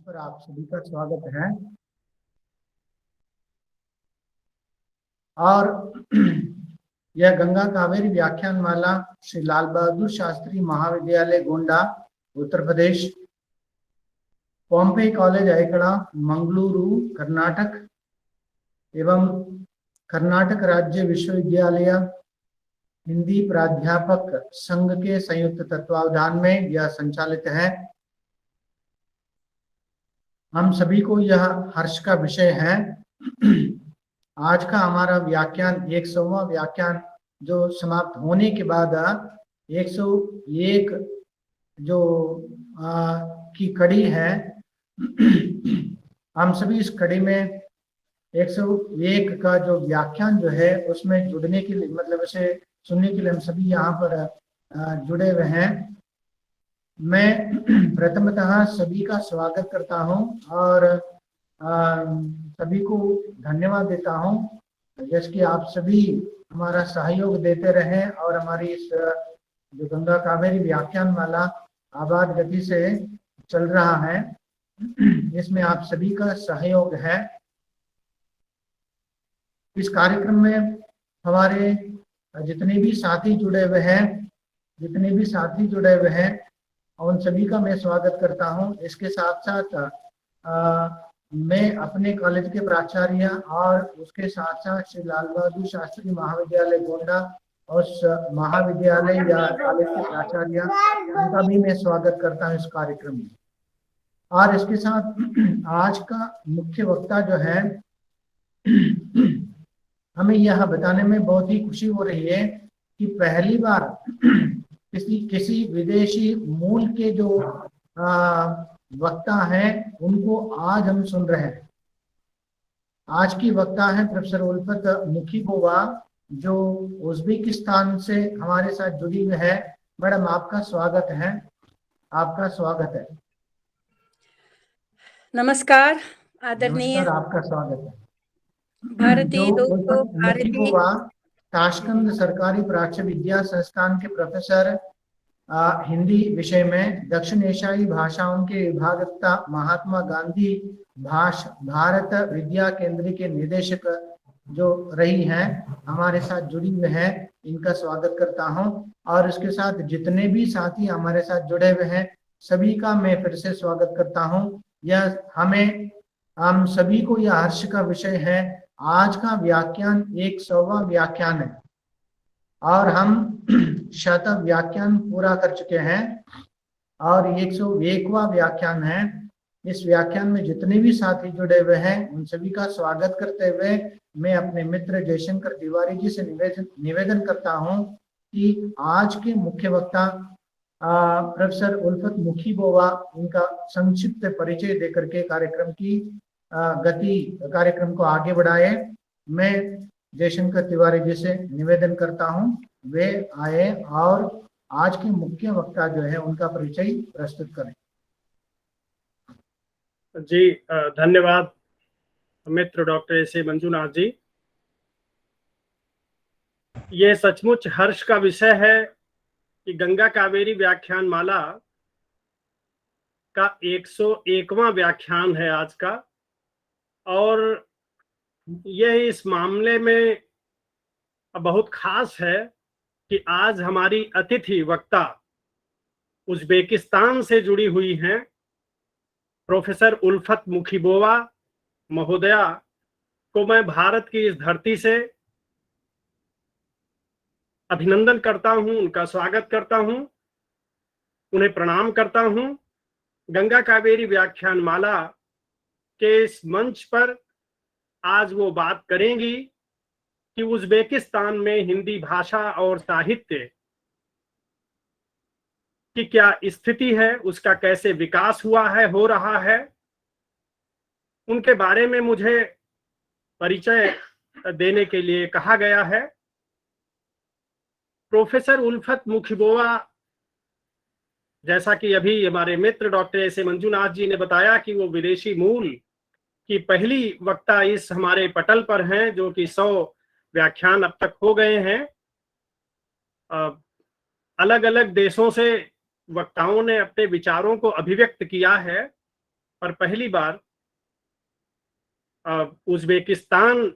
पर आप सभी का स्वागत है। और यह गंगा कावेरी व्याख्यान माला श्री लाल बहादुर शास्त्री महाविद्यालय गोंडा उत्तर प्रदेश, पॉम्पे कॉलेज आयकड़ा मंगलुरु कर्नाटक एवं कर्नाटक राज्य विश्वविद्यालय हिंदी प्राध्यापक संघ के संयुक्त तत्वावधान में यह संचालित है। हम सभी को यह हर्ष का विषय है। आज का हमारा व्याख्यान 100वां व्याख्यान जो समाप्त होने के बाद 101 जो की कड़ी है, हम सभी इस कड़ी में 101 का जो व्याख्यान जो है उसमें जुड़ने के लिए, मतलब इसे सुनने के लिए हम सभी यहाँ पर जुड़े हुए हैं। मैं प्रथमतः सभी का स्वागत करता हूँ और सभी को धन्यवाद देता हूँ जिसकी आप सभी हमारा सहयोग देते रहें और हमारी इस जो गंगा कावेरी व्याख्यान माला आबाद गति से चल रहा है, इसमें आप सभी का सहयोग है। इस कार्यक्रम में हमारे जितने भी साथी जुड़े हुए हैं उन सभी का मैं स्वागत करता हूं। इसके साथ साथ मैं अपने कॉलेज के प्राचार्य और उसके साथ साथ श्री लाल बहादुर शास्त्री महाविद्यालय गोंडा और महाविद्यालय या कॉलेज के प्राचार्य, उनका भी मैं स्वागत करता हूं इस कार्यक्रम में। और इसके साथ आज का मुख्य वक्ता जो है, हमें यह बताने में बहुत ही खुशी हो रही है कि पहली बार किसी विदेशी मूल के जो वक्ता हैं उनको आज हम सुन रहे हैं। आज की वक्ता है प्रोफेसर उल्फत मुखीबोवा, जो उज्बेकिस्तान से हमारे साथ जुड़ी हुई है। मैडम, आपका स्वागत है। नमस्कार आदरणीय। नमस्कार, आपका स्वागत है। भारतीय जो दोस्तों, उल्फत मुखीबोवा ताशकंद सरकारी प्राच्य विद्या संस्थान के प्रोफेसर हिंदी विषय में दक्षिण एशियाई भाषाओं के विभाग तथा महात्मा गांधी भारत विद्या केंद्र के निदेशक जो रही हैं, हमारे साथ जुड़ी हुए हैं। इनका स्वागत करता हूं। और इसके साथ जितने भी साथी हमारे साथ जुड़े हुए हैं सभी का मैं फिर से स्वागत करता हूं। हम सभी को यह हर्ष का विषय है। आज का व्याख्यान 100वां व्याख्यान है और हम 100 व्याख्यान पूरा कर चुके हैं और 101वां व्याख्यान है। इस व्याख्यान में जितने भी साथी जुड़े हुए हैं उन सभी का स्वागत करते हुए मैं अपने मित्र जयशंकर तिवारी जी से निवेदन करता हूं कि आज के मुख्य वक्ता प्रोफेसर उल्फत मुखीबोवा, उनका संक्षिप्त परिचय देकर के कार्यक्रम को आगे बढ़ाए। मैं जयशंकर तिवारी जी से निवेदन करता हूं वे आए और आज के मुख्य वक्ता जो है उनका परिचय प्रस्तुत करें। जी, धन्यवाद मित्र डॉक्टर एस ए मंजुनाथ जी। ये सचमुच हर्ष का विषय है कि गंगा कावेरी व्याख्यान माला का 101वां व्याख्यान है आज का। और यह इस मामले में बहुत खास है कि आज हमारी अतिथि वक्ता उज्बेकिस्तान से जुड़ी हुई हैं। प्रोफेसर उल्फत मुखीबोवा महोदया को मैं भारत की इस धरती से अभिनंदन करता हूं, उनका स्वागत करता हूं, उन्हें प्रणाम करता हूं। गंगा कावेरी व्याख्यान माला के इस मंच पर आज वो बात करेंगी कि उज्बेकिस्तान में हिंदी भाषा और साहित्य की क्या स्थिति है, उसका कैसे विकास हो रहा है। उनके बारे में मुझे परिचय देने के लिए कहा गया है। प्रोफेसर उल्फत मुखीबोवा, जैसा कि अभी हमारे मित्र डॉक्टर एस ए मंजुनाथ जी ने बताया कि वो विदेशी मूल की पहली वक्ता इस हमारे पटल पर हैं, जो कि 100 व्याख्यान अब तक हो गए हैं। अलग अलग देशों से वक्ताओं ने अपने विचारों को अभिव्यक्त किया है और पहली बार उज्बेकिस्तान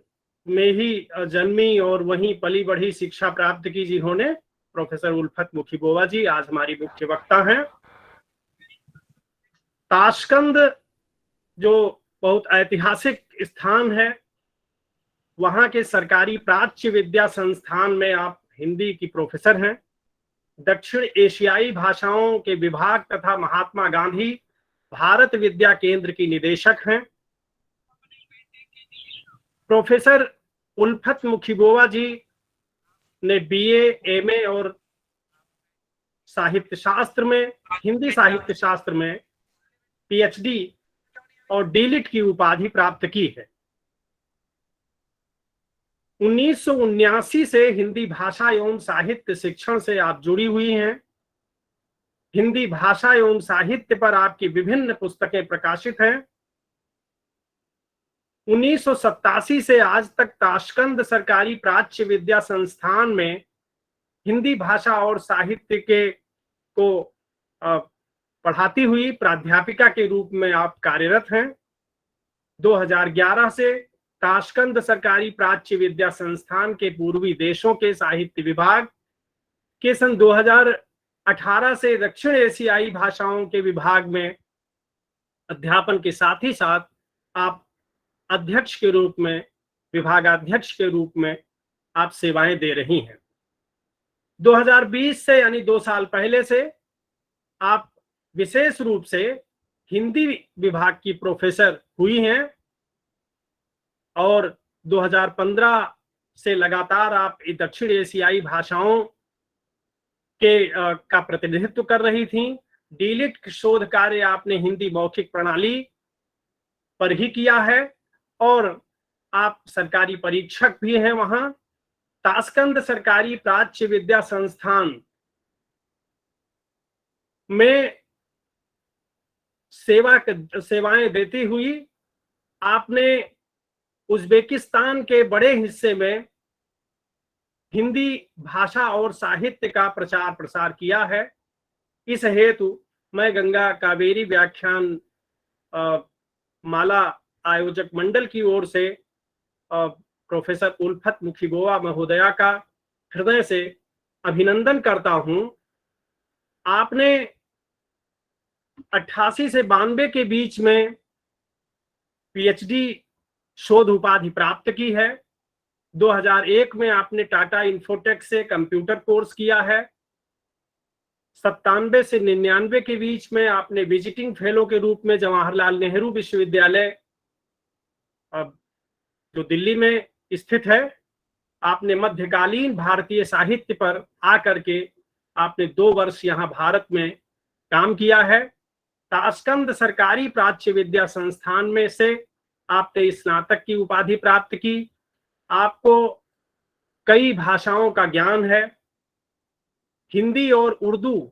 में ही जन्मी और वहीं पली बढ़ी शिक्षा प्राप्त की, जिन्होंने प्रोफेसर उल्फत मुखीबोवा जी आज हमारी मुख्य वक्ता हैं। ताशकंद जो बहुत ऐतिहासिक स्थान है, वहां के सरकारी प्राच्य विद्या संस्थान में आप हिंदी की प्रोफेसर हैं। दक्षिण एशियाई भाषाओं के विभाग तथा महात्मा गांधी भारत विद्या केंद्र की निदेशक हैं। प्रोफेसर उल्फत मुखीबोवा जी ने बीए, एमए और साहित्य शास्त्र में, हिंदी साहित्य शास्त्र में पीएचडी और डीलिट की उपाधि प्राप्त की है। 1979 से हिंदी भाषा एवं साहित्य शिक्षण से आप जुड़ी हुई हैं। हिंदी भाषा एवं साहित्य पर आपकी विभिन्न पुस्तकें प्रकाशित हैं। 1987 से आज तक ताशकंद सरकारी प्राच्य विद्या संस्थान में हिंदी भाषा और साहित्य के को पढ़ाती हुई प्राध्यापिका के रूप में आप कार्यरत हैं। 2011 से ताशकंद सरकारी प्राच्य विद्या संस्थान के पूर्वी देशों के साहित्य विभाग के सन 2018 से दक्षिण एशियाई भाषाओं के विभाग में अध्यापन के साथ ही साथ आप अध्यक्ष के रूप में, विभागाध्यक्ष के रूप में आप सेवाएं दे रही हैं। 2020 से यानी 2 साल पहले से आप विशेष रूप से हिंदी विभाग की प्रोफेसर हुई हैं और 2015 से लगातार आप दक्षिण एशियाई भाषाओं के का प्रतिनिधित्व कर रही थीं। डीलिट शोध कार्य आपने हिंदी मौखिक प्रणाली पर ही किया है और आप सरकारी परीक्षक भी हैं। वहां ताशकंद सरकारी प्राच्य विद्या संस्थान में सेवाएं देती हुई आपने उज्बेकिस्तान के बड़े हिस्से में हिंदी भाषा और साहित्य का प्रचार प्रसार किया है। इस हेतु मैं गंगा कावेरी व्याख्यान माला आयोजक मंडल की ओर से प्रोफेसर उल्फत मुखीबोवा महोदया का हृदय से अभिनंदन करता हूं। आपने 88 से 92 के बीच में पीएचडी शोध उपाधि प्राप्त की है। 2001 में आपने टाटा इन्फोटेक से कंप्यूटर कोर्स किया है। 97 से 99 के बीच में आपने विजिटिंग फेलो के रूप में जवाहरलाल नेहरू विश्वविद्यालय जो दिल्ली में स्थित है, आपने मध्यकालीन भारतीय साहित्य पर आकर के आपने 2 वर्ष यहाँ भारत में काम किया है। ताशकंद सरकारी प्राच्य विद्या संस्थान में से आपने स्नातक की उपाधि प्राप्त की। आपको कई भाषाओं का ज्ञान है, हिंदी और उर्दू,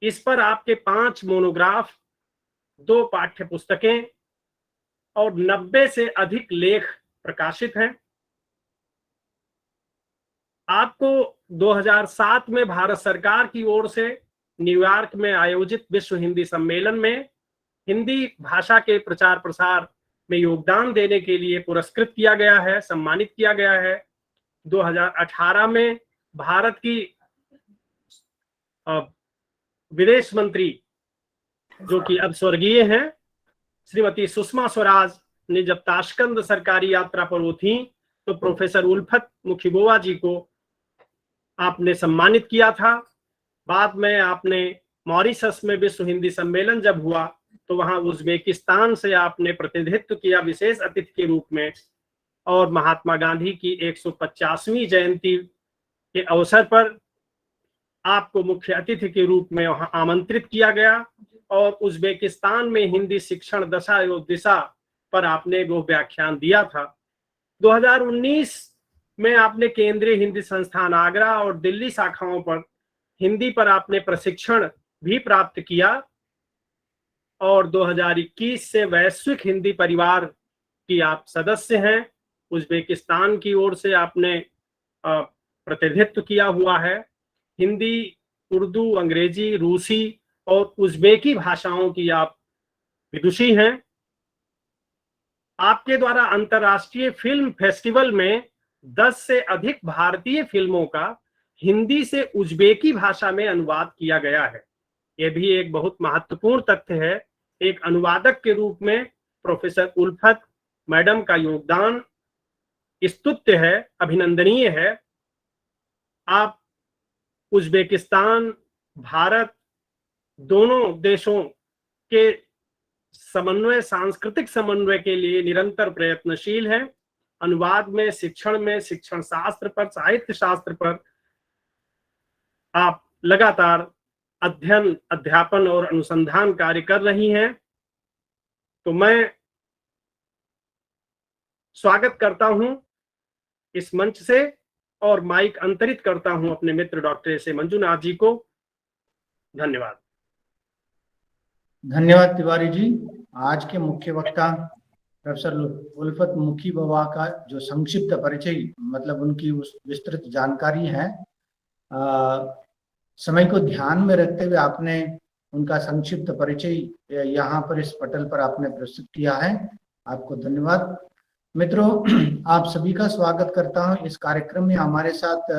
इस पर आपके 5 मोनोग्राफ, 2 पाठ्य पुस्तकें और 90 से अधिक लेख प्रकाशित हैं। आपको 2007 में भारत सरकार की ओर से न्यूयॉर्क में आयोजित विश्व हिंदी सम्मेलन में हिंदी भाषा के प्रचार प्रसार में योगदान देने के लिए पुरस्कृत किया गया है, सम्मानित किया गया है। 2018 में भारत की विदेश मंत्री, जो कि अब स्वर्गीय हैं, श्रीमती सुषमा स्वराज ने जब ताशकंद सरकारी यात्रा पर वो थी तो प्रोफेसर उल्फत मुखीबोवा जी को आपने सम्मानित किया था। बाद में आपने मॉरिशस में विश्व हिंदी सम्मेलन जब हुआ तो वहां उज्बेकिस्तान से आपने प्रतिनिधित्व किया विशेष अतिथि के रूप में, और महात्मा गांधी की 150वीं जयंती के अवसर पर आपको मुख्य अतिथि के रूप में वहां आमंत्रित किया गया और उज्बेकिस्तान में हिंदी शिक्षण दशा एवं दिशा पर आपने वो व्याख्यान दिया था। 2019 में आपने केंद्रीय हिंदी संस्थान आगरा और दिल्ली शाखाओं पर हिंदी पर आपने प्रशिक्षण भी प्राप्त किया और 2021 से वैश्विक हिंदी परिवार की आप सदस्य हैं। उज्बेकिस्तान की ओर से आपने प्रतिनिधित्व किया हुआ है। हिंदी, उर्दू, अंग्रेजी, रूसी और उज्बेकी भाषाओं की आप विदुषी हैं। आपके द्वारा अंतर्राष्ट्रीय फिल्म फेस्टिवल में 10 से अधिक भारतीय फिल्मों का हिंदी से उज़्बेकी भाषा में अनुवाद किया गया है। यह भी एक बहुत महत्वपूर्ण तथ्य है। एक अनुवादक के रूप में प्रोफेसर उल्फत मैडम का योगदान स्तुत्य है, अभिनंदनीय है। आप उज़्बेकिस्तान, भारत दोनों देशों के समन्वय, सांस्कृतिक समन्वय के लिए निरंतर प्रयत्नशील है। अनुवाद में, शिक्षण में, शिक्षण शास्त्र पर, साहित्य शास्त्र पर आप लगातार अध्ययन, अध्यापन और अनुसंधान कार्य कर रही हैं। तो मैं स्वागत करता हूं इस मंच से और माइक अंतरित करता हूं अपने मित्र डॉक्टर एस.ए. मंजुनाथ जी को। धन्यवाद। धन्यवाद तिवारी जी। आज के मुख्य वक्ता प्रोफेसर उल्फत मुखी बवा का जो संक्षिप्त परिचय, मतलब उनकी उस विस्तृत जानकारी है, समय को ध्यान में रखते हुए आपने उनका संक्षिप्त परिचय यहाँ पर इस पटल पर आपने प्रस्तुत किया है। आपको धन्यवाद। मित्रों, आप सभी का स्वागत करता हूँ इस कार्यक्रम में। हमारे साथ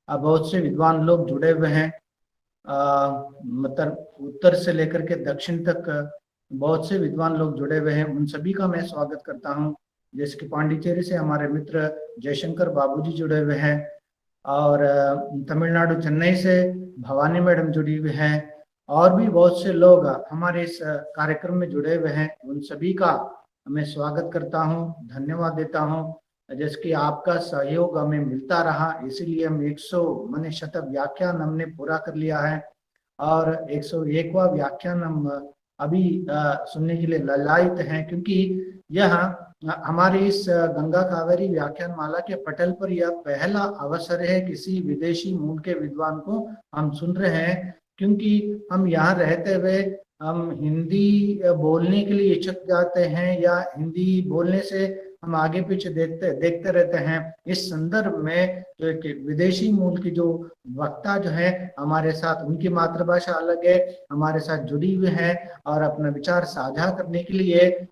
बहुत से विद्वान लोग जुड़े हुए हैं, मतलब उत्तर से लेकर के दक्षिण तक बहुत से विद्वान लोग जुड़े हुए हैं। उन सभी का मैं स्वागत करता हूं। जैसे कि पांडिचेरी से हमारे मित्र जयशंकर बाबूजी जुड़े हुए हैं, और तमिलनाडु चेन्नई से भवानी मैडम जुड़ी हुई हैं, और भी बहुत से लोग हमारे इस कार्यक्रम में जुड़े हुए हैं। उन सभी का मैं स्वागत करता हूं, धन्यवाद देता हूं। जैसे कि आपका सहयोग हमें मिलता रहा, इसीलिए हम 100 शत व्याख्यान हमने पूरा कर लिया है, और 101वां व्याख्यान हम अभी सुनने के लिए ललायित हैं, क्योंकि यह हमारी इस गंगा कावेरी व्याख्यान माला के पटल पर यह पहला अवसर है किसी विदेशी मूल के विद्वान को हम सुन रहे हैं। क्योंकि हम यहाँ रहते हुए हम हिंदी बोलने के लिए इच्छुक जाते हैं, या हिंदी बोलने से हम आगे पीछे देखते रहते हैं। इस संदर्भ में जो एक विदेशी मूल की जो वक्ता जो है हमारे साथ, उनकी मातृभाषा अलग है, हमारे साथ जुड़ी हुई है और अपना विचार साझा करने के लिए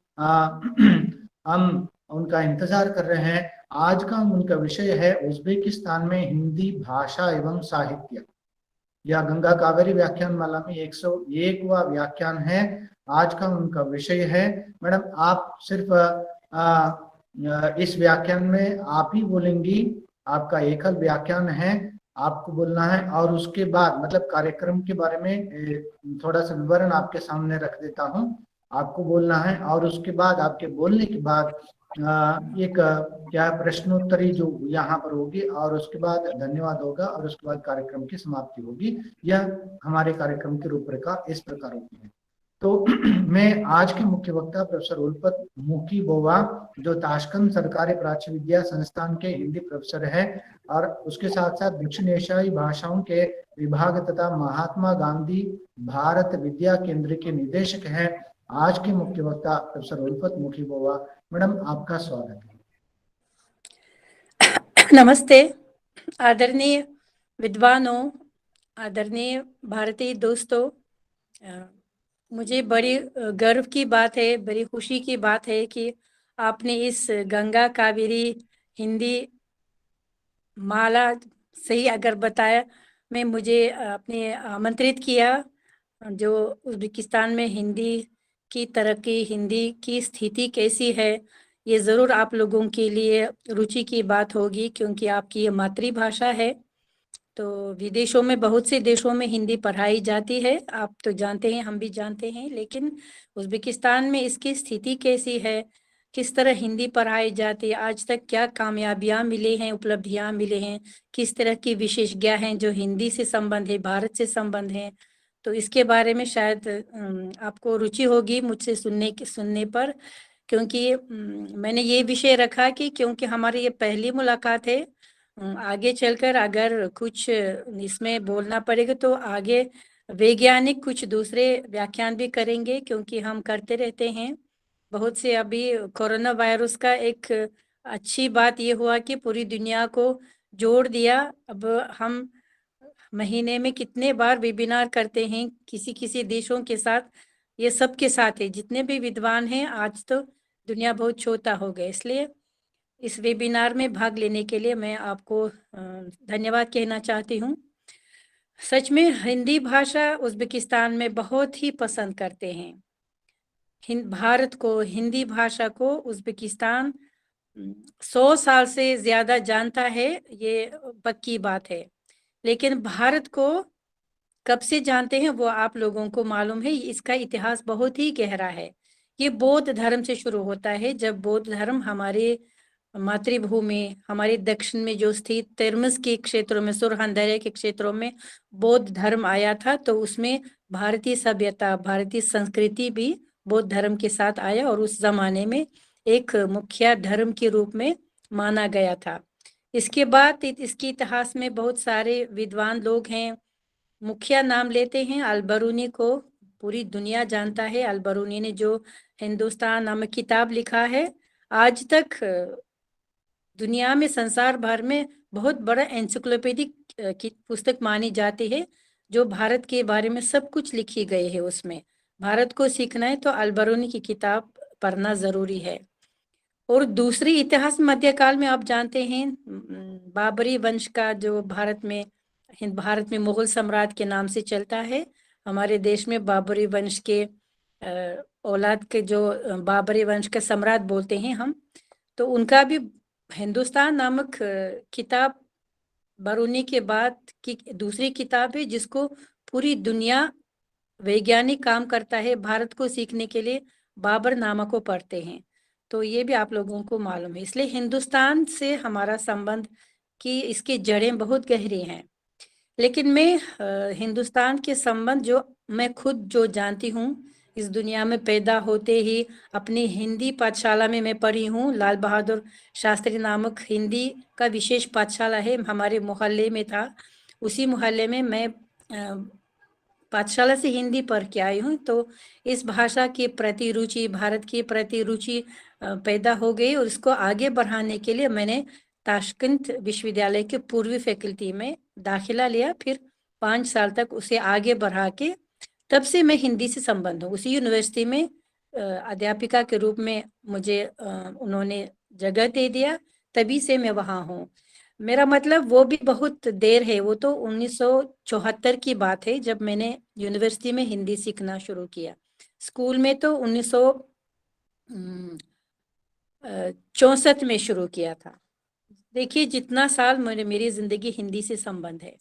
हम उनका इंतजार कर रहे हैं। आज का उनका विषय है उज़्बेकिस्तान में हिंदी भाषा एवं साहित्य। यह गंगा कावेरी व्याख्यान माला में 101वां व्याख्यान है। आज का उनका विषय है। मैडम, आप सिर्फ इस व्याख्यान में आप ही बोलेंगी, आपका एकल व्याख्यान है, आपको बोलना है। और उसके बाद मतलब कार्यक्रम के बारे में थोड़ा सा विवरण आपके सामने रख देता हूं, आपको बोलना है। और उसके बाद आपके बोलने के बाद एक क्या प्रश्नोत्तरी जो यहाँ पर होगी, और उसके बाद धन्यवाद होगा, और उसके बाद कार्यक्रम की समाप्ति होगी। यह हमारे कार्यक्रम की रूपरेखा इस प्रकार होती है। तो मैं आज के मुख्य वक्ता प्रोफेसर उल्फत मुखी बोवा, जो ताशकंद सरकारी प्राच्य विद्या संस्थान के हिंदी प्रोफेसर है, और उसके साथ साथ दक्षिण एशियाई भाषाओं के विभाग तथा महात्मा गांधी भारत विद्या केंद्र के निदेशक हैं। आज के मुख्य वक्ता प्रोफेसर उल्फत मुखी बोवा। मैडम, आपका स्वागत है। नमस्ते आदरणीय विद्वानों, आदरणीय भारतीय दोस्तों। मुझे बड़ी गर्व की बात है, बड़ी खुशी की बात है कि आपने इस गंगा कावेरी हिंदी माला सही अगर बताया मैं मुझे आपने आमंत्रित किया, जो उज़्बेकिस्तान में हिंदी की तरक्की, हिंदी की स्थिति कैसी है, ये ज़रूर आप लोगों के लिए रुचि की बात होगी, क्योंकि आपकी ये मातृभाषा है। तो विदेशों में, बहुत से देशों में हिंदी पढ़ाई जाती है, आप तो जानते हैं, हम भी जानते हैं, लेकिन उज़्बेकिस्तान में इसकी स्थिति कैसी है, किस तरह हिंदी पढ़ाई जाती है, आज तक क्या कामयाबियाँ मिले हैं, उपलब्धियाँ मिले हैं, किस तरह की विशेषज्ञ हैं जो हिंदी से संबंध है, भारत से संबंध है। तो इसके बारे में शायद आपको रुचि होगी मुझसे सुनने पर, क्योंकि मैंने ये विषय रखा कि क्योंकि हमारी ये पहली मुलाकात है। आगे चलकर अगर कुछ इसमें बोलना पड़ेगा तो आगे वैज्ञानिक कुछ दूसरे व्याख्यान भी करेंगे, क्योंकि हम करते रहते हैं बहुत से। अभी कोरोना वायरस का एक अच्छी बात ये हुआ कि पूरी दुनिया को जोड़ दिया। अब हम महीने में कितने बार वेबिनार करते हैं किसी किसी देशों के साथ, ये सबके साथ है, जितने भी विद्वान हैं। आज तो दुनिया बहुत छोटा हो गया, इसलिए इस वेबिनार में भाग लेने के लिए मैं आपको धन्यवाद कहना चाहती हूँ। सच में हिंदी भाषा उज़्बेकिस्तान में बहुत ही पसंद करते हैं। भारत को, हिंदी भाषा को उज़्बेकिस्तान 100 साल से ज्यादा जानता है, ये पक्की बात है। लेकिन भारत को कब से जानते हैं वो आप लोगों को मालूम है। इसका इतिहास बहुत ही गहरा है। ये बौद्ध धर्म से शुरू होता है। जब बौद्ध धर्म हमारे मातृभूमि, हमारे दक्षिण में जो स्थित तिरमिस के क्षेत्रों में, सुरहंदरे के क्षेत्रों में बौद्ध धर्म आया था, तो उसमें भारतीय सभ्यता, भारतीय संस्कृति भी बौद्ध धर्म के साथ आया और उस जमाने में एक मुख्य धर्म के रूप में माना गया था। इसके बाद इसके इतिहास में बहुत सारे विद्वान लोग हैं। मुखिया नाम लेते हैं अल-बरूनी को, पूरी दुनिया जानता है। अल-बरूनी ने जो हिंदुस्तान नामक किताब लिखा है, आज तक दुनिया में, संसार भर में बहुत बड़ा एनसाइक्लोपीडिक की पुस्तक मानी जाती है, जो भारत के बारे में सब कुछ लिखी गई है। उसमें भारत को सीखना है तो अल-बरूनी की किताब पढ़ना जरूरी है। और दूसरी इतिहास मध्यकाल में आप जानते हैं, बाबरी वंश का जो भारत में मुगल सम्राट के नाम से चलता है। हमारे देश में बाबरी वंश के औलाद के जो बाबरी वंश का सम्राट बोलते हैं हम, तो उनका भी हिंदुस्तान नामक किताब बरूनी के बाद की दूसरी किताब है, जिसको पूरी दुनिया वैज्ञानिक काम करता है, भारत को सीखने के लिए बाबर नामा को पढ़ते हैं। तो ये भी आप लोगों को मालूम है। इसलिए हिंदुस्तान से हमारा संबंध की इसकी जड़ें बहुत गहरी हैं। लेकिन मैं हिंदुस्तान के संबंध जो मैं खुद जो जानती हूँ, इस दुनिया में पैदा होते ही अपनी हिंदी पाठशाला में मैं पढ़ी हूँ। लाल बहादुर शास्त्री नामक हिंदी का विशेष पाठशाला है, हमारे मोहल्ले में था। उसी मोहल्ले में मैं पाठशाला से हिंदी पढ़ के आई हूँ। तो इस भाषा के प्रति रुचि, भारत के प्रति रुचि पैदा हो गई और इसको आगे बढ़ाने के लिए मैंने ताशकंद विश्वविद्यालय के पूर्वी फैकल्टी में दाखिला लिया। फिर 5 साल तक उसे आगे बढ़ा के तब से मैं हिंदी से संबंध हूँ। उसी यूनिवर्सिटी में अध्यापिका के रूप में मुझे उन्होंने जगह दे दिया, तभी से मैं वहाँ हूँ। मेरा मतलब वो भी बहुत देर है, वो तो 1974 की बात है जब मैंने यूनिवर्सिटी में हिंदी सीखना शुरू किया। स्कूल में तो 1964 में शुरू किया था। देखिए जितना साल मेरी जिंदगी हिंदी से संबंध है।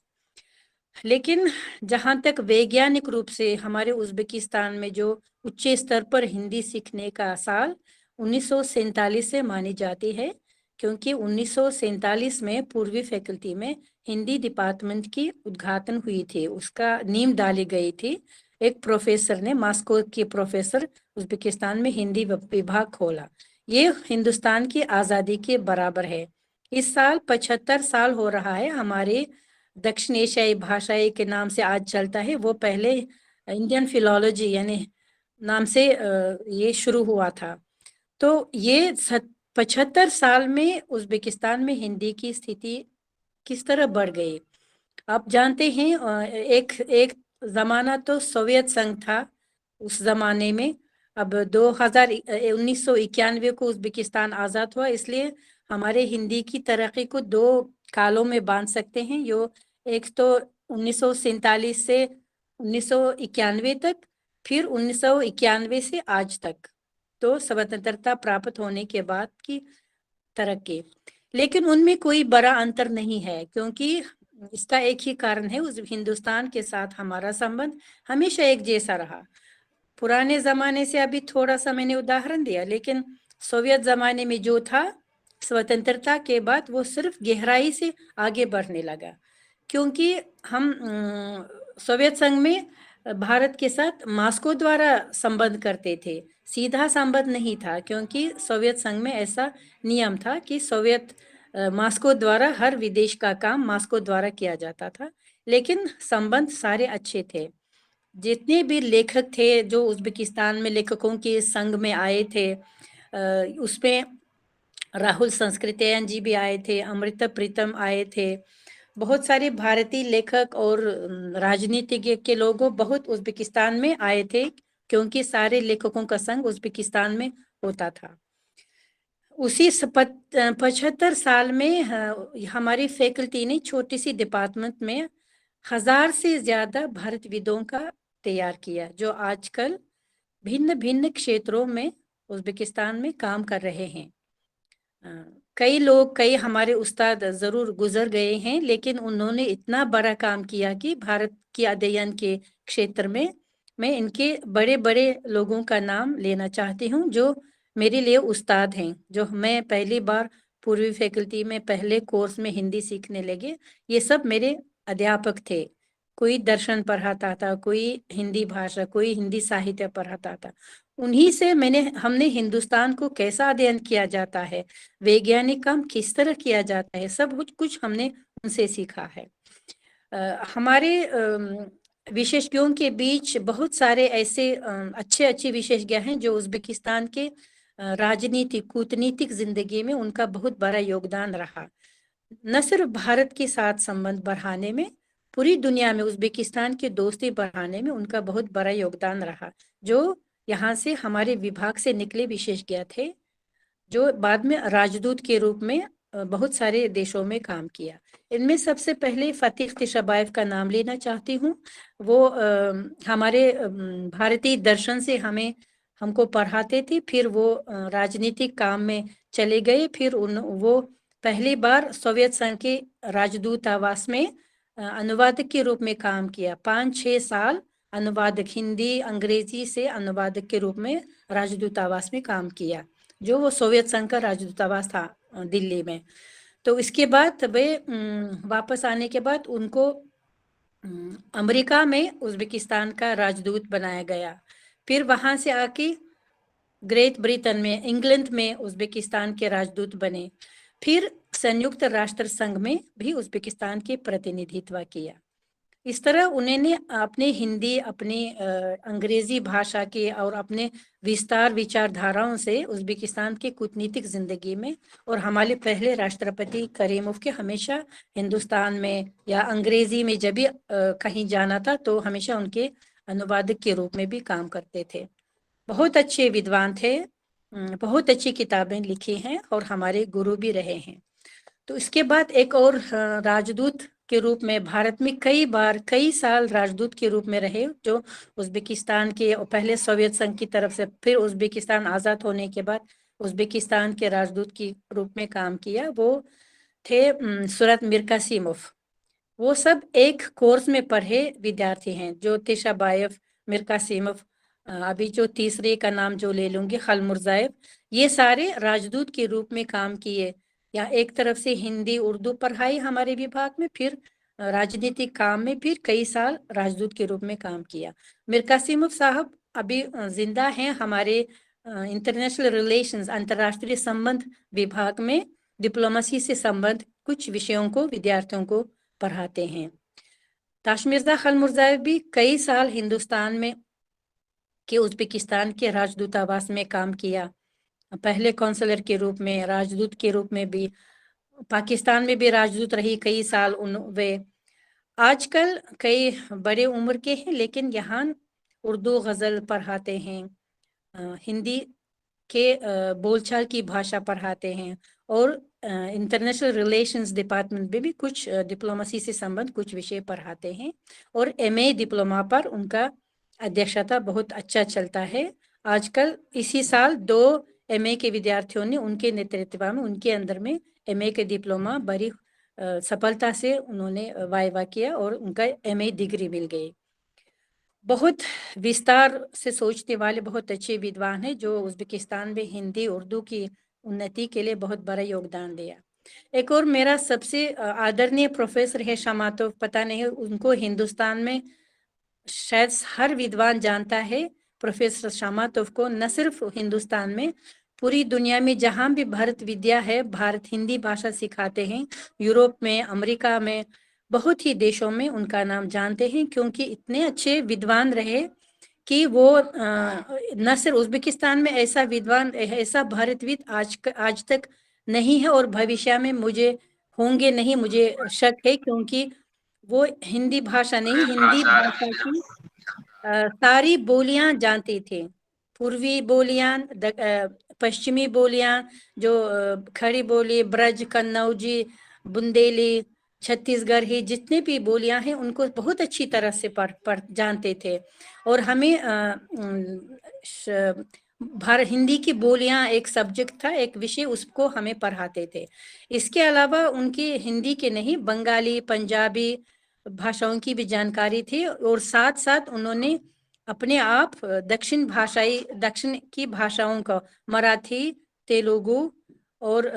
लेकिन जहाँ तक वैज्ञानिक रूप से हमारे उज़्बेकिस्तान में जो उच्च स्तर पर हिंदी सीखने का साल 1947 से मानी जाती है, क्योंकि 1947 में पूर्वी फैकल्टी में हिंदी डिपार्टमेंट की उद्घाटन हुई थी, उसका नींव डाली गई थी। एक प्रोफेसर ने, मॉस्को के प्रोफेसर, उज़्बेकिस्तान में हिंदी विभाग खोला। ये हिंदुस्तान की आज़ादी के बराबर है। इस साल 75 साल हो रहा है। हमारे दक्षिण एशियाई भाषाएं के नाम से आज चलता है, वो पहले इंडियन फिलोलॉजी यानी नाम से ये शुरू हुआ था। तो ये 75 साल में उज़्बेकिस्तान में हिंदी की स्थिति किस तरह बढ़ गई। आप जानते हैं एक जमाना तो सोवियत संघ था उस जमाने में। अब 1991 को उज़्बेकिस्तान आज़ाद हुआ, इसलिए हमारे हिंदी की तरक्की को 2 कालों में बांध सकते हैं। यो एक तो 1947 से 1991 तक, फिर 1991 से आज तक, तो स्वतंत्रता प्राप्त होने के बाद की तरक्की। लेकिन उनमें कोई बड़ा अंतर नहीं है, क्योंकि इसका एक ही कारण है, उस हिंदुस्तान के साथ हमारा संबंध हमेशा एक जैसा रहा। पुराने जमाने से अभी थोड़ा सा मैंने उदाहरण दिया, लेकिन सोवियत जमाने में जो था, स्वतंत्रता के बाद वो सिर्फ गहराई से आगे बढ़ने लगा, क्योंकि हम सोवियत संघ में भारत के साथ मॉस्को द्वारा संबंध करते थे, सीधा संबंध नहीं था, क्योंकि सोवियत संघ में ऐसा नियम था कि मॉस्को द्वारा हर विदेश का काम मॉस्को द्वारा किया जाता था। लेकिन संबंध सारे अच्छे थे। जितने भी लेखक थे जो उज़्बेकिस्तान में लेखकों के संघ में आए थे, उसमें राहुल संस्कृतयान जी भी आए थे, अमृता प्रीतम आए थे, बहुत सारे भारतीय लेखक और राजनीतिज्ञ के लोग बहुत उज़्बेकिस्तान में आए थे क्योंकि सारे लेखकों का संग उज़्बेकिस्तान में होता था। उसी 75 साल में हमारी फैकल्टी ने छोटी सी डिपार्टमेंट में 1000 से ज्यादा भारतविदों का तैयार किया, जो आजकल भिन्न भिन्न क्षेत्रों में उज़्बेकिस्तान में काम कर रहे हैं। कई हमारे उस्ताद जरूर गुजर गए हैं, लेकिन उन्होंने इतना बड़ा काम किया कि भारत की अध्ययन के क्षेत्र में मैं इनके बड़े बड़े लोगों का नाम लेना चाहती हूँ, जो मेरे लिए उस्ताद हैं। जो मैं पहली बार पूर्वी फैकल्टी में पहले कोर्स में हिंदी सीखने लगे, ये सब मेरे अध्यापक थे। कोई दर्शन पढ़ाता था, कोई हिंदी भाषा, कोई हिंदी साहित्य पढ़ाता था। उन्हीं से हमने हिंदुस्तान को कैसा अध्ययन किया जाता है, वैज्ञानिक काम किस तरह किया जाता है, सब कुछ हमने उनसे सीखा है। हमारे विशेषज्ञों के बीच बहुत सारे ऐसे अच्छे विशेषज्ञ हैं जो उज़्बेकिस्तान के राजनीतिक कूटनीतिक जिंदगी में उनका बहुत बड़ा योगदान रहा। न सिर्फ भारत के साथ संबंध बढ़ाने में, पूरी दुनिया में उज़्बेकिस्तान की दोस्ती बढ़ाने में उनका बहुत बड़ा योगदान रहा। जो यहाँ से हमारे विभाग से निकले विशेषज्ञ थे, जो बाद में राजदूत के रूप में बहुत सारे देशों में काम किया। इनमें सबसे पहले फतीह तिशाबायेव का नाम लेना चाहती हूँ। वो हमारे भारतीय दर्शन से हमको पढ़ाते थे, फिर वो राजनीतिक काम में चले गए। फिर वो पहली बार सोवियत संघ के राजदूतावास में अनुवादक के रूप में काम किया। 5-6 साल अनुवादक, हिंदी अंग्रेजी से अनुवादक के रूप में राजदूतावास में काम किया, जो वो सोवियत संघ का राजदूतावास था दिल्ली में। तो इसके बाद वे वापस आने के बाद उनको अमेरिका में उज़्बेकिस्तान का राजदूत बनाया गया। फिर वहां से आके ग्रेट ब्रिटेन में, इंग्लैंड में उज़्बेकिस्तान के राजदूत बने। फिर संयुक्त राष्ट्र संघ में भी उज़्बेकिस्तान के प्रतिनिधित्व किया। इस तरह उन्होंने अपने हिंदी, अपनी अंग्रेजी भाषा के और अपने विस्तार विचारधाराओं से उज़्बेकिस्तान की कूटनीतिक जिंदगी में, और हमारे पहले राष्ट्रपति करीमोव के हमेशा हिंदुस्तान में या अंग्रेजी में जब भी कहीं जाना था तो हमेशा उनके अनुवादक के रूप में भी काम करते थे। बहुत अच्छे विद्वान थे, बहुत अच्छी किताबें लिखी हैं और हमारे गुरु भी रहे हैं। तो इसके बाद एक और राजदूत के रूप में भारत में कई साल राजदूत के रूप में रहे, जो उज़्बेकिस्तान के पहले सोवियत संघ की तरफ से, फिर उज़्बेकिस्तान आज़ाद होने के बाद उज़्बेकिस्तान के राजदूत के रूप में काम किया। वो थे सूरत मिरकासिमोव। वो सब एक कोर्स में पढ़े विद्यार्थी हैं, जो तिशाबायेव, मिरकासिमोव, अभी जो तीसरे का नाम जो ले लूंगी, खलमुर्जाएव, ये सारे राजदूत के रूप में काम किए। या एक तरफ से हिंदी उर्दू पढ़ाई हमारे विभाग में, फिर राजनीतिक काम में फिर कई साल राजदूत के रूप में काम किया। मिरकासिमोव साहब अभी जिंदा हैं, हमारे इंटरनेशनल रिलेशंस, अंतर्राष्ट्रीय संबंध विभाग में डिप्लोमेसी से संबंध कुछ विषयों को विद्यार्थियों को पढ़ाते हैं। ताशमिर्जा खलमुर्जाएव भी कई साल हिंदुस्तान में के उज़्बेकिस्तान के राजदूतावास में काम किया, पहले काउंसलर के रूप में, राजदूत के रूप में भी, पाकिस्तान में भी राजदूत रही कई साल वे। आजकल कई बड़े उम्र के हैं, लेकिन यहाँ उर्दू गज़ल पढ़ाते हैं, हिंदी के बोलचाल की भाषा पढ़ाते हैं, और इंटरनेशनल रिलेशंस डिपार्टमेंट में भी कुछ डिप्लोमेसी से संबंध कुछ विषय पढ़ाते हैं। और MA डिप्लोमा पर उनका अध्यक्षता बहुत अच्छा चलता है। आजकल इसी साल 2 MA के विद्यार्थियों ने उनके नेतृत्व में, उनके अंदर में MA के डिप्लोमा बड़ी सफलता से उन्होंने वाइवा किया और उनका MA डिग्री मिल गई। बहुत विस्तार से सोचने वाले बहुत अच्छे विद्वान हैं, जो उज़्बेकिस्तान में हिंदी उर्दू की उन्नति के लिए बहुत बड़ा योगदान दिया। एक और मेरा सबसे आदरणीय प्रोफेसर है शमातोव, पता नहीं उनको हिंदुस्तान में शायद हर विद्वान जानता है। प्रोफेसर शमातोव को न सिर्फ हिंदुस्तान में, पूरी दुनिया में जहां भी भारत विद्या है, भारत हिंदी भाषा सिखाते हैं, यूरोप में, अमेरिका में, बहुत ही देशों में उनका नाम जानते हैं, क्योंकि इतने अच्छे विद्वान रहे कि वो न सिर्फ उज़्बेकिस्तान में ऐसा विद्वान, ऐसा भारतविद आज तक नहीं है, और भविष्य में मुझे होंगे नहीं, मुझे शक है, क्योंकि वो हिंदी भाषा नहीं, हिंदी भाषा की सारी बोलियां जानते थे, पूर्वी बोलियां, पश्चिमी बोलियां, जो खड़ी बोली, ब्रज, कन्नौजी, बुंदेली, छत्तीसगढ़ी, जितने भी बोलियां हैं उनको बहुत अच्छी तरह से पढ़ जानते थे। और हमें हिंदी की बोलियां एक सब्जेक्ट था, एक विषय, उसको हमें पढ़ाते थे। इसके अलावा उनकी हिंदी के नहीं, बंगाली, पंजाबी भाषाओं की भी जानकारी थी। और साथ साथ उन्होंने अपने आप दक्षिण की भाषाओं को, मराठी, तेलुगु और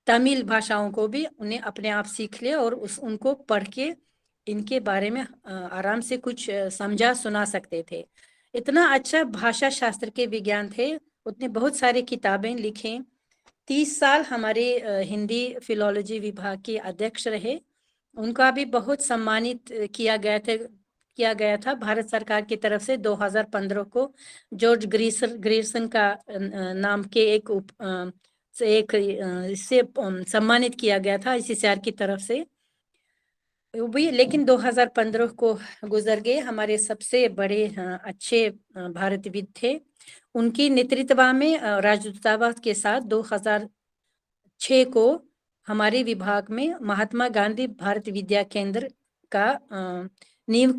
तमिल भाषाओं को भी उन्हें अपने आप सीख लिया और उनको पढ़ के इनके बारे में आराम से कुछ समझा सुना सकते थे। इतना अच्छा भाषा शास्त्र के विज्ञान थे, उतने बहुत सारी किताबें लिखें। 30 साल हमारे हिंदी फिलोलॉजी विभाग के अध्यक्ष रहे। उनका भी बहुत सम्मानित किया गया था भारत सरकार की तरफ से। 2015 को जॉर्ज ग्रीसन का नाम के एक इससे सम्मानित किया गया था ICCR की तरफ से भी। लेकिन 2015 को गुजर गए। हमारे सबसे बड़े अच्छे भारतविद थे। उनकी नेतृत्व में राजदूतावास के साथ 2006 को हमारे विभाग में महात्मा गांधी भारत विद्या केंद्र का नींव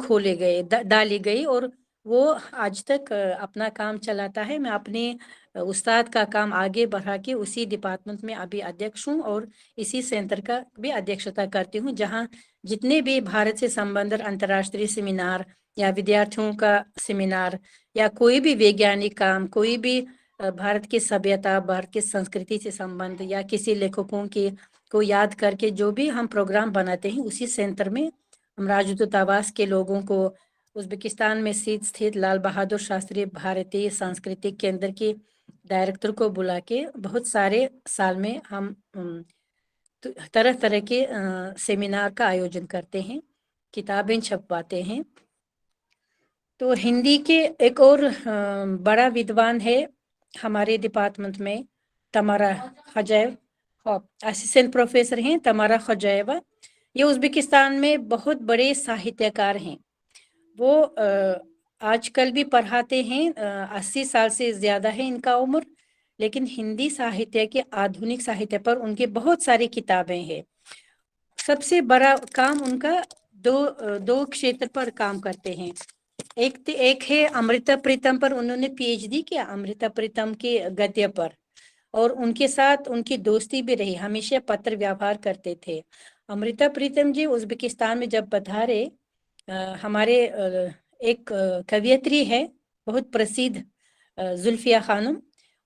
डाली गई और वो आज तक अपना काम चलाता है। मैं अपने उस्ताद का काम आगे बढ़ा के उसी डिपार्टमेंट में अभी अध्यक्ष हूँ और इसी सेंटर का भी अध्यक्षता करती हूँ, जहाँ जितने भी भारत से संबंधित अंतर्राष्ट्रीय सेमिनार या विद्यार्थियों का सेमिनार या कोई भी वैज्ञानिक काम, कोई भी भारत की सभ्यता, भारत की संस्कृति से संबंध या किसी लेखकों की को याद करके जो भी हम प्रोग्राम बनाते हैं, उसी सेंटर में हम राजदूतावास के लोगों को, उज्बेकिस्तान में स्थित लाल बहादुर शास्त्री भारतीय सांस्कृतिक केंद्र के डायरेक्टर को बुला के बहुत सारे साल में हम तरह तरह के सेमिनार का आयोजन करते हैं, किताबें छपवाते हैं। तो हिंदी के एक और बड़ा विद्वान है हमारे डिपार्टमेंट में, तमारा खजाएव, असिस्टेंट प्रोफेसर हैं तमारा खजाएवा। ये उज्बेकिस्तान में बहुत बड़े साहित्यकार हैं। वो आजकल भी पढ़ाते हैं। 80 साल से ज्यादा है इनका उम्र, लेकिन हिंदी साहित्य के, आधुनिक साहित्य पर उनके बहुत सारी किताबें हैं। सबसे बड़ा काम उनका दो क्षेत्र पर काम करते हैं। एक है अमृता प्रीतम पर उन्होंने PhD किया, अमृता प्रीतम के गद्य पर, और उनके साथ उनकी दोस्ती भी रही, हमेशा पत्र व्यवहार करते थे। अमृता प्रीतम जी उज्बेकिस्तान में जब पधारे, हमारे एक कवयित्री है बहुत प्रसिद्ध, जुल्फिया खानम,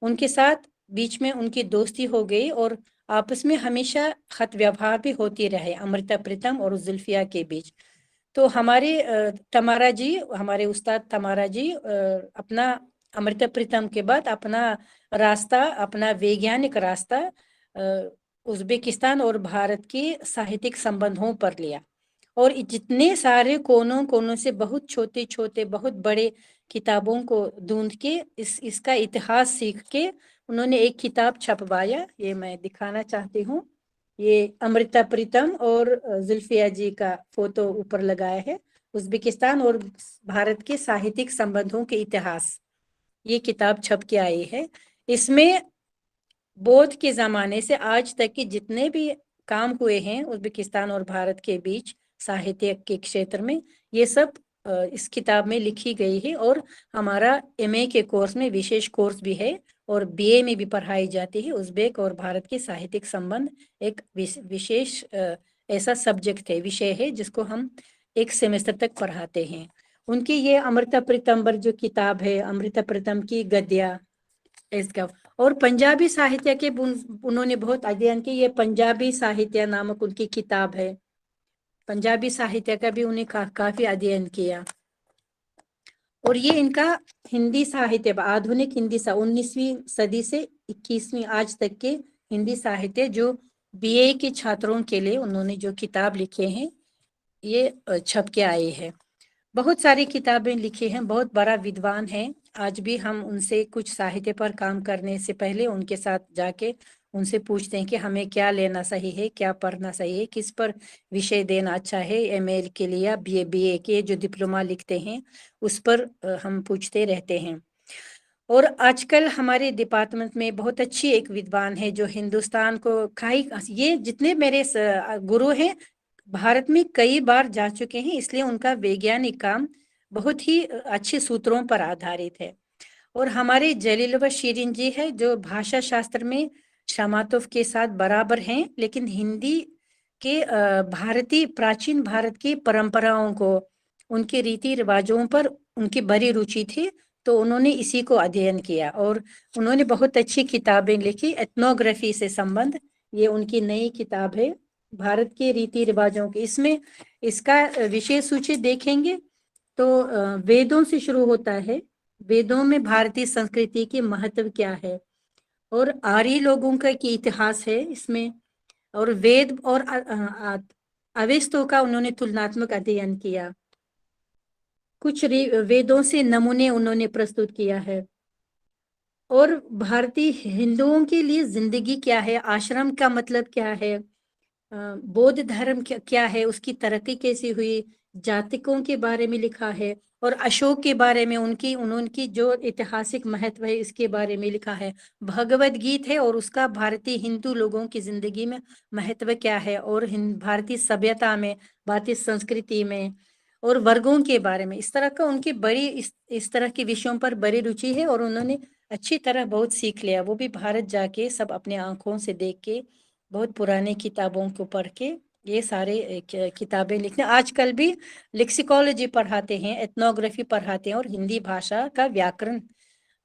उनके साथ बीच में उनकी दोस्ती हो गई और आपस में हमेशा खत व्यवहार भी होती रहे अमृता प्रीतम और जुल्फिया के बीच। तो हमारे तमारा जी, हमारे उस्ताद तमारा जी अपना अमृता प्रीतम के बाद अपना रास्ता, अपना वैज्ञानिक रास्ता उज्बेकिस्तान और भारत के साहित्यिक संबंधों पर लिया और जितने सारे कोनों कोनों से बहुत छोटे छोटे बहुत बड़े किताबों को ढूंढ के इसका इतिहास सीख के उन्होंने एक किताब छपवाया। ये मैं दिखाना चाहती हूँ। ये अमृता प्रीतम और जुल्फिया जी का फोटो ऊपर लगाया है। उज्बेकिस्तान और भारत के साहित्यिक संबंधों के इतिहास, ये किताब छप के आई है। इसमें बौद्ध के जमाने से आज तक के जितने भी काम हुए हैं उज्बेकिस्तान और भारत के बीच साहित्य के क्षेत्र में, ये सब इस किताब में लिखी गई है। और हमारा MA के कोर्स में विशेष कोर्स भी है और BA में भी पढ़ाई जाती है। उज्बेक और भारत के साहित्यिक संबंध एक विशेष ऐसा सब्जेक्ट है, विषय है, जिसको हम एक सेमेस्टर तक पढ़ाते हैं। उनकी ये अमृता प्रीतम्बर जो किताब है, अमृता प्रीतम की गद्या, इसका और पंजाबी साहित्य के उन्होंने बहुत अध्ययन किया। ये पंजाबी साहित्य नामक उनकी किताब है। पंजाबी साहित्य का भी उन्हें काफी अध्ययन किया। और ये इनका हिंदी साहित्य, आधुनिक हिंदी 19वीं सदी से 21वीं आज तक के हिंदी साहित्य जो BA के छात्रों के लिए उन्होंने जो किताब लिखे हैं, ये छप के आए हैं। बहुत सारी किताबें लिखी हैं, बहुत बड़ा विद्वान है। आज भी हम उनसे कुछ साहित्य पर काम करने से पहले उनके साथ जाके उनसे पूछते हैं कि हमें क्या लेना सही है, क्या पढ़ना सही है, किस पर विषय देना अच्छा है, एमए के लिए या बीए के जो डिप्लोमा लिखते हैं उस पर हम पूछते रहते हैं। और आजकल हमारे डिपार्टमेंट में बहुत अच्छी एक विद्वान है जो हिंदुस्तान को ये जितने मेरे गुरु हैं भारत में कई बार जा चुके हैं, इसलिए उनका वैज्ञानिक काम बहुत ही अच्छे सूत्रों पर आधारित है। और हमारे जलील शीरिन जी है जो भाषा शास्त्र में शामातोफ के साथ बराबर हैं, लेकिन हिंदी के भारतीय प्राचीन भारत की परंपराओं को, उनके रीति रिवाजों पर उनकी बड़ी रुचि थी, तो उन्होंने इसी को अध्ययन किया और उन्होंने बहुत अच्छी किताबें लिखी एथनोग्राफी से संबंध। ये उनकी नई किताब है भारत के रीति रिवाजों के। इसमें इसका विषय सूची देखेंगे तो वेदों से शुरू होता है, वेदों में भारतीय संस्कृति के महत्व क्या है, और आर्य लोगों का की इतिहास है इसमें, और वेद और अवेस्तों का उन्होंने तुलनात्मक अध्ययन किया। कुछ वेदों से नमूने उन्होंने प्रस्तुत किया है, और भारतीय हिंदुओं के लिए जिंदगी क्या है, आश्रम का मतलब क्या है, बौद्ध धर्म क्या है, उसकी तरक्की कैसी हुई, जातिकों के बारे में लिखा है, और अशोक के बारे में उनकी जो ऐतिहासिक महत्व है इसके बारे में लिखा है। भगवद गीत है और उसका भारतीय हिंदू लोगों की जिंदगी में महत्व क्या है, और भारतीय सभ्यता में, भारतीय संस्कृति में, और वर्गों के बारे में। इस तरह का उनकी बड़ी इस तरह के विषयों पर बड़ी रुचि है और उन्होंने अच्छी तरह बहुत सीख लिया, वो भी भारत जाके सब अपने आंखों से देख के, बहुत पुराने किताबों को पढ़ के ये सारे किताबें लिखने। आजकल भी लेक्सिकोलॉजी पढ़ाते हैं, एथनोग्राफी पढ़ाते हैं और हिंदी भाषा का व्याकरण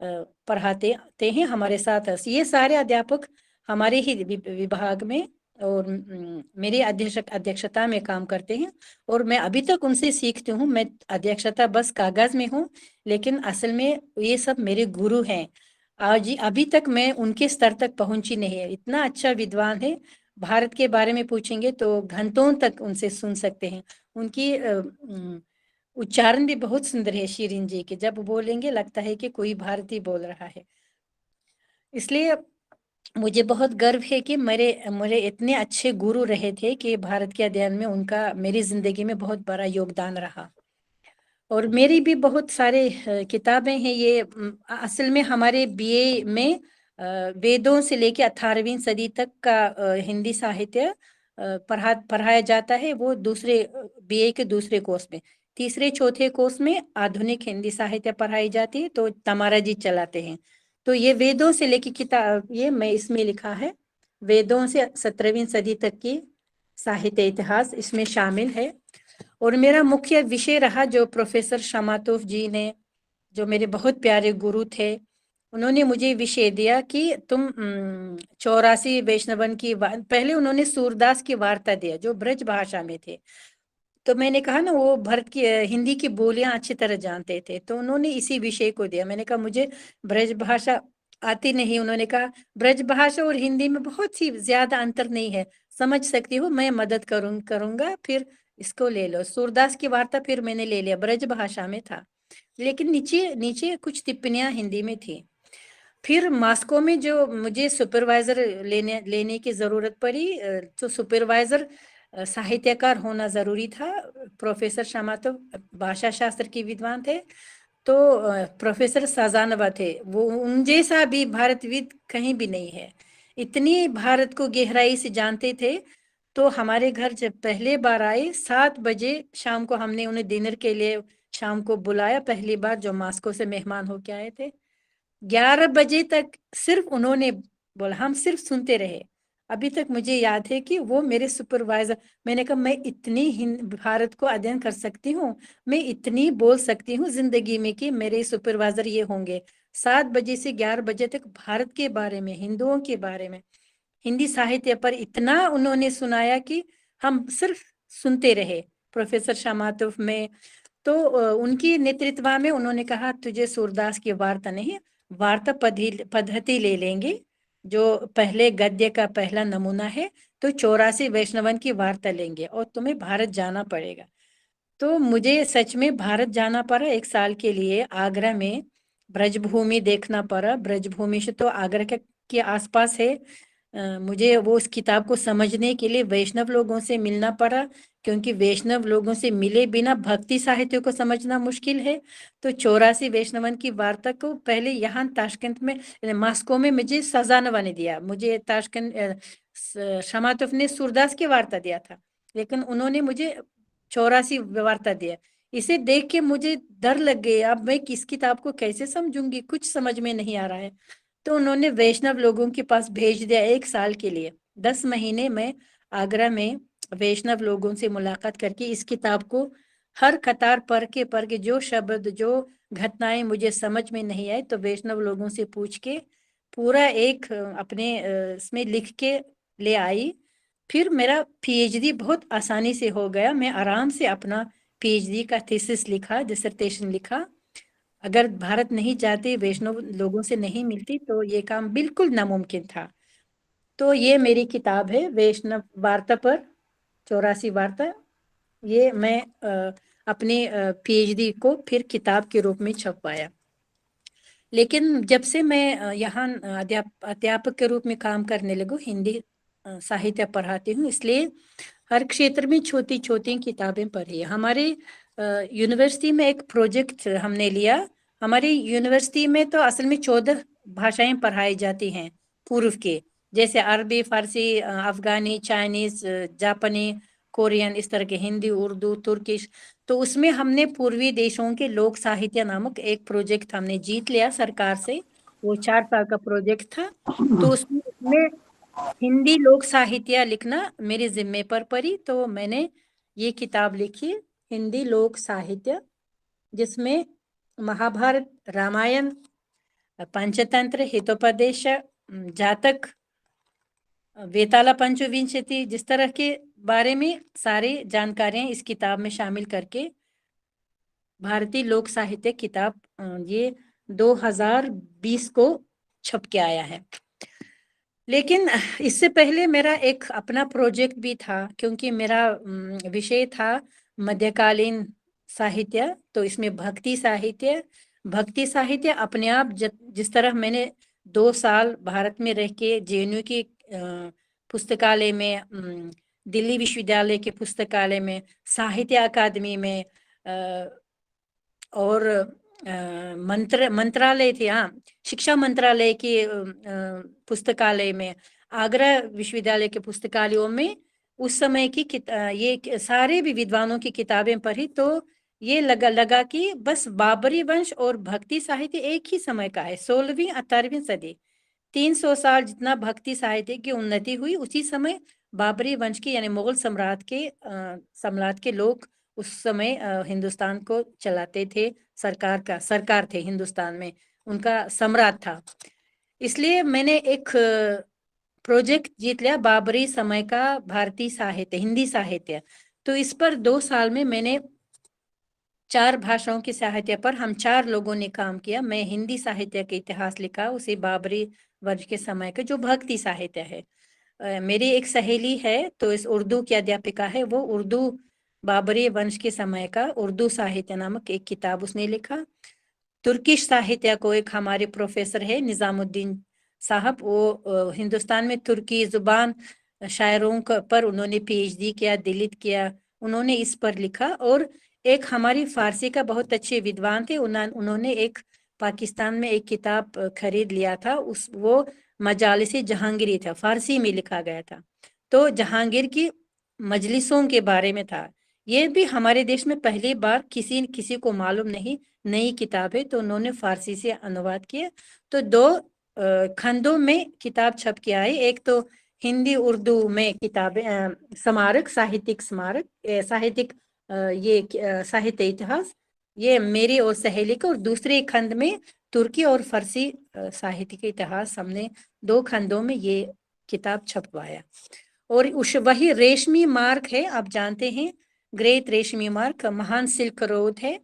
पढ़ाते हैं हमारे साथ। ये सारे अध्यापक हमारे ही विभाग में और मेरी अध्यक्षता में काम करते हैं, और मैं अभी तक उनसे सीखती हूँ। मैं अध्यक्षता बस कागज में हूँ, लेकिन असल में ये सब मेरे गुरु हैं। आज अभी तक मैं उनके स्तर तक पहुंची नहीं है। इतना अच्छा विद्वान है, भारत के बारे में पूछेंगे तो घंटों तक उनसे सुन सकते हैं। उनकी उच्चारण भी बहुत सुंदर है शीरिन जी के, जब बोलेंगे लगता है कि कोई भारतीय बोल रहा है। इसलिए मुझे बहुत गर्व है कि मेरे इतने अच्छे गुरु रहे थे कि भारत के अध्ययन में उनका मेरी जिंदगी में बहुत बड़ा योगदान रहा। और मेरी भी बहुत सारे किताबें हैं। ये असल में हमारे बीए में वेदों से लेके 18वीं सदी तक का हिंदी साहित्य पढ़ाया जाता है। वो दूसरे बीए के दूसरे कोर्स में, तीसरे चौथे कोर्स में आधुनिक हिंदी साहित्य पढ़ाई जाती है, तो तमारा जी चलाते हैं। तो ये वेदों से लेके किताब, ये मैं इसमें लिखा है वेदों से 17वीं सदी तक की साहित्य इतिहास इसमें शामिल है। और मेरा मुख्य विषय रहा जो प्रोफेसर शामातोफ जी ने, जो मेरे बहुत प्यारे गुरु थे, उन्होंने मुझे विषय दिया कि तुम 84 वैष्णवन की पहले उन्होंने सूरदास की वार्ता दिया जो ब्रज भाषा में थे। तो मैंने कहा ना वो भारत की हिंदी की बोलियां अच्छी तरह जानते थे, तो उन्होंने इसी विषय को दिया। मैंने कहा मुझे ब्रज भाषा आती नहीं। उन्होंने कहा ब्रज भाषा और हिंदी में बहुत ही ज्यादा अंतर नहीं है, समझ सकती हो, मैं मदद करूंगा, फिर इसको ले लो। सूरदास की वार्ता फिर मैंने ले लिया, ब्रज भाषा में था, लेकिन नीचे नीचे कुछ टिप्पणियां हिंदी में थी। फिर मॉस्को में जो मुझे सुपरवाइजर लेने की जरूरत पड़ी, तो सुपरवाइजर साहित्यकार होना जरूरी था। प्रोफेसर शामातोव भाषा शास्त्र के विद्वान थे, तो प्रोफेसर साजानवा थे, वो उन जैसा भी भारतविद कहीं भी नहीं है, इतनी भारत को गहराई से जानते थे। तो हमारे घर जब पहले बार आए 7 बजे शाम को, हमने उन्हें डिनर के लिए शाम को बुलाया, पहली बार जो मॉस्को से मेहमान होके आए थे। 11 बजे तक सिर्फ उन्होंने बोला, हम सिर्फ सुनते रहे। अभी तक मुझे याद है कि वो मेरे सुपरवाइजर, मैंने कहा मैं इतनी भारत को अध्ययन कर सकती हूँ, मैं इतनी बोल सकती हूँ जिंदगी में कि मेरे सुपरवाइजर ये होंगे। 7 बजे से 11 बजे तक भारत के बारे में, हिंदुओं के बारे में, हिंदी साहित्य पर इतना उन्होंने सुनाया कि हम सिर्फ सुनते रहे प्रोफेसर शामातोव में। तो उनकी नेतृत्व में उन्होंने कहा तुझे सूरदास की वार्ता नहीं, वार्ता पद्धति ले लेंगे, जो पहले गद्य का पहला नमूना है, तो 84 वैष्णवन की वार्ता लेंगे और तुम्हें भारत जाना पड़ेगा। तो मुझे सच में भारत जाना पड़ा 1 साल के लिए। आगरा में ब्रजभूमि देखना पड़ा। ब्रजभूमि से तो आगरा के आसपास है, मुझे वो उस किताब को समझने के लिए वैष्णव लोगों से मिलना पड़ा, क्योंकि वैष्णव लोगों से मिले बिना भक्ति साहित्य को समझना मुश्किल है। तो 84 वैष्णवन की वार्ता को पहले यहाँ ताशकंद में, मॉस्को में मुझे सजानवा ने दिया। मुझे ताशकंद शमातोफ ने सूरदास की वार्ता दिया था, लेकिन उन्होंने मुझे 84 वार्ता दिया। इसे देख के मुझे डर लग गई, अब मैं किस किताब को कैसे समझूंगी, कुछ समझ में नहीं आ रहा है। तो उन्होंने वैष्णव लोगों के पास भेज दिया 1 साल के लिए। 10 महीने में आगरा में वैष्णव लोगों से मुलाकात करके इस किताब को हर कतार पढ़ के जो शब्द जो घटनाएं मुझे समझ में नहीं आए, तो वैष्णव लोगों से पूछ के पूरा एक अपने इसमें लिख के ले आई। फिर मेरा पीएचडी बहुत आसानी से हो गया। मैं आराम से अपना पीएचडी का थीसिस लिखा, डिसर्टेशन लिखा। अगर भारत नहीं जाते, वैष्णव लोगों से नहीं मिलती, तो ये काम बिल्कुल नामुमकिन था। तो ये मेरी किताब है वैष्णव वार्ता पर, 84 वार्ता। ये मैं अपने पीएचडी को फिर किताब के रूप में छपवाया। लेकिन जब से मैं यहाँ अध्यापक के रूप में काम करने लगूं, हिंदी साहित्य पढ़ाती हूँ, इसलिए हर क्षेत्र में छोटी छोटी किताबें पढ़ी। हमारे यूनिवर्सिटी में एक प्रोजेक्ट हमने लिया। हमारी यूनिवर्सिटी में तो असल में 14 भाषाएं पढ़ाई जाती हैं पूर्व के, जैसे अरबी, फारसी, अफगानी, चाइनीज, जापानी, कोरियन, इस तरह के, हिंदी, उर्दू, तुर्किश। तो उसमें हमने पूर्वी देशों के लोक साहित्य नामक एक प्रोजेक्ट हमने जीत लिया सरकार से। वो 4 साल का प्रोजेक्ट था। तो उसमें हिंदी लोक साहित्य लिखना मेरे जिम्मे पर पड़ी। तो मैंने ये किताब लिखी, हिंदी लोक साहित्य, जिसमें महाभारत, रामायण, पंचतंत्र, हितोपदेश, जातक, वेताला पंचविंशति, जिस तरह के बारे में सारी जानकारियां इस किताब में शामिल करके भारतीय लोक साहित्य किताब ये 2020 को छप के आया है। लेकिन इससे पहले मेरा एक अपना प्रोजेक्ट भी था, क्योंकि मेरा विषय था मध्यकालीन साहित्य। तो इसमें भक्ति साहित्य अपने आप, जिस तरह मैंने 2 साल भारत में रह के जेएनयू की पुस्तकालय में, दिल्ली विश्वविद्यालय के पुस्तकालय में, साहित्य अकादमी में, और मंत्रालय थे, हाँ, शिक्षा मंत्रालय के पुस्तकालय में, आगरा विश्वविद्यालय के पुस्तकालयों में उस समय की ये सारे भी विद्वानों की किताबें पढ़ी। तो ये लगा कि बस बाबरी वंश और भक्ति साहित्य एक ही समय का है, 16वीं 18वीं सदी, 300 साल जितना भक्ति साहित्य की उन्नति हुई, उसी समय बाबरी वंश के यानी मुगल सम्राट के लोग उस समय हिंदुस्तान को चलाते थे, सरकार थे हिंदुस्तान में, उनका सम्राट था। इसलिए मैंने एक प्रोजेक्ट जीत लिया, बाबरी समय का भारतीय साहित्य, हिंदी साहित्य। तो इस पर 2 साल में मैंने 4 भाषाओं के साहित्य पर हम 4 लोगों ने काम किया। मैं हिंदी साहित्य का इतिहास लिखा, उसे बाबरी वंश के समय का जो भक्ति साहित्य है। मेरी एक सहेली है, तो इस उर्दू की अध्यापिका है, वो उर्दू बाबरी वंश के समय का उर्दू साहित्य नामक एक किताब उसने लिखा। तुर्किश साहित्य को एक हमारे प्रोफेसर है निजामुद्दीन साहब, वो हिंदुस्तान में तुर्की जुबान शायरों पर उन्होंने पीएचडी किया, दिलीट किया, उन्होंने इस पर लिखा। और एक हमारी फारसी का बहुत अच्छे विद्वान थे, उन्होंने एक पाकिस्तान में एक किताब खरीद लिया था, वो मजालिस जहांगीरी था, फारसी में लिखा गया था। तो जहांगीर की मजलिसों के बारे में था। ये भी हमारे देश में पहली बार किसी को मालूम नहीं, नई किताब है, तो उन्होंने फारसी से अनुवाद किया। तो 2 खंडों में किताब छप के आई, एक तो हिंदी उर्दू में किताबें, स्मारक, साहित्यिक स्मारक, साहित्यिक ये साहित्य इतिहास, ये मेरी और सहेली का, और दूसरे खंड में तुर्की और फारसी साहित्य के इतिहास, हमने 2 खंडों में ये किताब छपवाया। और वही रेशमी मार्ग है, आप जानते हैं, ग्रेट रेशमी मार्ग, महान सिल्क रोड है।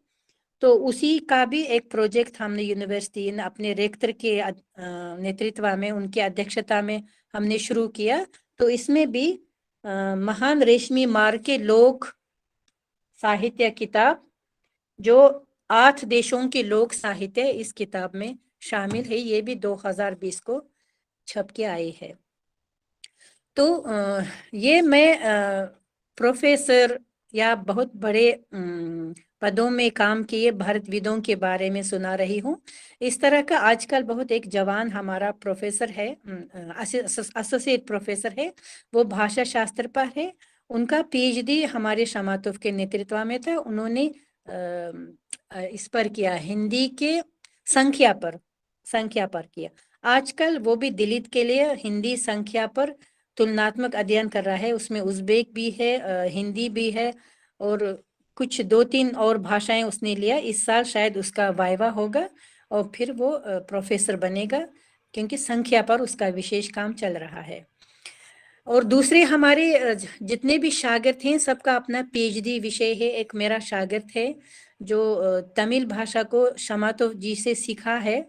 तो उसी का भी एक प्रोजेक्ट हमने यूनिवर्सिटी अपने रेक्टर के नेतृत्व में, उनकी अध्यक्षता में हमने शुरू किया। तो इसमें भी महान रेशमी मार्ग के लोक साहित्य किताब, जो 8 देशों के लोक साहित्य इस किताब में शामिल है, ये भी 2020 को छप के आई है। तो ये मैं प्रोफेसर या बहुत बड़े पदों में काम किए भारतविदों के बारे में सुना रही हूँ। इस तरह का आजकल बहुत एक जवान हमारा प्रोफेसर है, एसोसिएट प्रोफेसर है, वो भाषा शास्त्र पर है। उनका पीएचडी हमारे शमातोफ के नेतृत्व में था। उन्होंने इस पर किया, हिंदी के संख्या पर किया। आजकल वो भी दलित के लिए हिंदी संख्या पर तुलनात्मक अध्ययन कर रहा है। उसमें उज़्बेक भी है, हिंदी भी है और कुछ 2-3 और भाषाएं उसने लिया। इस साल शायद उसका वाइवा होगा और फिर वो प्रोफेसर बनेगा, क्योंकि संख्या पर उसका विशेष काम चल रहा है। और दूसरे हमारे जितने भी शागिर्द हैं, सबका अपना पीएचडी विषय है। एक मेरा शागिर्द है जो तमिल भाषा को शमातोफ जी से सीखा है।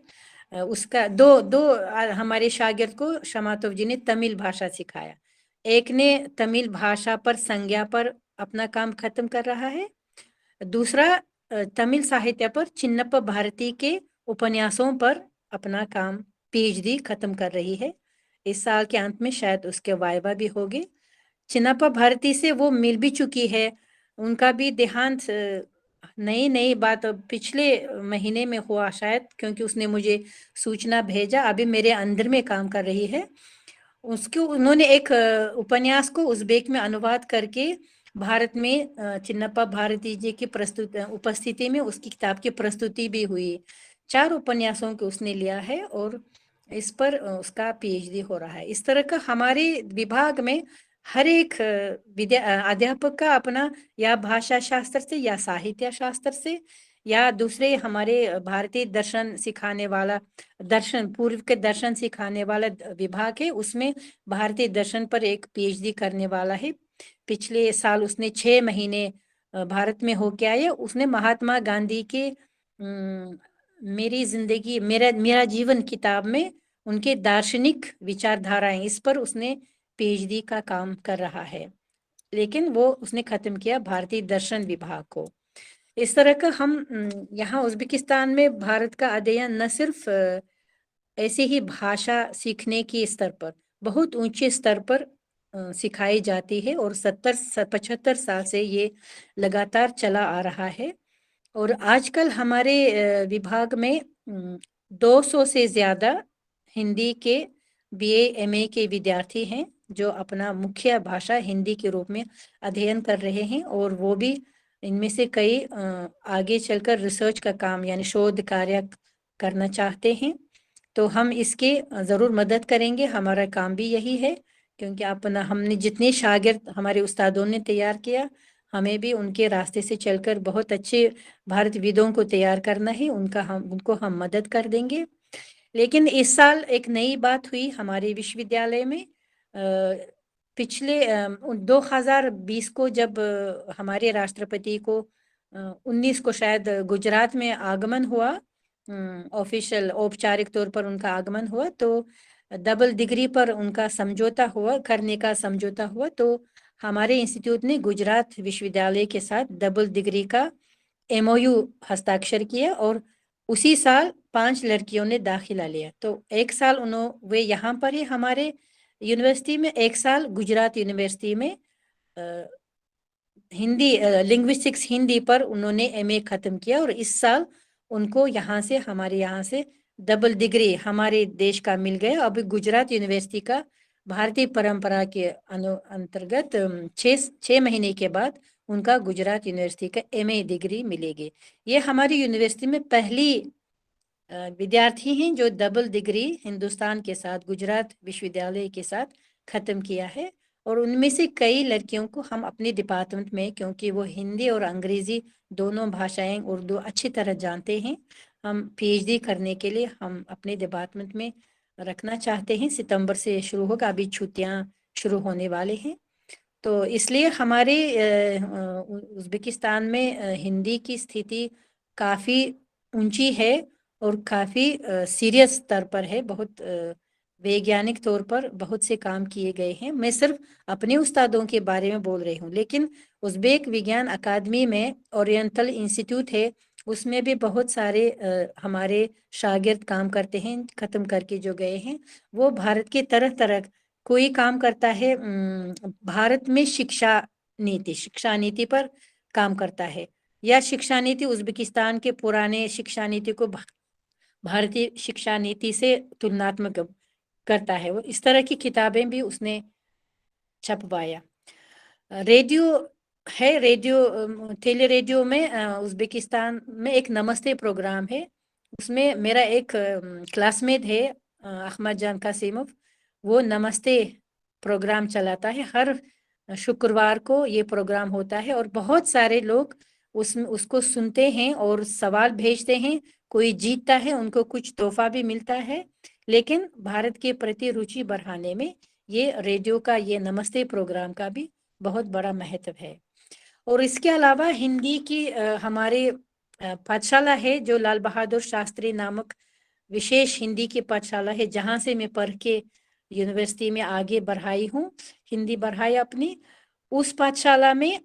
उसका दो हमारे शागिर्द को शमातोफ जी ने तमिल भाषा सिखाया। एक ने तमिल भाषा पर संज्ञा पर अपना काम खत्म कर रहा है, दूसरा तमिल साहित्य पर चिन्नप्पा भारती के उपन्यासों पर अपना काम पीएचडी खत्म कर रही है। इस साल के अंत में शायद उसके वाइवा भी होगी। चिन्नप्पा भारती से वो मिल भी चुकी है। उनका भी देहांत नई बात पिछले महीने में हुआ शायद, क्योंकि उसने मुझे सूचना भेजा। अभी मेरे अंदर में काम कर रही है। उन्होंने एक उपन्यास को उज़्बेक में अनुवाद करके भारत में चिन्नप्पा भारती जी की उपस्थिति में उसकी किताब की प्रस्तुति भी हुई। 4 उपन्यासों को उसने लिया है और इस पर उसका पीएचडी हो रहा है। इस तरह का हमारे विभाग में हर एक अध्यापक का अपना या भाषा शास्त्र से या साहित्य शास्त्र से या दूसरे हमारे भारतीय दर्शन सिखाने वाला, पूर्व के दर्शन सिखाने वाला विभाग है, उसमें भारतीय दर्शन पर एक पीएचडी करने वाला है। पिछले साल उसने 6 महीने भारत में होके आया। उसने महात्मा गांधी के मेरी जिंदगी मेरा जीवन किताब में उनके दार्शनिक विचारधाराएं, इस पर उसने पीएचडी का काम कर रहा है, लेकिन वो उसने खत्म किया भारतीय दर्शन विभाग को। इस तरह का हम यहाँ उज़्बेकिस्तान में भारत का अध्ययन न सिर्फ ऐसे ही भाषा सीखने के स्तर पर, बहुत ऊंचे स्तर पर सिखाई जाती है और 75 साल से ये लगातार चला आ रहा है। और आजकल हमारे विभाग में 200 से ज़्यादा हिंदी के बीए एमए के विद्यार्थी हैं जो अपना मुख्य भाषा हिंदी के रूप में अध्ययन कर रहे हैं। और वो भी इनमें से कई आगे चलकर रिसर्च का काम यानी शोध कार्य करना चाहते हैं। तो हम इसके ज़रूर मदद करेंगे। हमारा काम भी यही है, क्योंकि हमने जितने शागिर्द हमारे उस्तादों ने तैयार किया, हमें भी उनके रास्ते से चलकर बहुत अच्छे भारतविदों को तैयार करना है। उनको हम मदद कर देंगे। लेकिन इस साल एक नई बात हुई हमारे विश्वविद्यालय में। पिछले 2020 को जब हमारे राष्ट्रपति को 19 को शायद गुजरात में आगमन हुआ, ऑफिशियल औपचारिक तौर पर उनका आगमन हुआ, तो डबल डिग्री पर उनका समझौता हुआ। तो हमारे इंस्टीट्यूट ने गुजरात विश्वविद्यालय के साथ डबल डिग्री का एमओयू हस्ताक्षर किया और उसी साल 5 लड़कियों ने दाखिला लिया। तो एक साल वे यहाँ पर ही हमारे यूनिवर्सिटी में, एक साल गुजरात यूनिवर्सिटी में हिंदी लिंग्विस्टिक्स हिंदी पर उन्होंने एमए खत्म किया। और इस साल उनको हमारे यहाँ से डबल डिग्री हमारे देश का मिल गया। अभी गुजरात यूनिवर्सिटी का भारतीय परंपरा के अंतर्गत 6 महीने के बाद उनका गुजरात यूनिवर्सिटी का एमए डिग्री मिलेगी। ये हमारी यूनिवर्सिटी में पहली विद्यार्थी हैं जो डबल डिग्री हिंदुस्तान के साथ, गुजरात विश्वविद्यालय के साथ खत्म किया है। और उनमें से कई लड़कियों को हम अपने डिपार्टमेंट में, क्योंकि वो हिंदी और अंग्रेजी दोनों भाषाएं, उर्दू अच्छी तरह जानते हैं, हम पीएचडी करने के लिए हम अपने डिपार्टमेंट में रखना चाहते हैं। सितंबर से शुरू होगा, अभी छुट्टियां शुरू होने वाले हैं। तो इसलिए हमारे उज़्बेकिस्तान में हिंदी की स्थिति काफ़ी ऊंची है और काफ़ी सीरियस स्तर पर है। बहुत वैज्ञानिक तौर पर बहुत से काम किए गए हैं। मैं सिर्फ अपने उस्तादों के बारे में बोल रही हूँ, लेकिन उज़्बेक विज्ञान अकादमी में ओरिएंटल इंस्टीट्यूट है, उसमें भी बहुत सारे हमारे शागिर्द काम करते हैं, ख़त्म करके जो गए हैं। वो भारत के तरह तरह कोई काम करता है भारत में शिक्षा नीति पर काम करता है, या शिक्षा नीति उज़्बेकिस्तान के पुराने शिक्षा नीति को भारतीय शिक्षा नीति से तुलनात्मक करता है। वो इस तरह की किताबें भी उसने छपवाया। रेडियो है, टेली रेडियो में उज़्बेकिस्तान में एक नमस्ते प्रोग्राम है। उसमें मेरा एक क्लासमेट है अहमद जान कासिमोव, वो नमस्ते प्रोग्राम चलाता है। हर शुक्रवार को ये प्रोग्राम होता है और बहुत सारे लोग उसको सुनते हैं और सवाल भेजते हैं। कोई जीतता है, उनको कुछ तोहफा भी मिलता है। लेकिन भारत के प्रति रुचि बढ़ाने में ये रेडियो का ये नमस्ते प्रोग्राम का भी बहुत बड़ा महत्व है। और इसके अलावा हिंदी की हमारे पाठशाला है जो लाल बहादुर शास्त्री नामक विशेष हिंदी की पाठशाला है, जहाँ से मैं पढ़ के यूनिवर्सिटी में आगे बढ़ाई हूँ, हिंदी बढ़ाई अपनी। उस पाठशाला में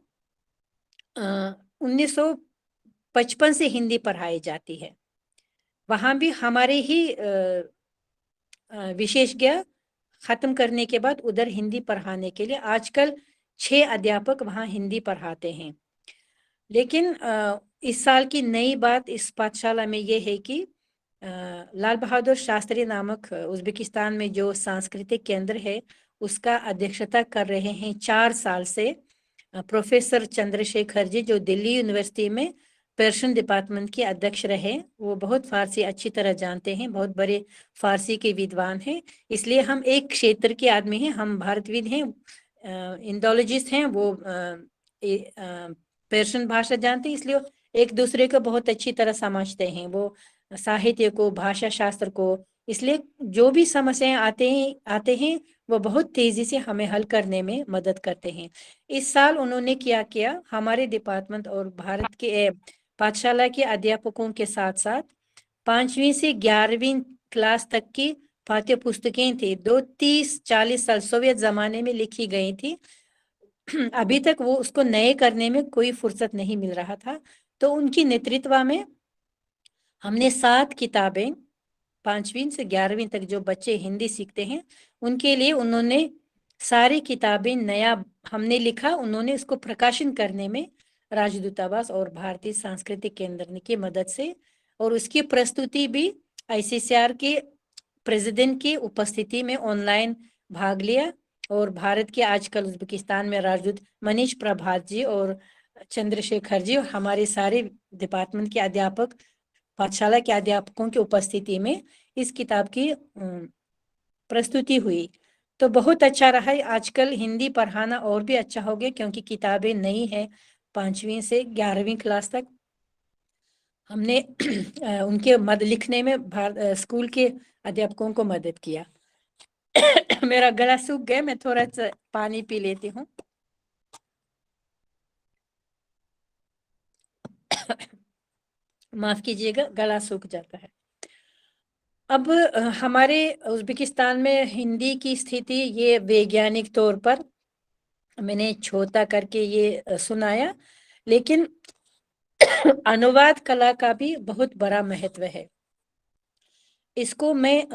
1955 से हिंदी पढ़ाई जाती है। वहाँ भी हमारे ही विशेषज्ञ खत्म करने के बाद उधर हिंदी पढ़ाने के लिए आजकल 6 अध्यापक वहाँ हिंदी पढ़ाते हैं। लेकिन इस साल की नई बात इस पाठशाला में ये है कि लाल बहादुर शास्त्री नामक उज़्बेकिस्तान में जो सांस्कृतिक केंद्र है उसका अध्यक्षता कर रहे हैं 4 साल से प्रोफेसर चंद्रशेखर जी, जो दिल्ली यूनिवर्सिटी में पर्शियन डिपार्टमेंट के अध्यक्ष रहे। वो बहुत फारसी अच्छी तरह जानते हैं, बहुत बड़े फारसी के विद्वान हैं। इसलिए हम एक क्षेत्र के आदमी हैं, हम भारतविद हैं, इंडोलॉजिस्ट हैं, वो पर्शियन भाषा जानते हैं, इसलिए एक दूसरे को बहुत अच्छी तरह समझते हैं, वो साहित्य को, भाषा शास्त्र को। इसलिए जो भी समस्याएं आते हैं वो बहुत तेजी से हमें हल करने में मदद करते हैं। इस साल उन्होंने क्या किया, हमारे डिपार्टमेंट और भारत के पाठशाला के अध्यापकों के साथ साथ 5वीं से 11वीं क्लास तक की पाठ्य पुस्तकें थी, 30-40 साल सोवियत जमाने में लिखी गई थी। अभी तक वो उसको नए करने में कोई फुर्सत नहीं मिल रहा था। तो उनकी नेतृत्व में हमने 7 किताबें 5वीं से 11वीं तक जो बच्चे हिंदी सीखते हैं उनके लिए उन्होंने सारी किताबें नया हमने लिखा। उन्होंने इसको प्रकाशन करने में राजदूतावास और भारतीय सांस्कृतिक केंद्र की मदद से, और उसकी प्रस्तुति भी ICCR के प्रेसिडेंट की उपस्थिति में ऑनलाइन भाग लिया। और भारत के आजकल उज़्बेकिस्तान में राजदूत मनीष प्रभात जी और चंद्रशेखर जी और हमारे सारे डिपार्टमेंट के अध्यापक, पाठशाला के अध्यापकों की उपस्थिति में इस किताब की प्रस्तुति हुई। तो बहुत अच्छा रहा। आजकल हिंदी पढ़ाना और भी अच्छा हो गया क्योंकि किताबें नई हैं। 5वीं से 11वीं क्लास तक हमने उनके मदद लिखने में स्कूल के अध्यापकों को मदद किया। मेरा गला सूख गया, मैं थोड़ा सा पानी पी लेती हूँ। माफ कीजिएगा, गला सूख जाता है। अब हमारे उज़्बेकिस्तान में हिंदी की स्थिति ये वैज्ञानिक तौर पर मैंने छोटा करके ये सुनाया, लेकिन अनुवाद कला का भी बहुत बड़ा महत्व है। इसको मैं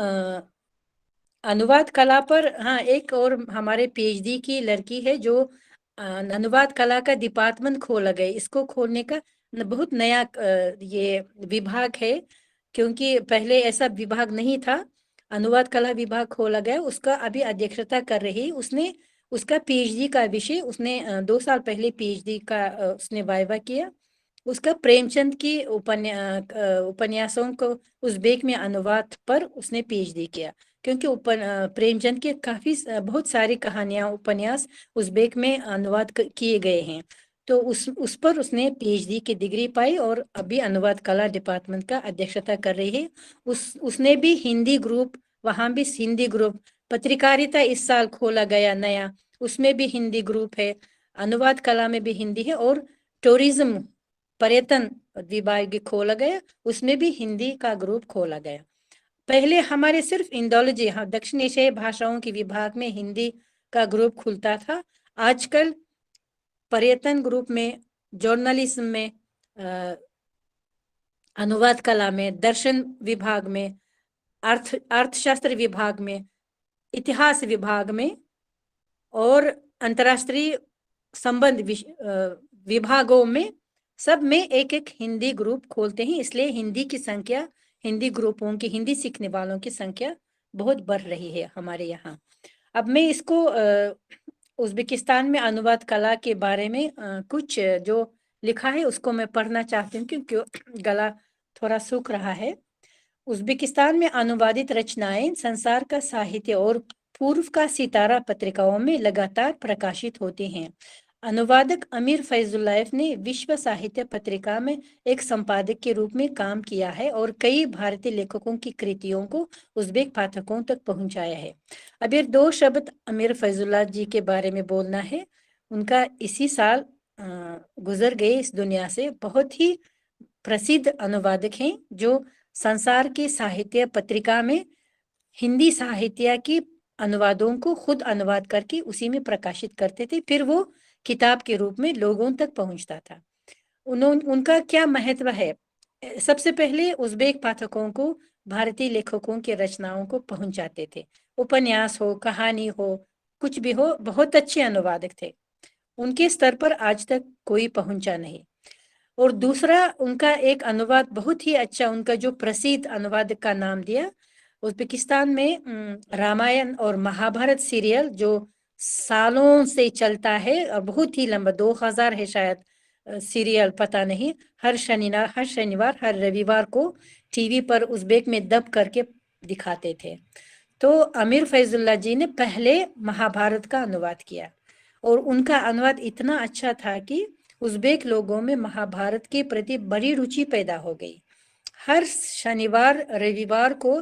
अनुवाद कला पर, हाँ, एक और हमारे PhD की लड़की है जो अनुवाद कला का डिपार्टमेंट खोला गया। इसको खोलने का बहुत नया ये विभाग है, क्योंकि पहले ऐसा विभाग नहीं था। अनुवाद कला विभाग खोला गया, उसका अभी अध्यक्षता कर रही। उसने उसका PhD का विषय, उसने 2 साल पहले PhD का उसने वाइवा किया। उसका प्रेमचंद की उपन्यासों को उज़्बेक में अनुवाद पर उसने PhD किया, क्योंकि प्रेमचंद के काफी बहुत सारी कहानियां, उपन्यास उज़्बेक में अनुवाद किए गए हैं। तो उस पर उसने PhD की डिग्री पाई और अभी अनुवाद कला डिपार्टमेंट का अध्यक्षता कर रही है। उसने भी हिंदी ग्रुप, वहां भी हिंदी ग्रुप, पत्रकारिता इस साल खोला गया नया, उसमें भी हिंदी ग्रुप है। अनुवाद कला में भी हिंदी है, और टूरिज्म पर्यटन विभाग खोला गया, उसमें भी हिंदी का ग्रुप खोला गया। पहले हमारे सिर्फ इंडोलॉजी, हाँ, दक्षिण एशियाई भाषाओं के विभाग में हिंदी का ग्रुप खुलता था। आजकल पर्यटन ग्रुप में, जर्नलिज्म में, अनुवाद कला में, दर्शन विभाग में, अर्थशास्त्र विभाग में इतिहास विभाग में और अंतर्राष्ट्रीय संबंध विभागों में सब में एक एक हिंदी ग्रुप खोलते हैं। इसलिए हिंदी की संख्या, हिंदी ग्रुपों की, हिंदी सीखने वालों की संख्या बहुत बढ़ रही है हमारे यहाँ। अब मैं इसको उज़्बेकिस्तान में अनुवाद कला के बारे में कुछ जो लिखा है उसको मैं पढ़ना चाहती हूँ, क्योंकि गला थोड़ा सूख रहा है। उज़्बेकिस्तान में अनुवादित रचनाएं संसार का साहित्य और पूर्व का सितारा पत्रिकाओं में लगातार प्रकाशित होती हैं। अनुवादक अमीर फैजुल्लाएव ने विश्व साहित्य पत्रिका में एक संपादक के रूप में काम किया है और कई भारतीय लेखकों की कृतियों को उज़्बेक पाठकों तक पहुंचाया है। अब ये 2 शब्द अमीर फैजुल्लाह जी के बारे में बोलना है। उनका इसी साल गुजर गए इस दुनिया से। बहुत ही प्रसिद्ध अनुवादक हैं जो संसार की साहित्य पत्रिका में हिंदी साहित्य की अनुवादों को खुद अनुवाद करके उसी में प्रकाशित करते थे, फिर वो किताब के रूप में लोगों तक पहुंचता था। उनका क्या महत्व है? सबसे पहले उज़्बेक पाठकों को भारतीय लेखकों की रचनाओं को पहुंचाते थे। उपन्यास हो, कहानी हो, कुछ भी हो, बहुत अच्छे अनुवादक थे। उनके स्तर पर आज तक कोई पहुंचा नहीं। और दूसरा, उनका एक अनुवाद बहुत ही अच्छा, उनका जो प्रसिद्ध अनुवादक का नाम दिया, उज़्बेकिस्तान में रामायण और महाभारत सीरियल जो सालों से चलता है और बहुत ही लंबा, 2000 है शायद सीरियल, पता नहीं, हर शनिवार हर रविवार को टीवी पर उज़्बेक में दब करके दिखाते थे। तो अमीर फैजुल्लाह जी ने पहले महाभारत का अनुवाद किया और उनका अनुवाद इतना अच्छा था कि उज़्बेक लोगों में महाभारत के प्रति बड़ी रुचि पैदा हो गई। हर शनिवार रविवार को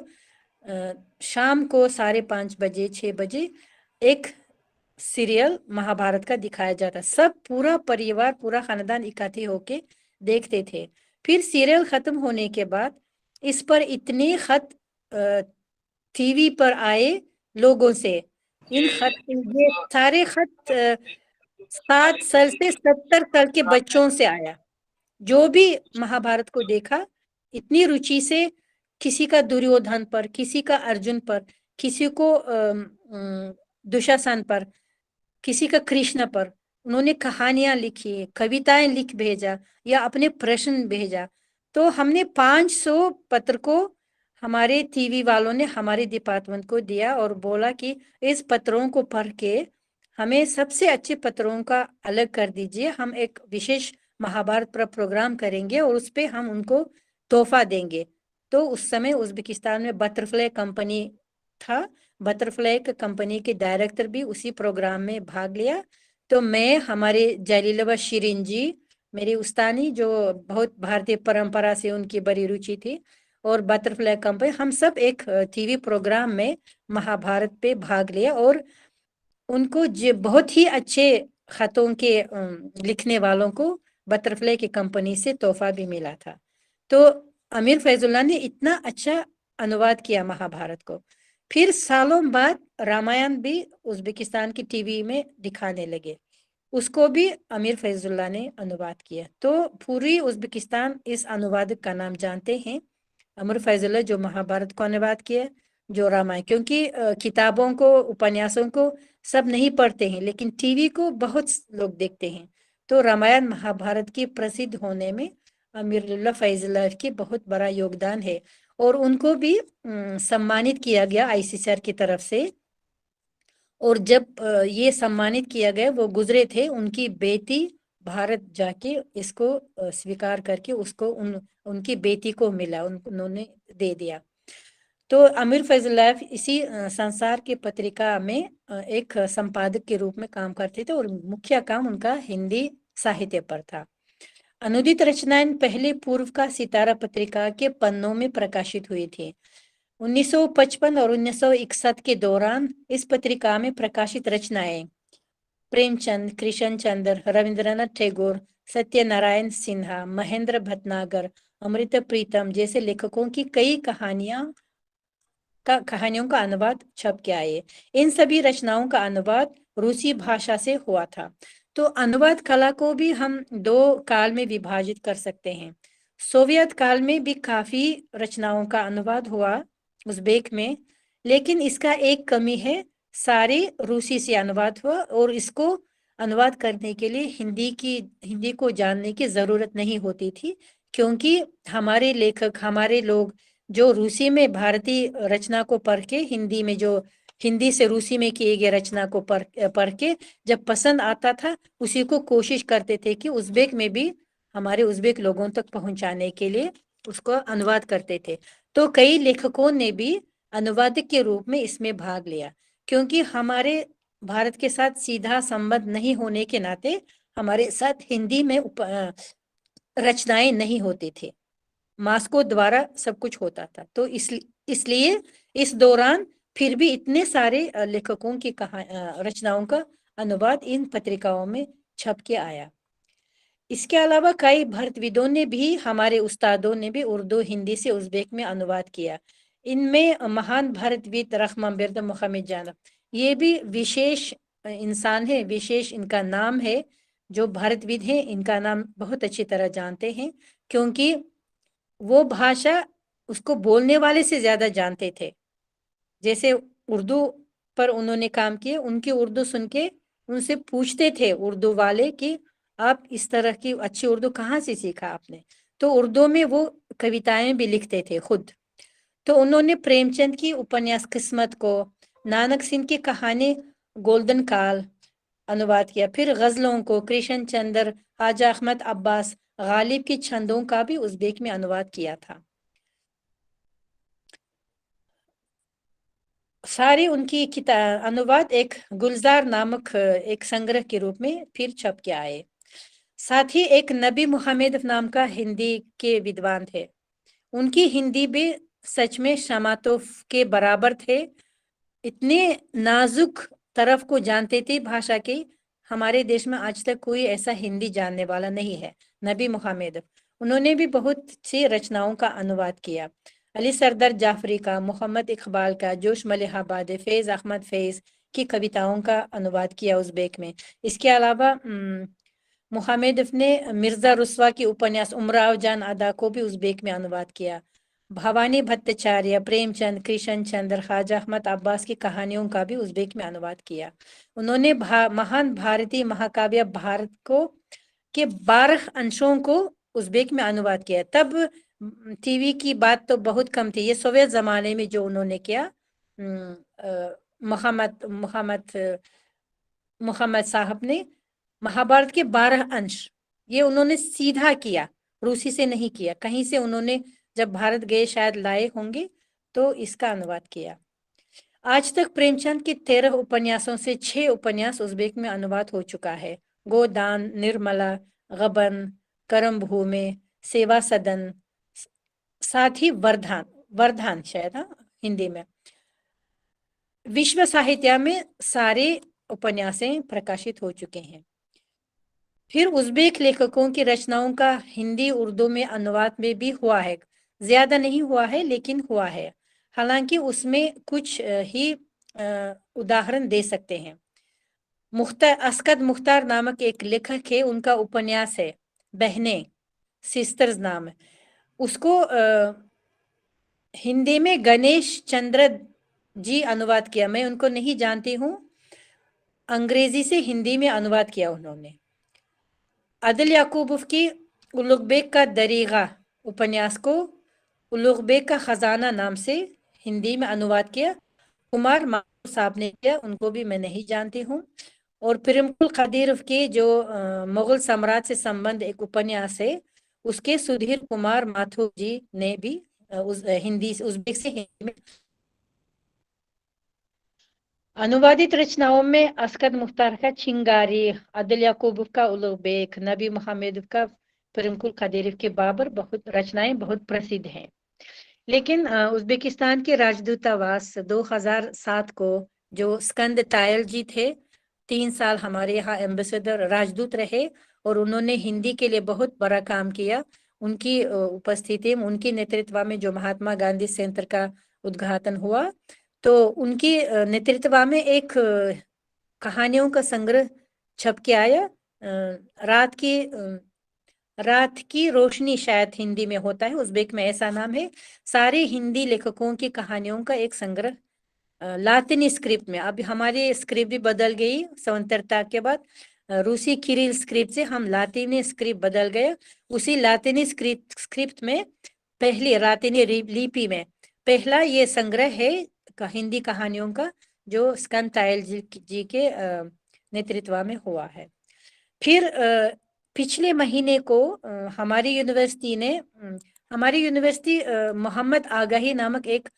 शाम को 5:30 बजे 6 बजे एक सीरियल महाभारत का दिखाया जाता। सब पूरा परिवार, पूरा खानदान इकट्ठे होके देखते थे। फिर सीरियल खत्म होने के बाद इस पर इतने खत टीवी पर आए लोगों से। ये सारे खत 7 साल से 70 साल के बच्चों से आया, जो भी महाभारत को देखा इतनी रुचि से, किसी का दुर्योधन पर, किसी का अर्जुन पर, किसी को दुशासन पर, किसी का कृष्ण पर, उन्होंने कहानियां लिखी, कविताएं लिख भेजा या अपने प्रश्न भेजा। तो हमने 500 पत्र को हमारे टीवी वालों ने हमारे डिपार्टमेंट को दिया और बोला कि इस पत्रों को पढ़ के हमें सबसे अच्छे पत्रों का अलग कर दीजिए, हम एक विशेष महाभारत पर प्रोग्राम करेंगे और उस पे हम उनको तोहफा देंगे। तो उस समय उज़्बेकिस्तान में बटरफ्लाई कंपनी था, बटरफ्लाई कंपनी के डायरेक्टर भी उसी प्रोग्राम में भाग लिया। तो मैं, हमारे जलीलवा शिरीन जी, मेरी उस्तानी जो बहुत भारतीय परंपरा से उनकी बड़ी रुचि थी, और बटरफ्लाई कंपनी, हम सब एक टीवी प्रोग्राम में महाभारत पे भाग लिया और उनको बहुत ही अच्छे खतों के लिखने वालों को बटरफ्लाई की कंपनी से तोहफा भी मिला था। तो अमीर फैजुल्लाह ने इतना अच्छा अनुवाद किया महाभारत को। फिर सालों बाद रामायण भी उज़्बेकिस्तान की टीवी में दिखाने लगे, उसको भी अमीर फैजुल्लाह ने अनुवाद किया। तो पूरी उज़्बेकिस्तान इस अनुवादक का नाम जानते हैं, अमीर फैजुल्लाह, जो महाभारत को अनुवाद किया, जो रामायण, क्योंकि किताबों को, उपन्यासों को सब नहीं पढ़ते हैं, लेकिन टीवी को बहुत लोग देखते हैं। तो रामायण महाभारत की प्रसिद्ध होने में अमीरुल्लाह फैजुल्लाह की बहुत बड़ा योगदान है और उनको भी सम्मानित किया गया आईसीसीआर की तरफ से। और जब ये सम्मानित किया गया, वो गुजरे थे, उनकी बेटी भारत जाके इसको स्वीकार करके उसको उनकी बेटी को मिला, उन्होंने दे दिया। तो अमीर फैजुल्लाह इसी संसार की पत्रिका में एक संपादक के रूप में काम करते थे और मुख्य काम उनका हिंदी साहित्य पर था। अनुदित रचनाएं पहले पूर्व का सितारा पत्रिका के पन्नों में प्रकाशित हुई थी। 1955 और 1961 के दौरान इस पत्रिका में प्रकाशित रचनाएं प्रेमचंद, कृष्ण चंद्र, रविंद्रनाथ टैगोर, सत्यनारायण सिन्हा, महेंद्र भटनागर, अमृता प्रीतम जैसे लेखकों की कई कहानियों का अनुवाद छप के आए। इन सभी रचनाओं का अनुवाद रूसी भाषा से हुआ था। तो अनुवाद कला को भी हम 2 काल में विभाजित कर सकते हैं। सोवियत काल में भी काफी रचनाओं का अनुवाद हुआ उज़्बेक में, लेकिन इसका एक कमी है, सारे रूसी से अनुवाद हुआ और इसको अनुवाद करने के लिए हिंदी को जानने की जरूरत नहीं होती थी, क्योंकि हमारे लेखक, हमारे लोग जो रूसी में भारतीय रचना को पढ़ के हिंदी से रूसी में किए गए रचना को पढ़ के जब पसंद आता था, उसी को कोशिश करते थे कि उज़्बेक में भी हमारे उज़्बेक लोगों तक पहुंचाने के लिए उसको अनुवाद करते थे। तो कई लेखकों ने भी अनुवादक के रूप में इसमें भाग लिया, क्योंकि हमारे भारत के साथ सीधा संबंध नहीं होने के नाते हमारे साथ हिंदी में रचनाएं नहीं होती थी, मास्को द्वारा सब कुछ होता था। तो इसलिए इस दौरान फिर भी इतने सारे लेखकों की रचनाओं का अनुवाद इन पत्रिकाओं में छप के आया। इसके अलावा कई भारतविदों ने भी, हमारे उस्तादों ने भी उर्दू हिंदी से उज़्बेक में अनुवाद किया। इनमें महान भारतविद रहमान बिरद मोहम्मद जान, ये भी विशेष इंसान है, विशेष इनका नाम है। जो भारतविद हैं इनका नाम बहुत अच्छी तरह जानते हैं, क्योंकि वो भाषा उसको बोलने वाले से ज्यादा जानते थे। जैसे उर्दू पर उन्होंने काम किए, उनकी उर्दू सुन के उनसे पूछते थे उर्दू वाले कि आप इस तरह की अच्छी उर्दू कहाँ से सीखा आपने। तो उर्दू में वो कविताएं भी लिखते थे खुद। तो उन्होंने प्रेमचंद की उपन्यास किस्मत को, नानक सिंह की कहानी गोल्डन काल अनुवाद किया, फिर गजलों को कृष्ण चंद्र, ख्वाजा अहमद अब्बास, गालिब की छंदों का भी उज़्बेक में अनुवाद किया था। सारे उनकी अनुवाद एक गुलजार नामक एक संग्रह के रूप में फिर छप के आए। साथ ही एक नबी मुहम्मद नाम का हिंदी के विद्वान थे, उनकी हिंदी भी सच में शमातोफ के बराबर थे। इतने नाजुक तरफ को जानते थे भाषा की, हमारे देश में आज तक कोई ऐसा हिंदी जानने वाला नहीं है, नबी मुहम्मद। उन्होंने भी बहुत सी रचनाओं का अनुवाद किया, अली सरदार जाफरी का, मोहम्मद इकबाल का, जोश मलिहाबाद, फैज़ अहमद फैज़ की कविताओं का अनुवाद किया उज़्बेक में। इसके अलावा मुहम्मद ने मिर्जा रुस्वा की उपन्यास उमराव जान अदा को भी उज़्बेक में अनुवाद किया। भवानी भट्टाचार्य, प्रेमचंद, कृष्ण चंद्र, ख्वाजा अहमद अब्बास की कहानियों का भी उज़्बेक में अनुवाद किया। उन्होंने महान भारतीय महाकाव्य भारत को के 12 अंशों को उज़्बेक में अनुवाद किया। तब टीवी की बात तो बहुत कम थी, ये सोवियत जमाने में जो उन्होंने किया, मोहम्मद साहब ने महाभारत के 12 अंश ये उन्होंने सीधा किया, रूसी से नहीं किया, कहीं से उन्होंने जब भारत गए शायद लाए होंगे तो इसका अनुवाद किया। आज तक प्रेमचंद के 13 उपन्यासों से 6 उपन्यास उज़्बेक में अनुवाद हो चुका है। गोदान, निर्मला, गबन, करम भूमि, सेवा सदन, साथ ही वर्धान शायद, हाँ, हिंदी में। विश्व साहित्य में सारे उपन्यासें प्रकाशित हो चुके हैं। फिर उज़्बेक लेखकों की रचनाओं का हिंदी उर्दू में अनुवाद में भी हुआ है, ज्यादा नहीं हुआ है लेकिन हुआ है। हालांकि उसमें कुछ ही उदाहरण दे सकते हैं। अस्कद मुख्तार नामक एक लेखक है, उनका उपन्यास है बहनें, सिस्टर्स नाम है, उसको हिंदी में गणेश चंद्र जी अनुवाद किया। मैं उनको नहीं जानती हूँ, अंग्रेजी से हिंदी में अनुवाद किया उन्होंने। आदिल याकूबोव की उलुगबेक का दरीगा उपन्यास को उलुगबेक का खजाना नाम से हिंदी में अनुवाद किया, कुमार माधव साहब ने किया, उनको भी मैं नहीं जानती हूँ। और पिरमकुल खदीरव के जो मुगल सम्राट से संबंध एक उपन्यास है, उसके सुधीर कुमार माथुर जी ने भी हिंदी उज़्बेक से हिंदी में अनुवादित रचनाओं में अस्कद मुख्तार का चिंगारी, आदिल याकूबोव का उलुगबेक, नबी मुहम्मद का पिरमकुल खदीरव के बाबर बहुत रचनाएं बहुत प्रसिद्ध हैं। लेकिन उज़्बेकिस्तान के राजदूतावास 2007 को जो स्कंद तायल जी थे, 3 साल हमारे यहाँ एम्बेसडर राजदूत रहे और उन्होंने हिंदी के लिए बहुत बड़ा काम किया। उनकी उपस्थिति में, उनके नेतृत्व में जो महात्मा गांधी सेंटर का उद्घाटन हुआ, तो उनकी नेतृत्व में एक कहानियों का संग्रह छप के आया, रात की रोशनी शायद हिंदी में होता है, उज़्बेक में ऐसा नाम है। सारे हिंदी लेखकों की कहानियों का एक संग्रह लातिनी स्क्रिप्ट में। अब हमारी स्क्रिप्ट भी बदल गई स्वतंत्रता के बाद। रूसी किरिल स्क्रिप्ट से हम लातिनी स्क्रिप्ट बदल गए। उसी लातिनी स्क्रिप्ट में पहली लातिनी लिपि में पहला ये संग्रह है हिंदी कहानियों का, जो स्कंद तायल जी के नेतृत्व में हुआ है। फिर पिछले महीने को हमारी यूनिवर्सिटी मोहम्मद आगाही नामक एक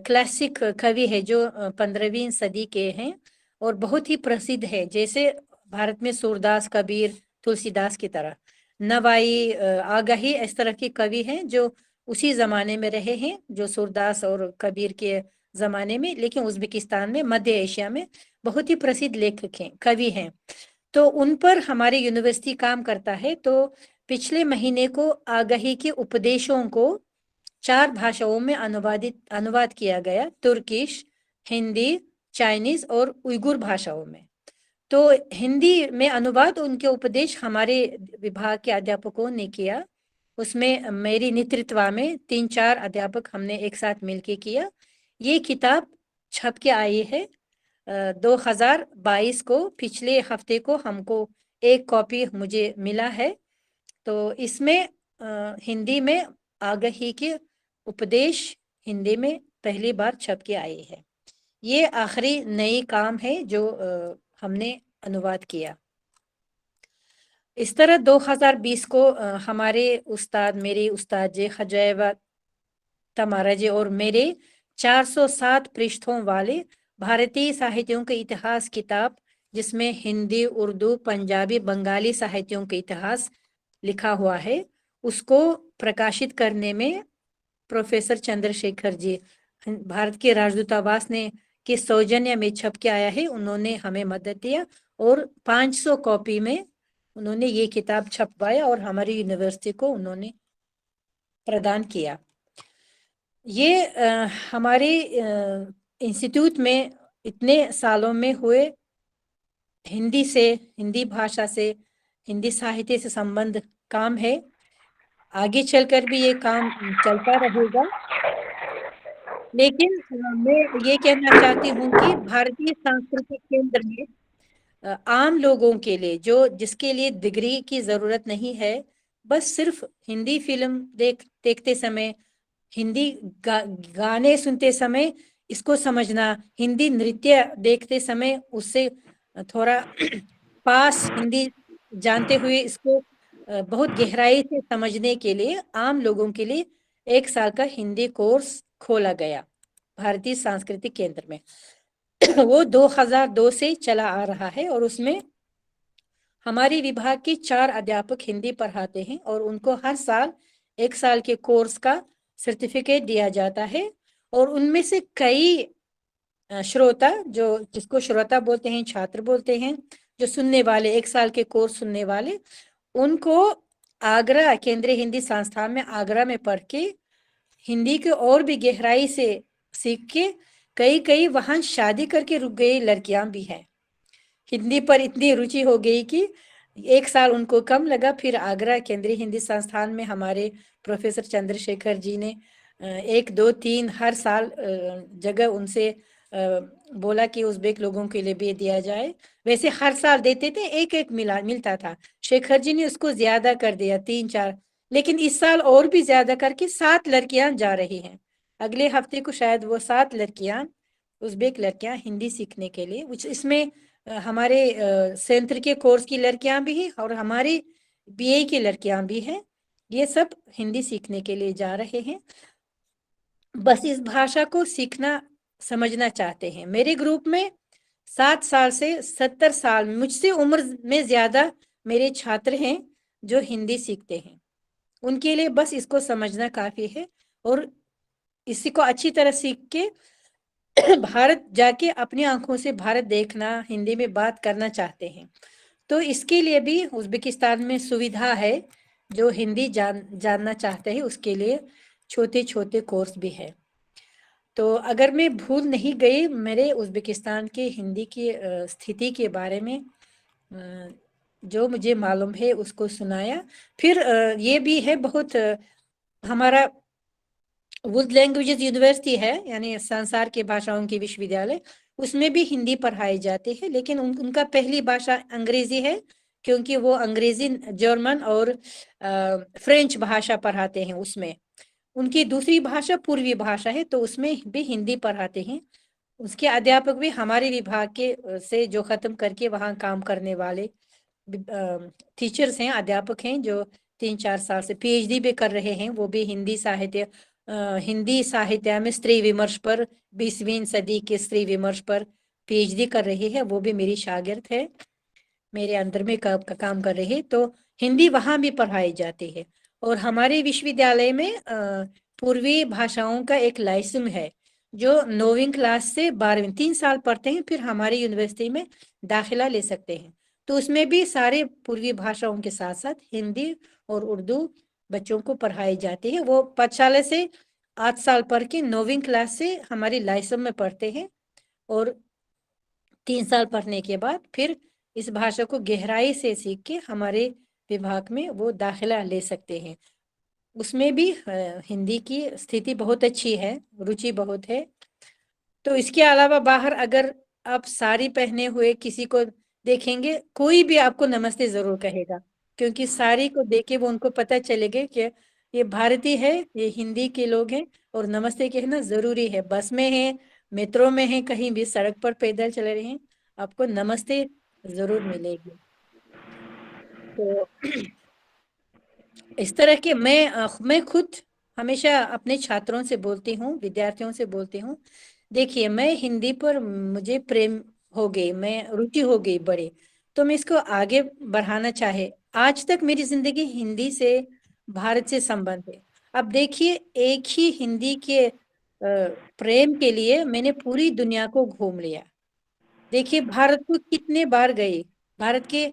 क्लासिक कवि है जो 15वीं सदी के हैं और बहुत ही प्रसिद्ध है। जैसे भारत में सूरदास, कबीर, तुलसीदास की तरह नवाई, आगाही इस तरह के कवि हैं जो उसी जमाने में रहे हैं, जो सूरदास और कबीर के जमाने में, लेकिन उज्बेकिस्तान में, मध्य एशिया में बहुत ही प्रसिद्ध लेखक हैं, कवि हैं। तो उन पर हमारी यूनिवर्सिटी काम करता है। तो पिछले महीने को आगाही के उपदेशों को 4 भाषाओं में अनुवाद किया गया, तुर्किश, हिंदी, चाइनीज और उइगुर भाषाओं में। तो हिंदी में अनुवाद उनके उपदेश हमारे विभाग के अध्यापकों ने किया। उसमें मेरी नेतृत्व में 3-4 अध्यापक हमने एक साथ मिलकर किया। ये किताब छप के आई है 2022 को। पिछले हफ्ते को हमको एक कॉपी मुझे मिला है। तो इसमें हिंदी में आगाही के उपदेश हिंदी में पहली बार छप के आई है। ये आखिरी नई काम है जो हमने अनुवाद किया। इस तरह 2020 को हमारे उस्ताद, मेरे उस्ताद जी हजैवा तमारा जी और मेरे 407 पृष्ठों वाले भारतीय साहित्यों के इतिहास किताब, जिसमें हिंदी, उर्दू, पंजाबी, बंगाली साहित्यों के इतिहास लिखा हुआ है, उसको प्रकाशित करने में प्रोफेसर चंद्रशेखर जी, भारत के राजदूतावास ने के सौजन्य में छप के आया है, उन्होंने हमें मदद दिया और 500 कॉपी में उन्होंने ये किताब छपवाया और हमारी यूनिवर्सिटी को उन्होंने प्रदान किया। ये हमारे इंस्टीट्यूट में इतने सालों में हुए हिंदी भाषा से, हिंदी साहित्य से संबंध काम है। आगे चलकर भी ये काम चलता रहेगा। लेकिन मैं ये कहना चाहती हूँ कि भारतीय सांस्कृतिक केंद्र में आम लोगों के लिए, जिसके लिए डिग्री की जरूरत नहीं है, बस सिर्फ हिंदी फिल्म देखते समय, हिंदी गाने सुनते समय इसको समझना, हिंदी नृत्य देखते समय उससे थोड़ा पास हिंदी जानते हुए इसको बहुत गहराई से समझने के लिए आम लोगों के लिए 1 साल का हिंदी कोर्स खोला गया भारतीय सांस्कृतिक केंद्र में। वो 2002 से चला आ रहा है और उसमें हमारे विभाग के 4 अध्यापक हिंदी पढ़ाते हैं और उनको हर साल 1 साल के कोर्स का सर्टिफिकेट दिया जाता है। और उनमें से कई श्रोता, जिसको श्रोता बोलते हैं, छात्र बोलते हैं, जो सुनने वाले, 1 साल के कोर्स सुनने वाले, उनको आगरा केंद्रीय हिंदी संस्थान में आगरा में पढ़ के हिंदी के और भी गहराई से सीख के कई वहां शादी करके रुक गई लड़कियां भी हैं। हिंदी पर इतनी रुचि हो गई कि 1 साल उनको कम लगा, फिर आगरा केंद्रीय हिंदी संस्थान में हमारे प्रोफेसर चंद्रशेखर जी ने 1, 2, 3 हर साल जगह उनसे बोला कि उज़्बेक लोगों के लिए भी दिया जाए। वैसे हर साल देते थे, एक मिलता था। शेखर जी ने उसको ज्यादा कर दिया, 3-4, लेकिन इस साल और भी ज्यादा करके 7 लड़कियां जा रही हैं। अगले हफ्ते को शायद वो 7 लड़कियां, उज़्बेक लड़कियां हिंदी सीखने के लिए, इसमें हमारे सेंटर के कोर्स की लड़कियां भी हैं और हमारी बीए की लड़कियां भी हैं। ये सब हिंदी सीखने के लिए जा रहे हैं, बस इस भाषा को सीखना समझना चाहते हैं। मेरे ग्रुप में 7 साल से 70 साल मुझसे उम्र में ज्यादा मेरे छात्र हैं जो हिंदी सीखते हैं। उनके लिए बस इसको समझना काफी है और इसी को अच्छी तरह सीख के भारत जाके अपनी आंखों से भारत देखना, हिंदी में बात करना चाहते हैं। तो इसके लिए भी उज़्बेकिस्तान में सुविधा है। जो हिंदी जानना चाहते हैं उसके लिए छोटे कोर्स भी है। तो अगर मैं भूल नहीं गई, मेरे उज़्बेकिस्तान के हिंदी की स्थिति के बारे में जो मुझे मालूम है उसको सुनाया। फिर ये भी है, बहुत हमारा वुड लैंग्वेजेस यूनिवर्सिटी है, यानी संसार के भाषाओं की विश्वविद्यालय, उसमें भी हिंदी पढ़ाई जाती है, लेकिन उनका पहली भाषा अंग्रेजी है, क्योंकि वो अंग्रेजी, जर्मन और फ्रेंच भाषा पढ़ाते हैं उसमें। उनकी दूसरी भाषा पूर्वी भाषा है, तो उसमें भी हिंदी पढ़ाते हैं। उसके अध्यापक भी हमारे विभाग के से जो खत्म करके वहाँ काम करने वाले टीचर्स हैं, अध्यापक हैं, जो 3-4 साल से पीएचडी भी कर रहे हैं। वो भी हिंदी साहित्य में स्त्री विमर्श पर, 20वीं सदी के स्त्री विमर्श पर पीएचडी कर रही है। वो भी मेरी शागिर्द है, मेरे अंदर में काम कर रही है। तो हिंदी वहाँ भी पढ़ाई जाती है। और हमारे विश्वविद्यालय में पूर्वी भाषाओं का एक लाइसेंस है, जो 9वीं क्लास से 12वीं 3 साल पढ़ते हैं, फिर हमारी यूनिवर्सिटी में दाखिला ले सकते हैं। तो उसमें भी सारे पूर्वी भाषाओं के साथ साथ हिंदी और उर्दू बच्चों को पढ़ाई जाती है। वो पाठशाला से 8 साल पढ़ के 9वीं क्लास से हमारी लाइसेंस में पढ़ते हैं, और 3 साल पढ़ने के बाद फिर इस भाषा को गहराई से सीख के हमारे विभाग में वो दाखिला ले सकते हैं। उसमें भी हिंदी की स्थिति बहुत अच्छी है, रुचि बहुत है। तो इसके अलावा बाहर अगर आप साड़ी पहने हुए किसी को देखेंगे, कोई भी आपको नमस्ते जरूर कहेगा, क्योंकि साड़ी को देख के वो उनको पता चलेगा कि ये भारतीय है, ये हिंदी के लोग हैं, और नमस्ते कहना जरूरी है। बस में है, मेट्रो में है, कहीं भी सड़क पर पैदल चल रहे हैं, आपको नमस्ते जरूर मिलेगी। तो इस तरह के मैं खुद हमेशा अपने छात्रों से बोलती हूँ, विद्यार्थियों से बोलती हूँ, देखिए मैं हिंदी पर मुझे प्रेम हो गई, मैं रुचि हो गई बड़े, तो मैं इसको आगे बढ़ाना चाहे। आज तक मेरी जिंदगी हिंदी से, भारत से संबंध है। अब देखिए, एक ही हिंदी के प्रेम के लिए मैंने पूरी दुनिया को घूम लिया। देखिए भारत को कितने बार गई, भारत के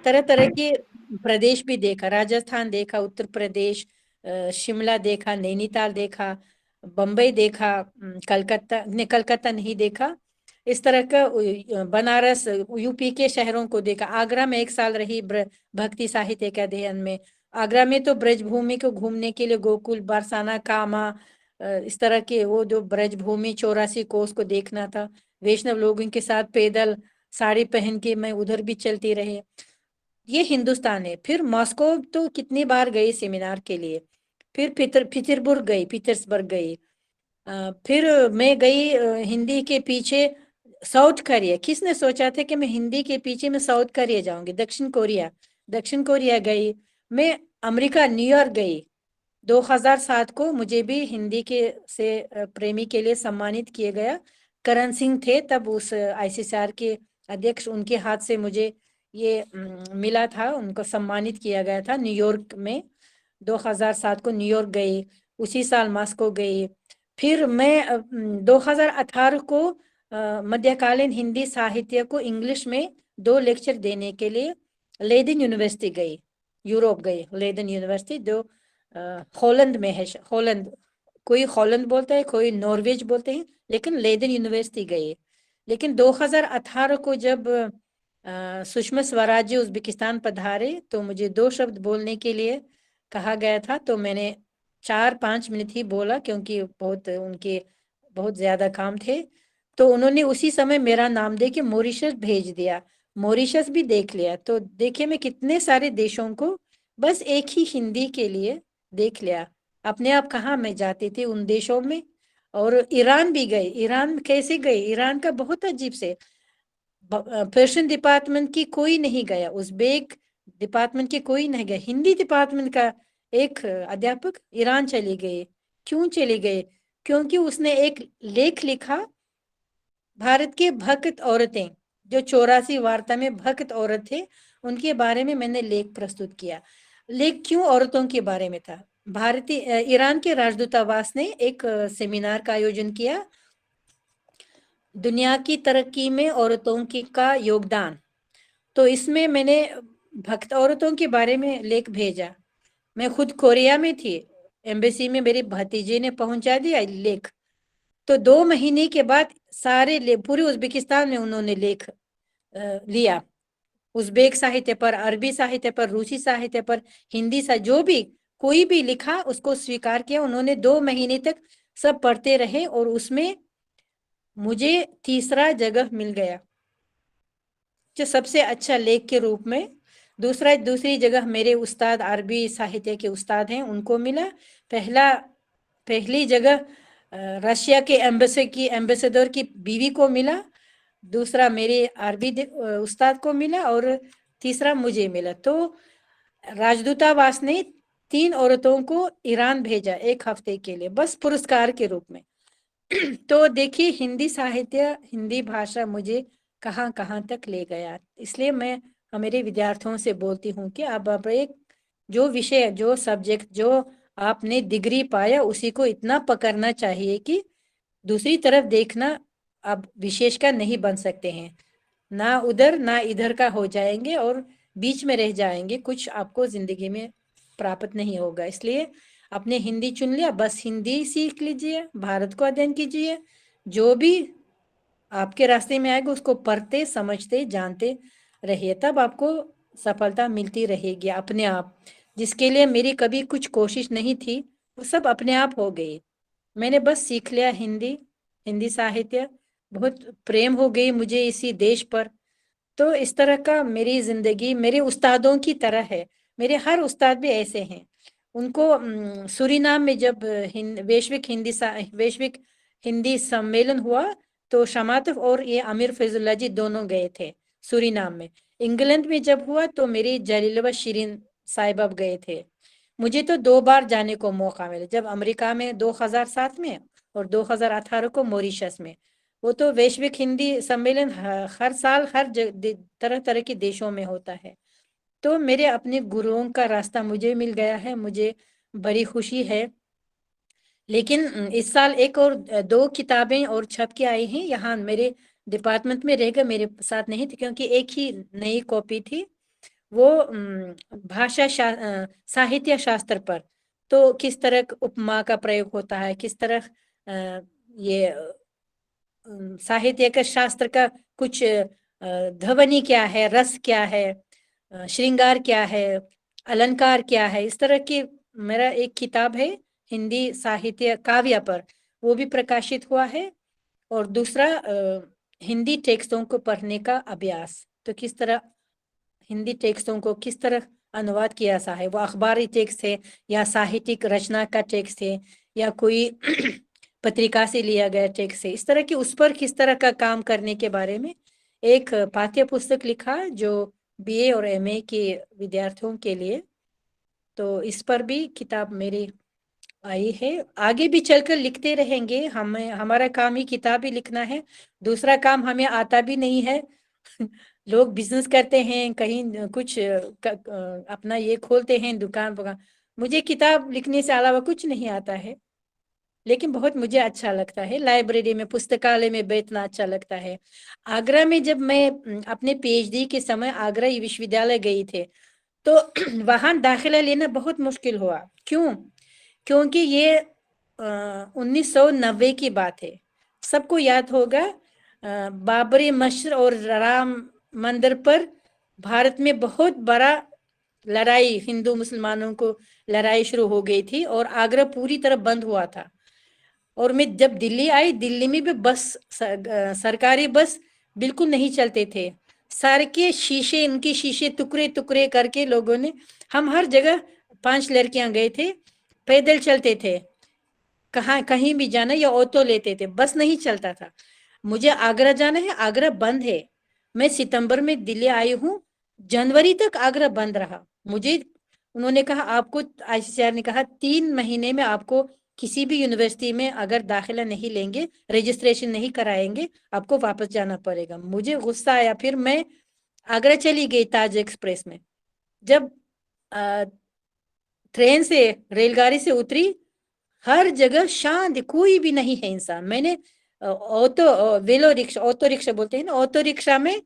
तरह तरह के प्रदेश भी देखा, राजस्थान देखा, उत्तर प्रदेश, शिमला देखा, नैनीताल देखा, बम्बई देखा, कलकत्ता नहीं देखा, इस तरह का बनारस, यूपी के शहरों को देखा। आगरा में 1 साल रही भक्ति साहित्य के अध्ययन में। आगरा में तो ब्रजभूमि को घूमने के लिए गोकुल, बरसाना, कामा, इस तरह के वो जो ब्रजभूमि 84 कोस को देखना था। वैष्णव लोगों के साथ पैदल साड़ी पहन के मैं उधर भी चलती रही। ये हिंदुस्तान है। फिर मॉस्को तो कितनी बार गई सेमिनार के लिए, फिर पीटर्सबर्ग गई, फिर मैं गई हिंदी के पीछे साउथ कोरिया। किसने सोचा था कि मैं हिंदी के पीछे में साउथ कोरिया जाऊंगी। दक्षिण कोरिया गई मैं, अमेरिका, न्यूयॉर्क गई। 2007 को मुझे भी हिंदी के से प्रेमी के लिए सम्मानित किया गया। करण सिंह थे तब उस आईसीसीआर के अध्यक्ष, उनके हाथ से मुझे ये मिला था, उनको सम्मानित किया गया था न्यूयॉर्क में। 2007 को न्यूयॉर्क गई, उसी साल मॉस्को गई। फिर मैं 2018 को मध्यकालीन हिंदी साहित्य को इंग्लिश में 2 लेक्चर देने के लिए लेदन यूनिवर्सिटी गई, यूरोप गई। लेदन यूनिवर्सिटी जो हॉलैंड में है, हॉलैंड, कोई हॉलैंड बोलता है, कोई नॉर्वेज बोलते हैं, लेकिन लेदन यूनिवर्सिटी गई। लेकिन 2018 को जब सुषमा स्वराज जी उज्बेकिस्तान पधारे, तो मुझे 2 शब्द बोलने के लिए कहा गया था, तो मैंने 4-5 मिनट ही बोला, क्योंकि उनके बहुत ज्यादा काम थे। तो उन्होंने उसी समय मेरा नाम दे के मॉरिशस भेज दिया, मॉरिशस भी देख लिया। तो देखिए मैं कितने सारे देशों को बस एक ही हिंदी के लिए देख लिया। अपने आप कहाँ मैं जाती थी उन देशों में। और ईरान भी गई। ईरान कैसे गई? ईरान का बहुत अजीब से, पर्शियन डिपार्टमेंट की कोई नहीं गया, उज़्बेक डिपार्टमेंट की कोई नहीं गया, हिंदी डिपार्टमेंट का एक अध्यापक ईरान चली गई। क्यों चली गई? क्योंकि उसने एक लेख लिखा, भारत के भक्त औरतें, जो 84 वार्ता में भक्त औरत थे, उनके बारे में मैंने लेख प्रस्तुत किया। लेख क्यों औरतों के बारे में था? ईरान के राजदूतावास ने एक सेमिनार का आयोजन किया, दुनिया की तरक्की में औरतों की का योगदान। तो इसमें मैंने भक्त औरतों के बारे में लेख भेजा। मैं खुद कोरिया में थी, एम्बेसी में मेरे भतीजे ने पहुंचा दिया लेख। तो 2 महीने के बाद सारे पूरे उज्बेकिस्तान में उन्होंने लेख लिया, उज़्बेक साहित्य पर, अरबी साहित्य पर, रूसी साहित्य पर, हिंदी जो भी कोई भी लिखा उसको स्वीकार किया। उन्होंने 2 महीने तक सब पढ़ते रहे और उसमें मुझे तीसरा जगह मिल गया जो सबसे अच्छा लेख के रूप में। दूसरी जगह मेरे उस्ताद अरबी साहित्य के उस्ताद हैं उनको मिला। पहली जगह रशिया के एम्बेसडर की बीवी को मिला। दूसरा मेरे अरबी उस्ताद को मिला और तीसरा मुझे मिला। तो राजदूतावास ने 3 औरतों को ईरान भेजा 1 हफ्ते के लिए, बस पुरस्कार के रूप में। तो देखिए हिंदी साहित्य, हिंदी भाषा मुझे कहाँ कहाँ तक ले गया। इसलिए मैं मेरे विद्यार्थियों से बोलती हूँ कि अब एक जो विषय, जो सब्जेक्ट, जो आपने डिग्री पाया उसी को इतना पकड़ना चाहिए कि दूसरी तरफ देखना अब विशेष का नहीं बन सकते हैं। ना उधर ना इधर का हो जाएंगे और बीच में रह जाएंगे, कुछ आपको जिंदगी में प्राप्त नहीं होगा। इसलिए आपने हिंदी चुन लिया, बस हिंदी सीख लीजिए, भारत को अध्ययन कीजिए, जो भी आपके रास्ते में आएगा उसको पढ़ते समझते जानते रहिए, तब आपको सफलता मिलती रहेगी अपने आप। जिसके लिए मेरी कभी कुछ कोशिश नहीं थी वो सब अपने आप हो गई। मैंने बस सीख लिया हिंदी साहित्य, बहुत प्रेम हो गई मुझे इसी देश पर। तो इस तरह का मेरी जिंदगी मेरे उस्तादों की तरह है। मेरे हर उस्ताद भी ऐसे हैं। उनको सूरीनाम में जब वैश्विक हिंदी सम्मेलन हुआ तो शमातफ और ये आमिर फैजुल्ला जी दोनों गए थे सूरीनाम में। इंग्लैंड में जब हुआ तो मेरी जलीलवा शिरीन साहिबा गए थे। मुझे तो 2 बार जाने को मौका मिला, जब अमेरिका में 2007 में और 2018 को मॉरिशस में। वो तो वैश्विक हिंदी सम्मेलन हर साल हर तरह तरह के देशों में होता है। तो मेरे अपने गुरुओं का रास्ता मुझे मिल गया है, मुझे बड़ी खुशी है। लेकिन इस साल 1 और 2 किताबें और छप के आई हैं, यहाँ मेरे डिपार्टमेंट में रहेगा, मेरे साथ नहीं थी क्योंकि एक ही नई कॉपी थी। वो भाषा साहित्य शास्त्र पर, तो किस तरह उपमा का प्रयोग होता है, किस तरह ये साहित्य का शास्त्र का कुछ ध्वनि क्या है, रस क्या है, श्रृंगार क्या है, अलंकार क्या है, इस तरह की मेरा एक किताब है हिंदी साहित्य काव्य पर, वो भी प्रकाशित हुआ है। और दूसरा हिंदी टेक्स्टों को पढ़ने का अभ्यास, तो किस तरह हिंदी टेक्स्टों को किस तरह अनुवाद किया सा है, वो अखबारी टेक्स्ट है या साहित्यिक रचना का टेक्स्ट है या कोई पत्रिका से लिया गया टेक्स्ट है, इस तरह की उस पर किस तरह का काम करने के बारे में एक पाठ्य पुस्तक लिखा जो बीए और एमए के विद्यार्थियों के लिए। तो इस पर भी किताब मेरी आई है। आगे भी चलकर लिखते रहेंगे, हमारा काम ही किताब ही लिखना है, दूसरा काम हमें आता भी नहीं है। लोग बिजनेस करते हैं, कहीं कुछ अपना ये खोलते हैं दुकान वगैरह, मुझे किताब लिखने से अलावा कुछ नहीं आता है। लेकिन बहुत मुझे अच्छा लगता है, लाइब्रेरी में पुस्तकालय में बैठना अच्छा लगता है। आगरा में जब मैं अपने पीएचडी के समय आगरा विश्वविद्यालय गई थे तो वहां दाखिला लेना बहुत मुश्किल हुआ। क्यों? क्योंकि ये 1990 की बात है, सबको याद होगा। बाबरी मस्जिद और राम मंदिर पर भारत में बहुत बड़ा लड़ाई, हिंदू मुसलमानों को लड़ाई शुरू हो गई थी और आगरा पूरी तरह बंद हुआ था। और मैं जब दिल्ली आई, दिल्ली में भी बस सरकारी बस बिल्कुल नहीं चलते थे, सारे के शीशे, इनके शीशे टुकड़े टुकड़े करके लोगों ने, हम हर जगह 5 लड़कियां गए थे, पैदल चलते थे, कहीं भी जाना या ऑटो लेते थे, बस नहीं चलता था। मुझे आगरा जाना है, आगरा बंद है। मैं सितंबर में दिल्ली आई हूँ, जनवरी तक आगरा बंद रहा। मुझे उन्होंने कहा आपको, आईसीसीआर ने कहा 3 महीने में आपको किसी भी यूनिवर्सिटी में अगर दाखिला नहीं लेंगे, रजिस्ट्रेशन नहीं कराएंगे, आपको वापस जाना पड़ेगा। मुझे गुस्सा आया, फिर मैं आगरा चली गई ताज एक्सप्रेस में। जब ट्रेन से, रेलगाड़ी से उतरी, हर जगह शांत, कोई भी नहीं है इंसान। मैंने ऑटो रिक्शा बोलते हैं ना, ऑटो रिक्शा में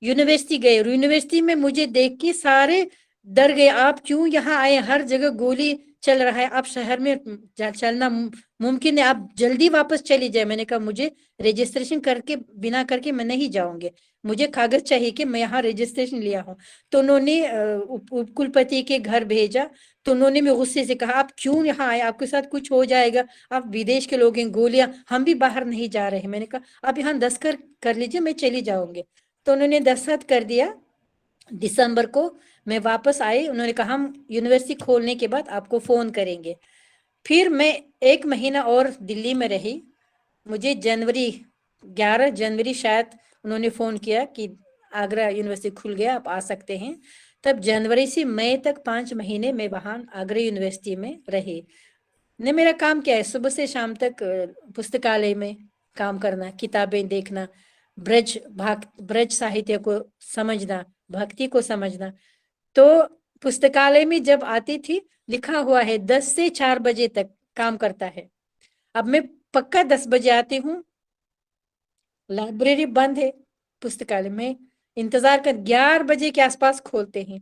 यूनिवर्सिटी गए, यूनिवर्सिटी में मुझे देख के सारे डर गए, आप क्यों यहाँ आए, हर जगह गोली चल रहा है, आप शहर में चलना मुमकिन है, आप जल्दी वापस चली जाए। मैंने कहा मुझे रजिस्ट्रेशन करके बिना करके मैं नहीं जाऊंगी, मुझे कागज चाहिए कि मैं यहाँ रजिस्ट्रेशन लिया हूँ। तो उन्होंने उप कुलपति के घर भेजा। तो उन्होंने मैं गुस्से से कहा आप क्यों यहाँ आए, आपके साथ कुछ हो जाएगा, आप विदेश के लोग हैं, गोलियां, हम भी बाहर नहीं जा रहे हैं। मैंने कहा आप यहाँ दस्तखत कर लीजिए, मैं चली जाऊंगी। तो उन्होंने दस्तखत कर दिया। दिसंबर को मैं वापस आई, उन्होंने कहा हम यूनिवर्सिटी खोलने के बाद आपको फोन करेंगे। फिर मैं 1 महीना और दिल्ली में रही। मुझे 11 जनवरी शायद उन्होंने फोन किया कि आगरा यूनिवर्सिटी खुल गया, आप आ सकते हैं। तब जनवरी से मई तक 5 महीने मैं वहां आगरा यूनिवर्सिटी में रही। ने मेरा काम क्या है, सुबह से शाम तक पुस्तकालय में काम करना, किताबें देखना, ब्रज साहित्य को समझना, भक्ति को समझना। तो पुस्तकालय में जब आती थी, लिखा हुआ है 10 से 4 बजे तक काम करता है। अब मैं पक्का 10 बजे आती हूँ, लाइब्रेरी बंद है, पुस्तकालय में इंतजार कर 11 बजे के आसपास खोलते हैं।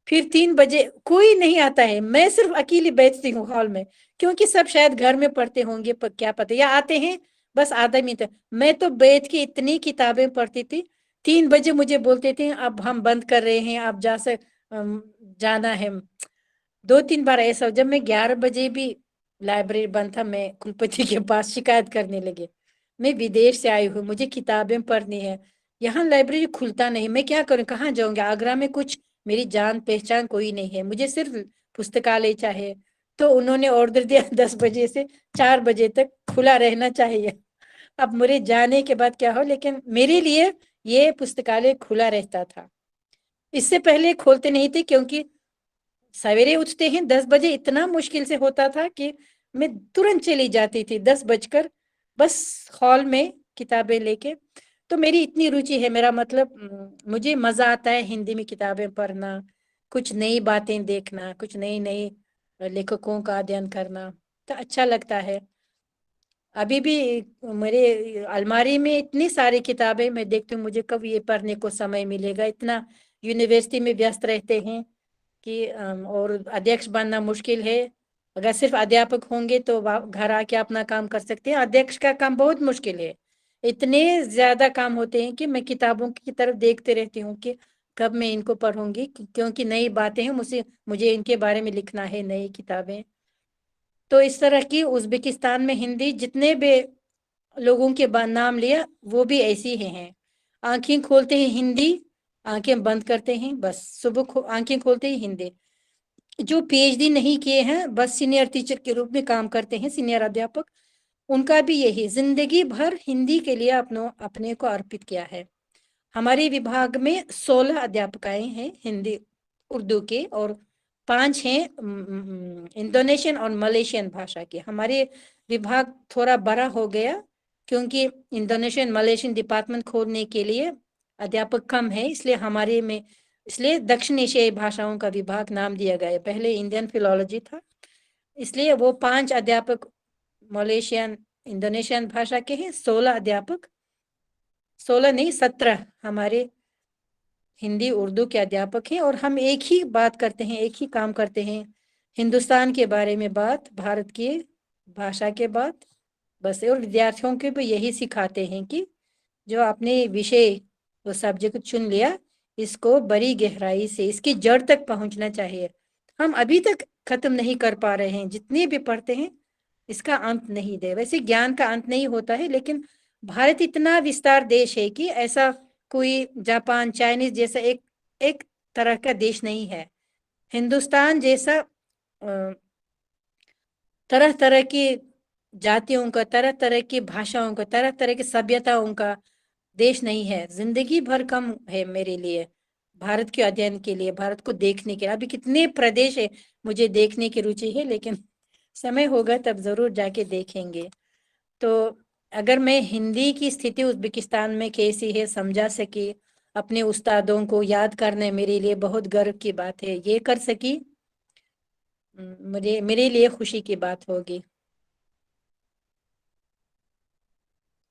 फिर 3 बजे कोई नहीं आता है, मैं सिर्फ अकेली बैठती हूँ हॉल में, क्योंकि सब शायद घर में पढ़ते होंगे, क्या पता, या आते हैं बस आधा मिनट। मैं तो बैठ के इतनी किताबें पढ़ती थी। 3 बजे मुझे बोलते थे अब हम बंद कर रहे हैं, आप जाना है। 2-3 बार ऐसा, जब मैं 11 बजे भी लाइब्रेरी बंद था, मैं कुलपति के पास शिकायत करने लगे, मैं विदेश से आई हूँ, मुझे किताबें पढ़नी है, यहाँ लाइब्रेरी खुलता नहीं, मैं क्या करूँ, कहाँ जाऊंगी, आगरा में कुछ मेरी जान पहचान कोई नहीं है, मुझे सिर्फ पुस्तकालय चाहिए। तो उन्होंने ऑर्डर दिया 10 बजे से 4 बजे तक खुला रहना चाहिए। अब मेरे जाने के बाद क्या हो, लेकिन मेरे लिए ये पुस्तकालय खुला रहता था। इससे पहले खोलते नहीं थे, क्योंकि सवेरे उठते हैं 10 बजे, इतना मुश्किल से होता था कि मैं तुरंत चली जाती थी 10 बजकर, बस हॉल में किताबें लेके। तो मेरी इतनी रुचि है, मेरा मतलब मुझे मजा आता है हिंदी में किताबें पढ़ना, कुछ नई बातें देखना, कुछ नई नई लेखकों का अध्ययन करना, तो अच्छा लगता है। अभी भी मेरे अलमारी में इतनी सारी किताबें, मैं देखती हूँ मुझे कब ये पढ़ने को समय मिलेगा, इतना यूनिवर्सिटी में व्यस्त रहते हैं कि और अध्यक्ष बनना मुश्किल है। अगर सिर्फ अध्यापक होंगे तो घर आके अपना काम कर सकते हैं, अध्यक्ष का काम बहुत मुश्किल है, इतने ज्यादा काम होते हैं कि मैं किताबों की तरफ देखते रहती हूँ कि कब मैं इनको पढ़ूंगी, क्योंकि नई बातें हैं, मुझे इनके बारे में लिखना है, नई किताबें। तो इस तरह की उज्बेकिस्तान में हिंदी जितने भी लोगों के नाम लिया, वो भी ऐसी ही हैं। आंखें खोलते ही हिंदी, आंखें बंद करते हैं बस, सुबह आंखें खोलते ही हिंदी। जो पीएचडी नहीं किए हैं, बस सीनियर टीचर के रूप में काम करते हैं, सीनियर अध्यापक, उनका भी यही, जिंदगी भर हिंदी के लिए अपने को अर्पित किया है। हमारे विभाग में 16 अध्यापकाएं हैं हिंदी उर्दू के, और 5 हैं इंडोनेशियन और मलेशियन भाषा के। हमारे विभाग थोड़ा बड़ा हो गया, क्योंकि इंडोनेशियन मलेशियन डिपार्टमेंट खोलने के लिए अध्यापक कम है, इसलिए दक्षिण एशियाई भाषाओं का विभाग नाम दिया गया। पहले इंडियन फिलोलॉजी था, इसलिए वो 5 अध्यापक मलेशियन इंडोनेशियन भाषा के हैं, 16 अध्यापक, 16 नहीं 17 हमारे हिंदी उर्दू के अध्यापक हैं। और हम एक ही बात करते हैं, एक ही काम करते हैं, हिंदुस्तान के बारे में बात, भारत की भाषा के बात, बस। और विद्यार्थियों को भी यही सिखाते हैं कि जो आपने विषय वो सब्जेक्ट चुन लिया, इसको बड़ी गहराई से इसकी जड़ तक पहुंचना चाहिए। हम अभी तक खत्म नहीं कर पा रहे हैं, जितने भी पढ़ते हैं इसका अंत नहीं दे। वैसे ज्ञान का अंत नहीं होता है, लेकिन भारत इतना विस्तार देश है कि ऐसा कोई जापान चाइनीज जैसा एक तरह का देश नहीं है। हिंदुस्तान जैसा तरह तरह की जातियों का, तरह तरह की भाषाओं का, तरह तरह की सभ्यताओं का देश नहीं है। जिंदगी भर कम है मेरे लिए भारत के अध्ययन के लिए, भारत को देखने के लिए। अभी कितने प्रदेश है मुझे देखने की रुचि है, लेकिन समय होगा तब जरूर जाके देखेंगे। तो अगर मैं हिंदी की स्थिति उज्बेकिस्तान में कैसी है समझा सकी, अपने उस्तादों को याद करना मेरे लिए बहुत गर्व की बात है, ये कर सकी, मेरे लिए खुशी की बात होगी।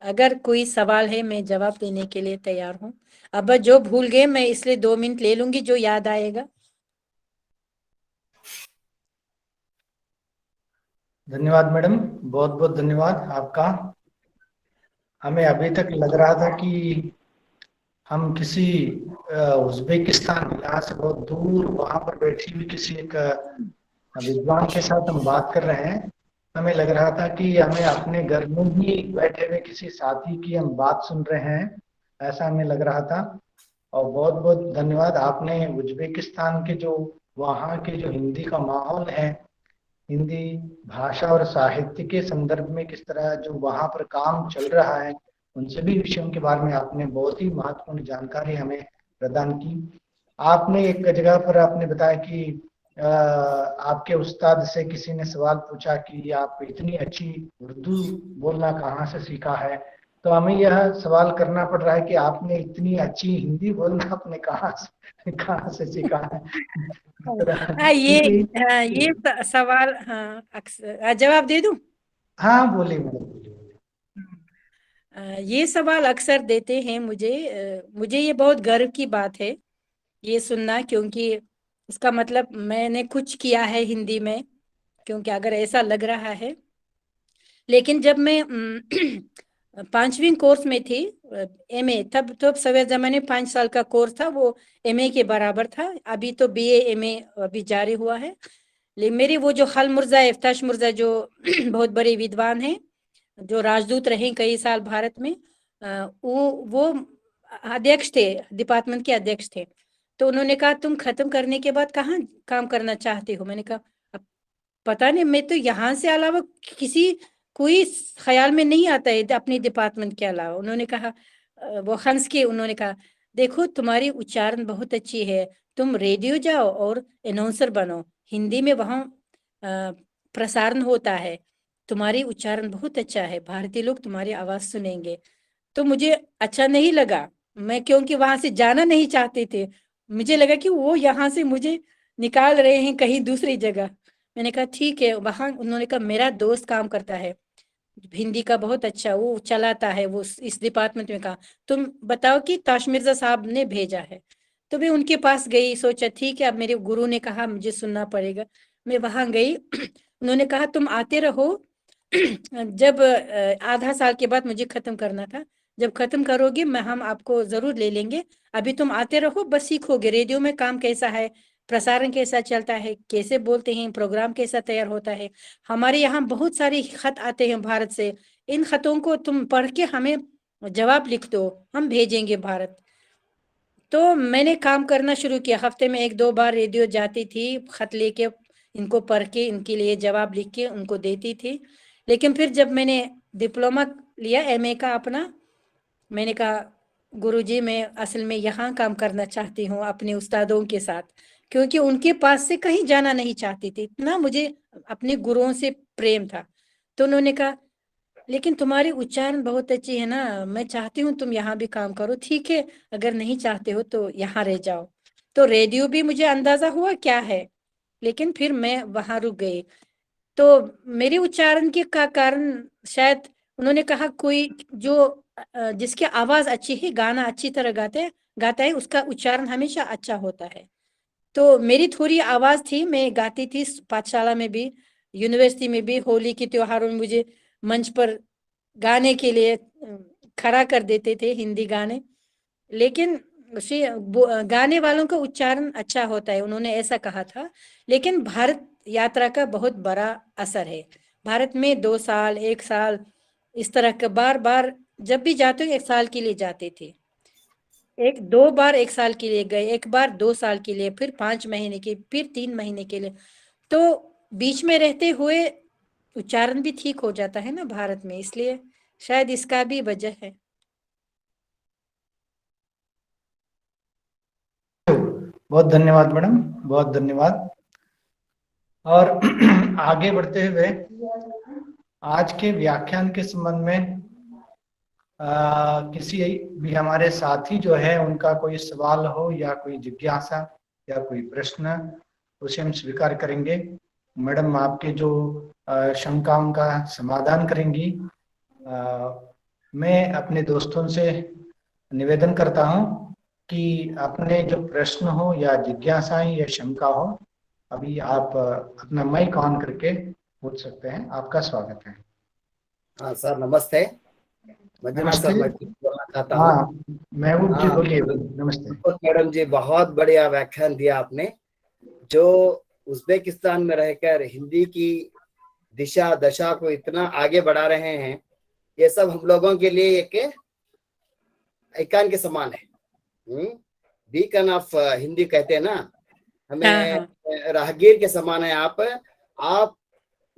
अगर कोई सवाल है मैं जवाब देने के लिए तैयार हूँ। अब जो भूल गए मैं इसलिए 2 मिनट ले लूंगी, जो याद आएगा। धन्यवाद मैडम, बहुत बहुत धन्यवाद आपका। हमें अभी तक लग रहा था कि हम किसी उज्बेकिस्तान, यहाँ से बहुत दूर वहां पर बैठी हुई किसी एक विद्वान के साथ हम बात कर रहे हैं। हमें लग रहा था कि हमें अपने घर में ही बैठे हुए किसी साथी की हम बात सुन रहे हैं, ऐसा हमें लग रहा था। और बहुत बहुत धन्यवाद, आपने उज्बेकिस्तान के जो वहाँ के जो हिंदी का माहौल है, हिंदी भाषा और साहित्य के संदर्भ में किस तरह जो वहाँ पर काम चल रहा है, उन सभी विषयों के बारे में आपने बहुत ही महत्वपूर्ण जानकारी हमें प्रदान की। आपने एक जगह पर आपने बताया कि आपके उस्ताद से किसी ने सवाल पूछा कि आप इतनी अच्छी उर्दू बोलना कहाँ से सीखा है, तो हमें यह सवाल करना पड़ रहा है कि आपने इतनी अच्छी हिंदी बोलना आपने कहाँ से सीखा है। ये सवाल, हाँ, अक्सर जवाब दे दूं। हाँ बोलिए मैडम, बोलिए। ये सवाल अक्सर देते हैं मुझे। मुझे ये बहुत गर्व की बात है ये सुनना, क्योंकि इसका मतलब मैंने कुछ किया है हिंदी में, क्योंकि अगर ऐसा लग रहा है। लेकिन जब मैं 5वीं कोर्स में थी, एमए, तब सवेर जमाने 5 साल का कोर्स था, वो एमए के बराबर था। अभी तो बीए एमए अभी जारी हुआ है। लेकिन मेरी वो जो खल मुर्जा इफ्ताश मुर्जा जो बहुत बड़े विद्वान हैं, जो राजदूत रहे कई साल भारत में, वो अध्यक्ष थे, डिपार्टमेंट के अध्यक्ष थे। तो उन्होंने कहा तुम खत्म करने के बाद कहाँ काम करना चाहते हो? मैंने कहा अब पता नहीं, मैं तो यहाँ से अलावा किसी कोई ख्याल में नहीं आता है अपने डिपार्टमेंट के अलावा। उन्होंने कहा वो हंस के उन्होंने कहा देखो तुम्हारी उच्चारण बहुत अच्छी है, तुम रेडियो जाओ और अनाउंसर बनो, हिंदी में वहाँ प्रसारण होता है, तुम्हारी उच्चारण बहुत अच्छा है, भारतीय लोग तुम्हारी आवाज सुनेंगे। तो मुझे अच्छा नहीं लगा, मैं क्योंकि वहां से जाना नहीं चाहते थे। मुझे लगा कि वो यहाँ से मुझे निकाल रहे हैं कहीं दूसरी जगह। मैंने कहा ठीक है वहां। उन्होंने कहा मेरा दोस्त काम करता है हिंदी का बहुत अच्छा, वो चलाता है, वो इस डिपार्टमेंट में। कहा तुम बताओ कि ताश मिर्जा साहब ने भेजा है। तो मैं उनके पास गई, सोचा ठीक है अब मेरे गुरु ने कहा मुझे सुनना पड़ेगा। मैं वहां गई उन्होंने कहा तुम आते रहो जब आधा साल के बाद मुझे खत्म करना था, जब खत्म करोगे मैं हम आपको जरूर ले लेंगे, अभी तुम आते रहो, बस सीखोगे रेडियो में काम कैसा है, प्रसारण कैसा चलता है, कैसे बोलते हैं, प्रोग्राम कैसा तैयार होता है। हमारे यहाँ बहुत सारे खत आते हैं भारत से, इन खतों को तुम पढ़ के हमें जवाब लिख दो, हम भेजेंगे भारत। तो मैंने काम करना शुरू किया, हफ्ते में 1-2 बार रेडियो जाती थी, खत लेके इनको पढ़ के इनके लिए जवाब लिख के उनको देती थी। लेकिन फिर जब मैंने डिप्लोमा लिया एमए का अपना, मैंने कहा गुरुजी मैं असल में यहाँ काम करना चाहती हूँ अपने उस्तादों के साथ, क्योंकि उनके पास से कहीं जाना नहीं चाहती थी, इतना मुझे अपने गुरुओं से प्रेम था। तो उन्होंने कहा लेकिन तुम्हारी उच्चारण बहुत अच्छी है ना, मैं चाहती हूँ तुम यहाँ भी काम करो। ठीक है अगर नहीं चाहते हो तो यहाँ रह जाओ। तो रेडियो भी मुझे अंदाजा हुआ क्या है, लेकिन फिर मैं वहां रुक गई। तो मेरे उच्चारण के का कारण शायद उन्होंने कहा कोई जो जिसकी आवाज अच्छी है, गाना अच्छी तरह गाता है, उसका उच्चारण हमेशा अच्छा होता है। तो मेरी थोड़ी आवाज थी, मैं गाती थी पाठशाला में भी, यूनिवर्सिटी में भी, होली के त्योहारों में मुझे मंच पर गाने के लिए खड़ा कर देते थे हिंदी गाने। लेकिन गाने वालों का उच्चारण अच्छा होता है, उन्होंने ऐसा कहा था। लेकिन भारत यात्रा का बहुत बड़ा असर है। भारत में 2 साल 1 साल इस तरह का बार बार जब भी जाते हो 1 साल के लिए जाते थे, 1-2 बार 1 साल के लिए गए, एक बार 2 साल के लिए, फिर 5 महीने के, फिर 3 महीने के लिए। तो बीच में रहते हुए उच्चारण भी ठीक हो जाता है ना भारत में, इसलिए शायद इसका भी वजह है। बहुत धन्यवाद मैडम, बहुत धन्यवाद। और आगे बढ़ते हुए आज के व्याख्यान के संबंध में किसी भी हमारे साथी जो है उनका कोई सवाल हो या कोई जिज्ञासा या कोई प्रश्न, उसे हम स्वीकार करेंगे। मैडम आपके जो शंकाओं का समाधान करेंगी। मैं अपने दोस्तों से निवेदन करता हूं कि अपने जो प्रश्न हो या जिज्ञासाएं या शंका हो, अभी आप अपना माइक ऑन करके पूछ सकते हैं, आपका स्वागत है। हाँ सर, नमस्ते। मंजुनाथ सर, मैं नमस्ते। कुछ बोलना चाहता हूँ। हाँ, महबूब जी हाँ, बोलिए। नमस्ते। मैडम जी, बहुत बढ़िया व्याख्यान दिया आपने। जो उज्बेकिस्तान में रहकर हिंदी की दिशा दशा को इतना आगे बढ़ा रहे हैं, ये सब हम लोगों के लिए एक आइकन के समान है। बीकन ऑफ हिंदी कहते हैं ना, हाँ हमें हाँ राहगीर के समान है आप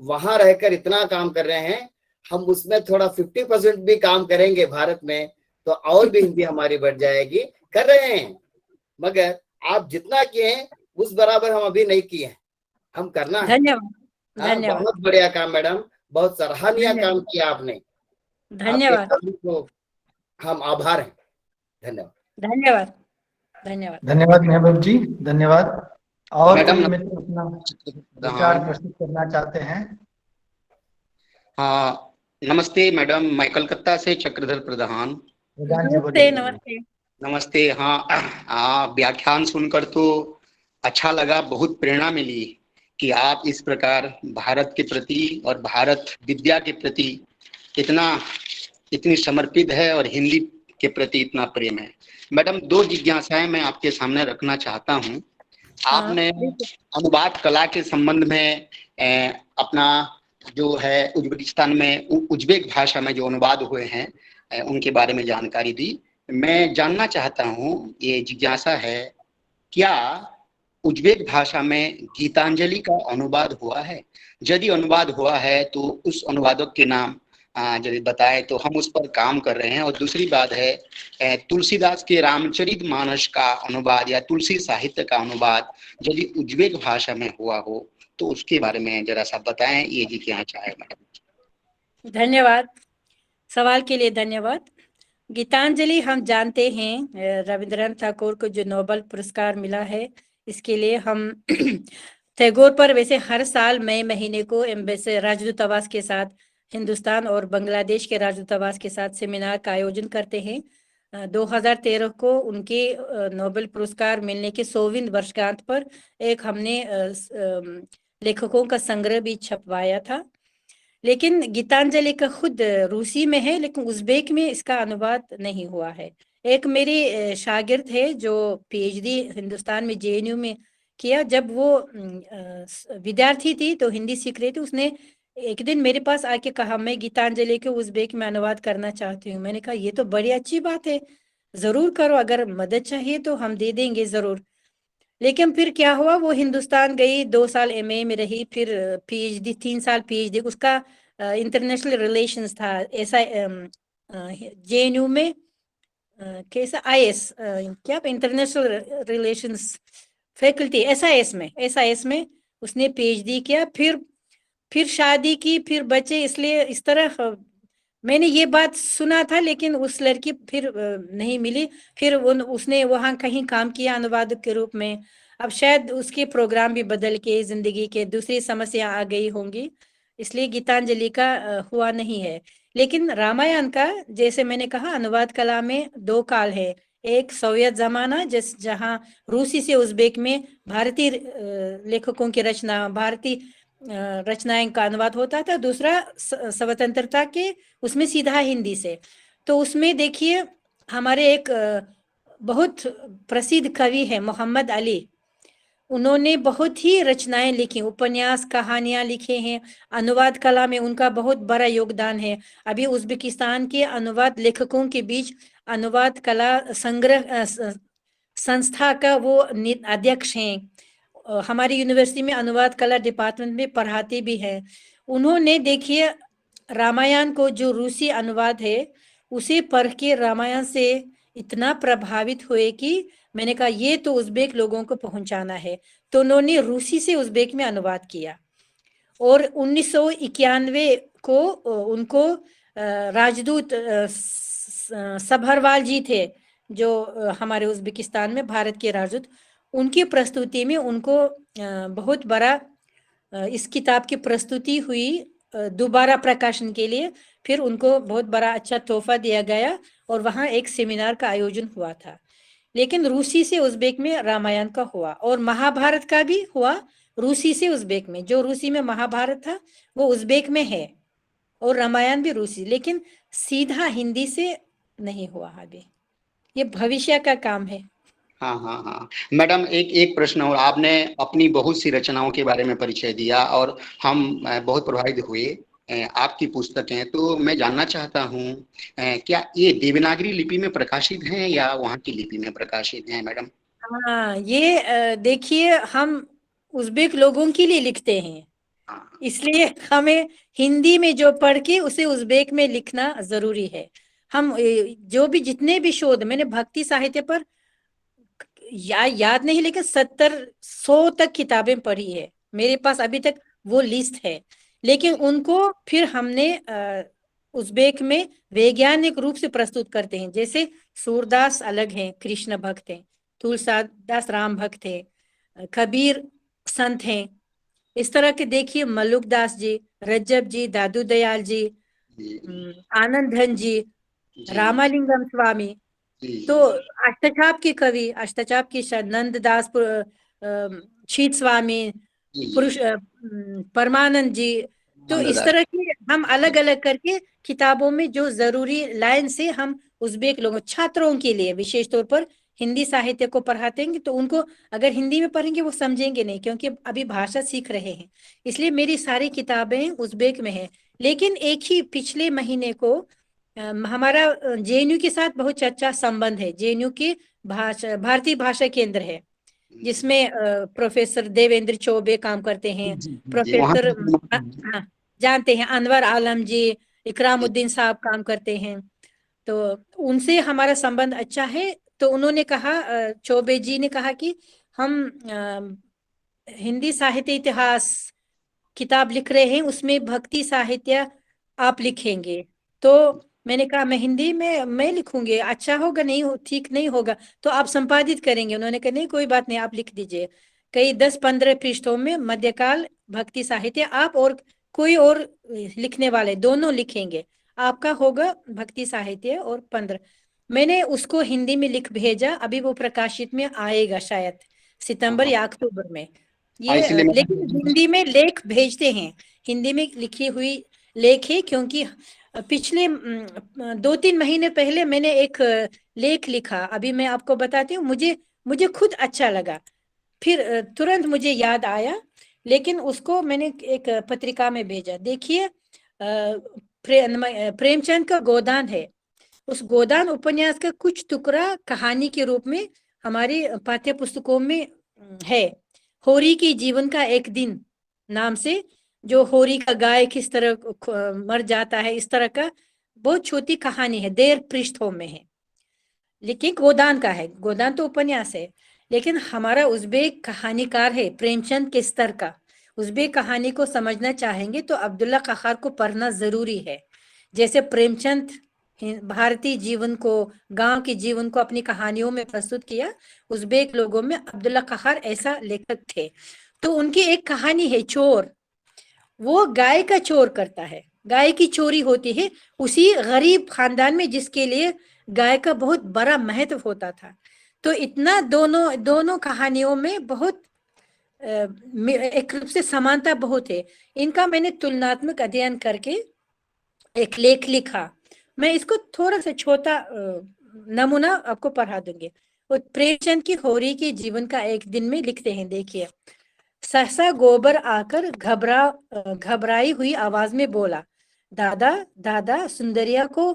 वहां रहकर इतना काम कर रहे हैं, हम उसमें थोड़ा 50% भी काम करेंगे भारत में, तो और भी हिंदी हमारी बढ़ जाएगी। कर रहे हैं, मगर आप जितना किए हैं उस बराबर हम अभी नहीं किए हैं, हम करना है। धन्यवाद हाँ, धन्यवाद बहुत बढ़िया काम मैडम, बहुत सराहनीय धन्यवाद काम किया आपने। आपके धन्यवाद सभी को हम आभार हैं। धन्यवाद। धन्यवाद धन्यवाद। धन्यवाद महबूब जी, धन्यवाद। और मैडम कोई मित्र अपना विचार हाँ प्रस्तुत करना चाहते हैं? हाँ, नमस्ते मैडम, मैं कलकत्ता से चक्रधर प्रधान। प्रधान जी नमस्ते बोलिए। नमस्ते। नमस्ते। हाँ, व्याख्यान सुनकर तो अच्छा लगा, बहुत प्रेरणा मिली कि आप इस प्रकार भारत के प्रति और भारत विद्या के प्रति इतनी समर्पित है और हिंदी के प्रति इतना प्रेम है। मैडम, दो जिज्ञासाएं मैं आपके सामने रखना चाहता हूँ। हाँ, आपने बिल्कुल। अनुवाद कला के संबंध में अपना जो है उज्बेकिस्तान में उज्बेक भाषा में जो अनुवाद हुए हैं उनके बारे में जानकारी दी। मैं जानना चाहता हूँ, ये जिज्ञासा है, क्या उज्बेक भाषा में गीतांजलि का अनुवाद हुआ है? यदि अनुवाद हुआ है तो उस अनुवादक के नाम यदि बताए तो हम उस पर काम कर रहे हैं। और दूसरी बात है, तुलसीदास के रामचरितमानस का अनुवाद या तुलसी साहित्य का अनुवाद यदि उज्बेक भाषा में हुआ हो तो उसके बारे में जरा सा बताएं। ये जिज्ञासा है मैडम। धन्यवाद, सवाल के लिए धन्यवाद। गीतांजलि हम जानते हैं, रविंद्रनाथ ठाकुर को जो नोबेल पुरस्कार मिला है, इसके लिए हम टैगोर पर वैसे हर साल मई महीने को एम्बेसी राजदूतावास के साथ, हिंदुस्तान और बांग्लादेश के राजदूतावास के साथ सेमिनार का आयोजन करते हैं। 2013 को उनके नोबेल पुरस्कार मिलने के 100वीं वर्षगांठ पर एक हमने लेखकों का संग्रह भी छपवाया था। लेकिन गीतांजलि का खुद रूसी में है, लेकिन उज़्बेक में इसका अनुवाद नहीं हुआ है। एक मेरी शागिर्द है जो पीएचडी हिंदुस्तान में जेएनयू में किया। जब वो विद्यार्थी थी तो हिंदी सीख रही थी, उसने एक दिन मेरे पास आके कहा, मैं गीतांजलि के उज़्बेक में अनुवाद करना चाहती हूँ। मैंने कहा ये तो बड़ी अच्छी बात है, जरूर करो, अगर मदद चाहिए तो हम दे देंगे जरूर। लेकिन फिर क्या हुआ, वो हिंदुस्तान गई, 2 साल एमए में रही, फिर पीएचडी 3 साल पीएचडी, उसका इंटरनेशनल रिलेशंस था, ऐसा जेएनयू में कैसा आईएस क्या इंटरनेशनल रिलेशंस फैकल्टी एसआईएस में उसने पीएचडी किया। फिर शादी की, फिर बच्चे, इसलिए इस तरह मैंने ये बात सुना था, लेकिन उस लड़की फिर नहीं मिली। फिर उसने वहाँ कहीं काम किया अनुवादक के रूप में। अब शायद उसके प्रोग्राम भी बदल के जिंदगी के दूसरी समस्या आ गई होंगी, इसलिए गीतांजलि का हुआ नहीं है। लेकिन रामायण का, जैसे मैंने कहा, अनुवाद कला में 2 काल है। एक सोवियत जमाना, जहाँ रूसी से उज़्बेक में भारतीय लेखकों की रचना, भारतीय रचनाएं का अनुवाद होता था। दूसरा स्वतंत्रता के, उसमें सीधा हिंदी से। तो उसमें देखिए, हमारे एक बहुत प्रसिद्ध कवि है मोहम्मद अली, उन्होंने बहुत ही रचनाएं लिखी, उपन्यास, कहानियां लिखे हैं। अनुवाद कला में उनका बहुत बड़ा योगदान है। अभी उज़्बेकिस्तान के अनुवाद लेखकों के बीच अनुवाद कला संग्रह संस्था का वो अध्यक्ष हैं। हमारी यूनिवर्सिटी में अनुवाद कला डिपार्टमेंट में पढ़ाते भी हैं। उन्होंने देखिए रामायण को, जो रूसी अनुवाद है, उसे पढ़ के रामायण से इतना प्रभावित हुए कि मैंने कहा ये तो उज़्बेक लोगों को पहुंचाना है। तो उन्होंने रूसी से उज़्बेक में अनुवाद किया। और 1991 को उनको राजदूत सभरवाल जी थे, जो हमारे उज़्बेकिस्तान में भारत के राजदूत, उनकी प्रस्तुति में उनको बहुत बड़ा इस किताब की प्रस्तुति हुई दोबारा प्रकाशन के लिए। फिर उनको बहुत बड़ा अच्छा तोहफा दिया गया और वहाँ एक सेमिनार का आयोजन हुआ था। लेकिन रूसी से उज़्बेक में रामायण का हुआ और महाभारत का भी हुआ, रूसी से उज़्बेक में, जो रूसी में महाभारत था वो उज़्बेक में है और रामायण भी रूसी, लेकिन सीधा हिंदी से नहीं हुआ अभी। ये भविष्य का काम है। हाँ हाँ हाँ मैडम, एक प्रश्न और। आपने अपनी बहुत सी रचनाओं के बारे में परिचय दिया और हम बहुत प्रभावित हुए आपकी पुस्तकें। तो मैं जानना चाहता हूँ क्या ये देवनागरी लिपि में प्रकाशित हैं या वहाँ की लिपि में प्रकाशित हैं मैडम? हाँ, ये देखिए, हम उज़्बेक लोगों के लिए लिखते हैं, हाँ इसलिए हमें हिंदी में जो पढ़ के उसे उज़्बेक में लिखना जरूरी है। हम जो भी जितने भी शोध मैंने भक्ति साहित्य पर याद नहीं, लेकिन 70-100 तक किताबें पढ़ी है मेरे पास, अभी तक वो लिस्ट है। लेकिन उनको फिर हमने उज़्बेक में वैज्ञानिक रूप से प्रस्तुत करते हैं। जैसे सूरदास अलग हैं, कृष्ण भक्त हैं, तुलसीदास राम भक्त हैं, कबीर संत हैं। इस तरह के देखिए, मल्लुकदास जी, रज्जब जी, दादू दयाल जी, आनंद धन जी, रामालिंगम स्वामी। तो अष्टचाप के कवि, अष्टचाप की नंददास शीत स्वामी, पुरुष परमानंद जी। तो इस तरह की हम अलग अलग करके किताबों में जो जरूरी लाइन से हम उज़्बेक लोगों छात्रों के लिए विशेष तौर पर हिंदी साहित्य को पढ़ाते हैं। तो उनको अगर हिंदी में पढ़ेंगे वो समझेंगे नहीं, क्योंकि अभी भाषा सीख रहे हैं। इसलिए मेरी सारी किताबें उज़्बेक में हैं। लेकिन एक ही पिछले महीने को हमारा जेएनयू के साथ बहुत अच्छा संबंध है। जेएनयू के भारतीय भाषा केंद्र है, जिसमें प्रोफेसर देवेंद्र चौबे काम करते हैं, प्रोफेसर हाँ, जानते हैं, अनवर आलम जी, इकरामुद्दीन साहब काम करते हैं। तो उनसे हमारा संबंध अच्छा है। तो उन्होंने कहा, चौबे जी ने कहा कि हम हिंदी साहित्य इतिहास किताब लिख रहे हैं, उसमें भक्ति साहित्य आप लिखेंगे। तो मैंने कहा मैं हिंदी में मैं लिखूंगी, अच्छा होगा, नहीं हो ठीक नहीं होगा तो आप संपादित करेंगे? उन्होंने कहा नहीं कोई बात नहीं, आप लिख दीजिए। कई 10-15 पृष्ठों में मध्यकाल भक्ति साहित्य, आप और कोई और लिखने वाले दोनों लिखेंगे, आपका होगा भक्ति साहित्य। और 15 मैंने उसको हिंदी में लिख भेजा। अभी वो प्रकाशित में आएगा शायद सितंबर या अक्टूबर में। ये लेकिन हिंदी में लेख भेजते हैं, हिंदी में लिखी हुई लेख है। क्योंकि पिछले 2-3 महीने पहले मैंने एक लेख लिखा, अभी मैं आपको बताती हूँ। मुझे खुद अच्छा लगा, फिर तुरंत मुझे याद आया, लेकिन उसको मैंने एक पत्रिका में भेजा। देखिए, प्रेमचंद का गोदान है, उस गोदान उपन्यास का कुछ टुकड़ा कहानी के रूप में हमारी पाठ्य पुस्तकों में है। होरी की जीवन का एक दिन नाम से, जो होरी का गाय किस तरह मर जाता है, इस तरह का बहुत छोटी कहानी है, 1.5 पृष्ठों में है। लेकिन गोदान का है, गोदान तो उपन्यास है। लेकिन हमारा उज़्बेक कहानीकार है प्रेमचंद के स्तर का। उज़्बेक कहानी को समझना चाहेंगे तो अब्दुल्ला कहार को पढ़ना जरूरी है। जैसे प्रेमचंद भारतीय जीवन को, गांव के जीवन को अपनी कहानियों में प्रस्तुत किया, उज़्बेक लोगों में अब्दुल्ला कहार ऐसा लेखक थे। तो उनकी एक कहानी है चोर, वो गाय का चोर करता है, गाय की चोरी होती है उसी गरीब खानदान में जिसके लिए गाय का बहुत बड़ा महत्व होता था। तो इतना दोनों कहानियों में बहुत एक रूप से समानता बहुत है। इनका मैंने तुलनात्मक अध्ययन करके एक लेख लिखा। मैं इसको थोड़ा सा छोटा नमूना आपको पढ़ा दूंगी। वो प्रेमचंद की होरी के जीवन का एक दिन में लिखते हैं। देखिए, सहसा गोबर आकर घबराई हुई आवाज में बोला, दादा दादा, सुंदरिया को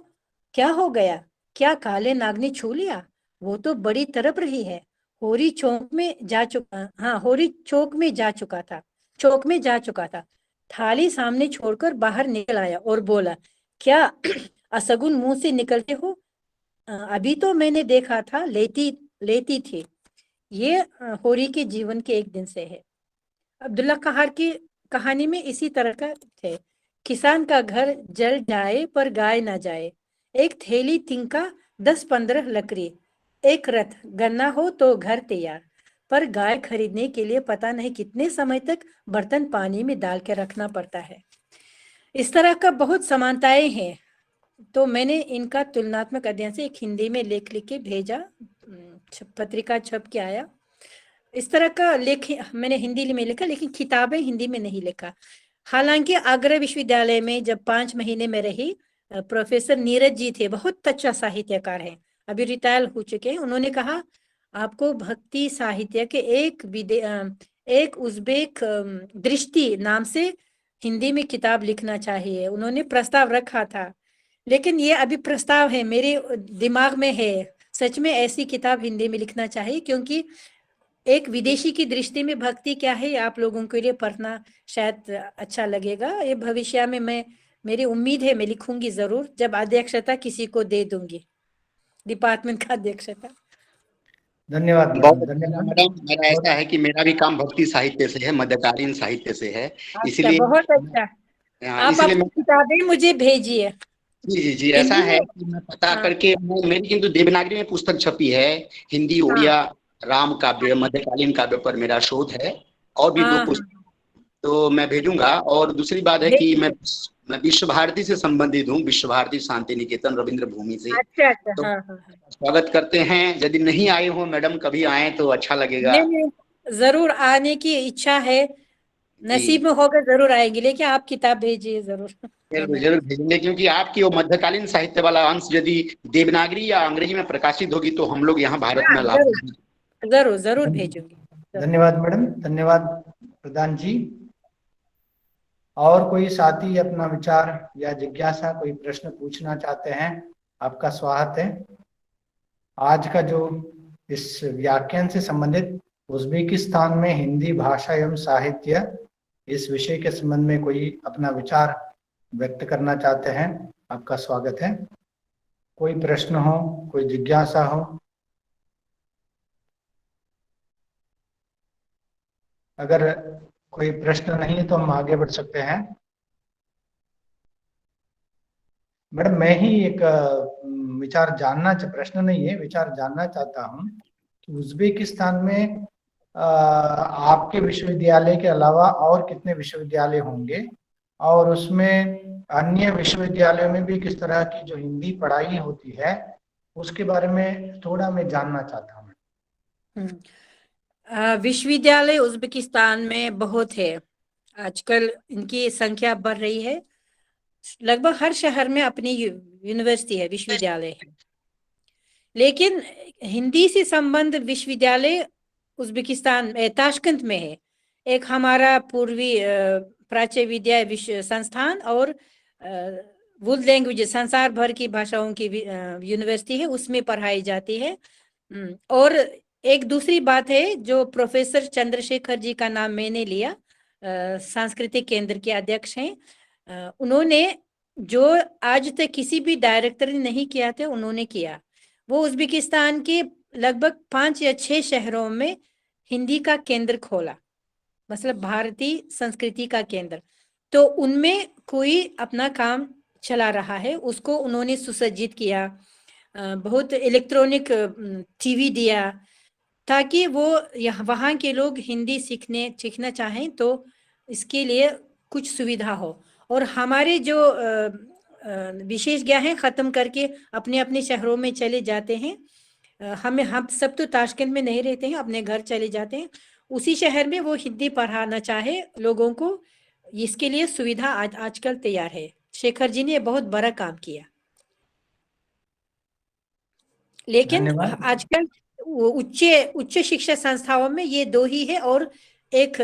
क्या हो गया? क्या काले नाग ने छू लिया? वो तो बड़ी तड़प रही है। होरी चौक में जा चुका था। थाली सामने छोड़कर बाहर निकल आया और बोला, क्या असगुन मुंह से निकलते हो? अभी तो मैंने देखा था, लेती थी। ये होरी के जीवन के एक दिन से है। अब्दुल्ला कहार की कहानी में इसी तरह का थे। किसान का घर जल जाए पर गाय ना जाए, एक थैली तिनका 10-15 लकड़ी, एक रथ गन्ना हो तो घर तैयार, पर गाय खरीदने के लिए पता नहीं कितने समय तक बर्तन पानी में डाल के रखना पड़ता है। इस तरह का बहुत समानताएं हैं। तो मैंने इनका तुलनात्मक अध्ययन से एक हिंदी में लेख लिख के भेजा, पत्रिका छप के आया। इस तरह का लेख मैंने हिंदी में लिखा, लेकिन किताबें हिंदी में नहीं लिखा। हालांकि आगरा विश्वविद्यालय में जब 5 महीने में रही, प्रोफेसर नीरज जी थे, बहुत अच्छा साहित्यकार हैं, अभी रिटायर हो चुके हैं। उन्होंने कहा आपको भक्ति साहित्य के एक उज़्बेक दृष्टि नाम से हिंदी में किताब लिखना चाहिए। उन्होंने प्रस्ताव रखा था, लेकिन ये अभी प्रस्ताव है, मेरे दिमाग में है। सच में ऐसी किताब हिंदी में लिखना चाहिए, क्योंकि एक विदेशी की दृष्टि में भक्ति क्या है, आप लोगों के लिए पढ़ना शायद अच्छा लगेगा। ये भविष्य में मेरी उम्मीद है मैं लिखूंगी जरूर, जब अध्यक्षता किसी को दे दूंगी, डिपार्टमेंट का अध्यक्षता। धन्यवाद बहुत मैडम, अच्छा धन्यवाद। मैडम, मेरा ऐसा है कि मेरा भी काम भक्ति साहित्य से है, मध्यकालीन साहित्य से है, अच्छा, इसलिए बहुत अच्छा। आप इसलिए अपनी किताबें मुझे भेजिए जी जी जी, ऐसा हिंदी है में। कि मैं पता हाँ करके मेरी किंतु देवनागरी में पुस्तक छपी है, हिंदी हाँ उड़िया राम काव्य मध्यकालीन काव्य पर मेरा शोध है, और भी 2 हाँ पुस्तक तो मैं भेजूंगा। और दूसरी बात है कि भेजिए। मैं विश्व भारती से संबंधित हूँ, विश्व भारती शांति निकेतन रविंद्र भूमि से। अच्छा अच्छा, तो हाँ हाँ हाँ। स्वागत करते हैं, यदि नहीं आए हो मैडम, कभी आए तो अच्छा लगेगा। नहीं नहीं, जरूर आने की इच्छा है, नसीब जी में होगा जरूर आएंगे, लेकिन आप किताब भेजिए जरूर। जरूर धन्यवाद। जरूर भेजेंगे, क्योंकि आपकी वो मध्यकालीन साहित्य वाला अंश यदि देवनागरी या अंग्रेजी में प्रकाशित होगी तो हम लोग यहाँ भारत हाँ में लाभ जरूर जरूर जरूर भेजूंगी जरूर। धन्यवाद मैडम, धन्यवाद प्रधान जी। और कोई साथी अपना विचार या जिज्ञासा, कोई प्रश्न पूछना चाहते हैं, आपका स्वागत है। आज का जो इस व्याख्यान से संबंधित उज़्बेकिस्तान में हिंदी भाषा एवं साहित्य, इस विषय के संबंध में कोई अपना विचार व्यक्त करना चाहते हैं, आपका स्वागत है। कोई प्रश्न हो, कोई जिज्ञासा हो? अगर कोई प्रश्न नहीं है तो हम आगे बढ़ सकते हैं। मैडम, मैं ही एक विचार जानना, प्रश्न नहीं है, विचार जानना चाहता हूँ कि उज़्बेकिस्तान में आपके विश्वविद्यालय के अलावा और कितने विश्वविद्यालय होंगे, और उसमें अन्य विश्वविद्यालयों में भी किस तरह की जो हिंदी पढ़ाई होती है उसके बारे में थोड़ा मैं जानना चाहता हूँ। विश्वविद्यालय उज़्बेकिस्तान में बहुत है, आजकल इनकी संख्या बढ़ रही है। लगभग हर शहर में अपनी यूनिवर्सिटी है, विश्वविद्यालय है। लेकिन हिंदी से संबंध विश्वविद्यालय उज़्बेकिस्तान में ताशकंद में है। एक हमारा पूर्वी प्राच्य विद्या विश्व संस्थान और वर्ल्ड लैंग्वेज, संसार भर की भाषाओं की यूनिवर्सिटी है, उसमें पढ़ाई जाती है। और एक दूसरी बात है, जो प्रोफेसर चंद्रशेखर जी का नाम मैंने लिया, सांस्कृतिक केंद्र के अध्यक्ष हैं। उन्होंने जो आज तक किसी भी डायरेक्टर ने नहीं किया था, उन्होंने किया। वो उज़्बेकिस्तान के लगभग 5 या 6 शहरों में हिंदी का केंद्र खोला, मतलब भारतीय संस्कृति का केंद्र। तो उनमें कोई अपना काम चला रहा है, उसको उन्होंने सुसज्जित किया, बहुत इलेक्ट्रॉनिक टीवी दिया, ताकि वो वहाँ के लोग हिंदी सीखना चाहें तो इसके लिए कुछ सुविधा हो। और हमारे जो विशेषज्ञ हैं ख़त्म करके अपने अपने शहरों में चले जाते हैं। हम सब तो ताशकंद में नहीं रहते हैं, अपने घर चले जाते हैं। उसी शहर में वो हिंदी पढ़ाना चाहे लोगों को, इसके लिए सुविधा आजकल तैयार है। शेखर जी ने बहुत बड़ा काम किया। लेकिन आजकल उच्च शिक्षा संस्थाओं में ये 2 ही है, और एक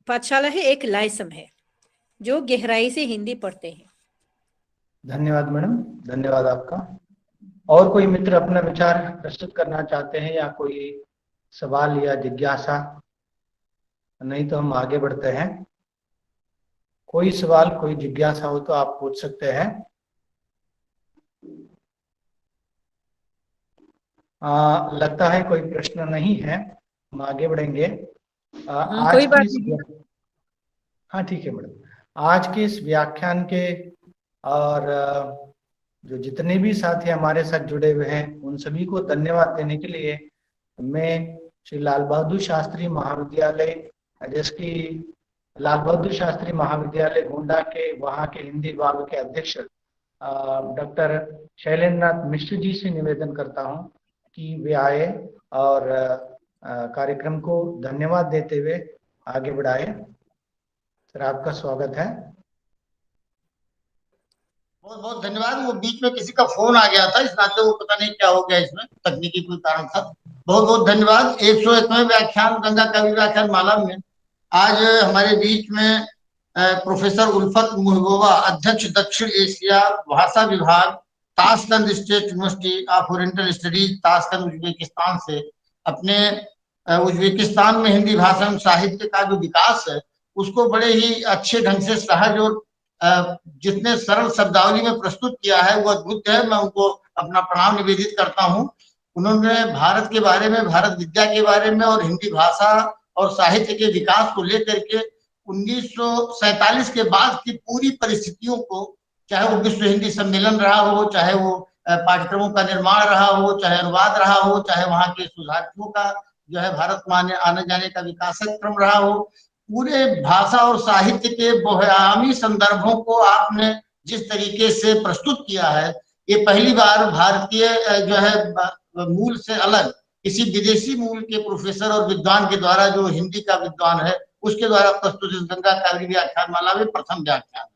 पाठशाला है, एक लाइसम है, जो गहराई से हिंदी पढ़ते हैं। धन्यवाद मैडम, धन्यवाद आपका। और कोई मित्र अपना विचार प्रस्तुत करना चाहते हैं, या कोई सवाल या जिज्ञासा? नहीं तो हम आगे बढ़ते हैं। कोई सवाल, कोई जिज्ञासा हो तो आप पूछ सकते हैं। लगता है कोई प्रश्न नहीं है, हम आगे बढ़ेंगे। कोई बात नहीं। हाँ ठीक है मैडम। आज के इस व्याख्यान के और जो जितने भी साथी हमारे साथ जुड़े हुए हैं, उन सभी को धन्यवाद देने के लिए मैं श्री लाल बहादुर शास्त्री महाविद्यालय, जिसकी लाल बहादुर शास्त्री महाविद्यालय गोंडा के वहाँ के हिंदी विभाग के अध्यक्ष डॉक्टर शैलेंद्र नाथ मिश्र जी से निवेदन करता हूँ कि वे आए और कार्यक्रम को धन्यवाद देते हुए आगे बढ़ाए। सर, आपका स्वागत है। बहुत बहुत धन्यवाद। वो बीच में किसी का फोन आ गया था, इस नाते वो पता नहीं क्या हो गया, इसमें तकनीकी कोई कारण था। बहुत बहुत धन्यवाद। 101वें व्याख्यान गंगा काव्य व्याख्यान माला में आज हमारे बीच में प्रोफेसर उल्फत महबूबा, अध्यक्ष दक्षिण एशिया भाषा विभाग, Tashkent state university of oriental studies, Tashkent Uzbekistan से, अपने उज्बेकिस्तान में हिंदी भाषा एवं साहित्य का जो विकास है उसको बड़े ही अच्छे ढंग से सहज और जितने सरल शब्दावली में प्रस्तुत किया है वो अद्भुत है। मैं उनको अपना प्रणाम निवेदित करता हूँ। उन्होंने भारत के बारे में, भारत विद्या के बारे में और हिंदी भाषा और साहित्य के विकास को लेकर के 1947 के बाद की पूरी परिस्थितियों को, चाहे वो विश्व हिंदी सम्मेलन रहा हो, चाहे वो पाठ्यक्रमों का निर्माण रहा हो, चाहे अनुवाद रहा हो, चाहे वहाँ के शोधार्थियों का जो है भारत में आने जाने का विकासक क्रम रहा हो, पूरे भाषा और साहित्य के बहुआयामी संदर्भों को आपने जिस तरीके से प्रस्तुत किया है, ये पहली बार भारतीय जो है मूल से अलग किसी विदेशी मूल के प्रोफेसर और विद्वान के द्वारा, जो हिंदी का विद्वान है, उसके द्वारा प्रस्तुत इस गंगा काव्य व्याख्यान माला में प्रथम व्याख्यान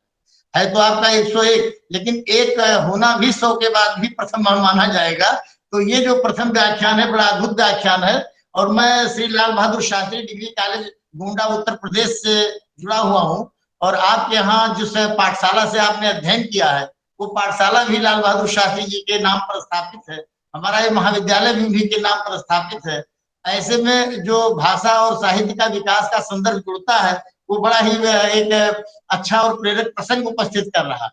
है। तो आपका 101, लेकिन एक होना भी 100 के बाद भी प्रथम माना जाएगा। तो ये जो प्रथम व्याख्यान है बड़ा अद्भुत व्याख्यान है। और मैं श्री लाल बहादुर शास्त्री डिग्री कॉलेज गोंडा उत्तर प्रदेश से जुड़ा हुआ हूँ, और आपके यहाँ जिस पाठशाला से आपने अध्ययन किया है वो पाठशाला भी लाल बहादुर शास्त्री जी के नाम पर स्थापित है। हमारा ये महाविद्यालय भी उन्हीं के नाम पर स्थापित है। ऐसे में जो भाषा और साहित्य का विकास का संदर्भ जुड़ता है वो बड़ा ही एक अच्छा और प्रेरक प्रसंग उपस्थित कर रहा है।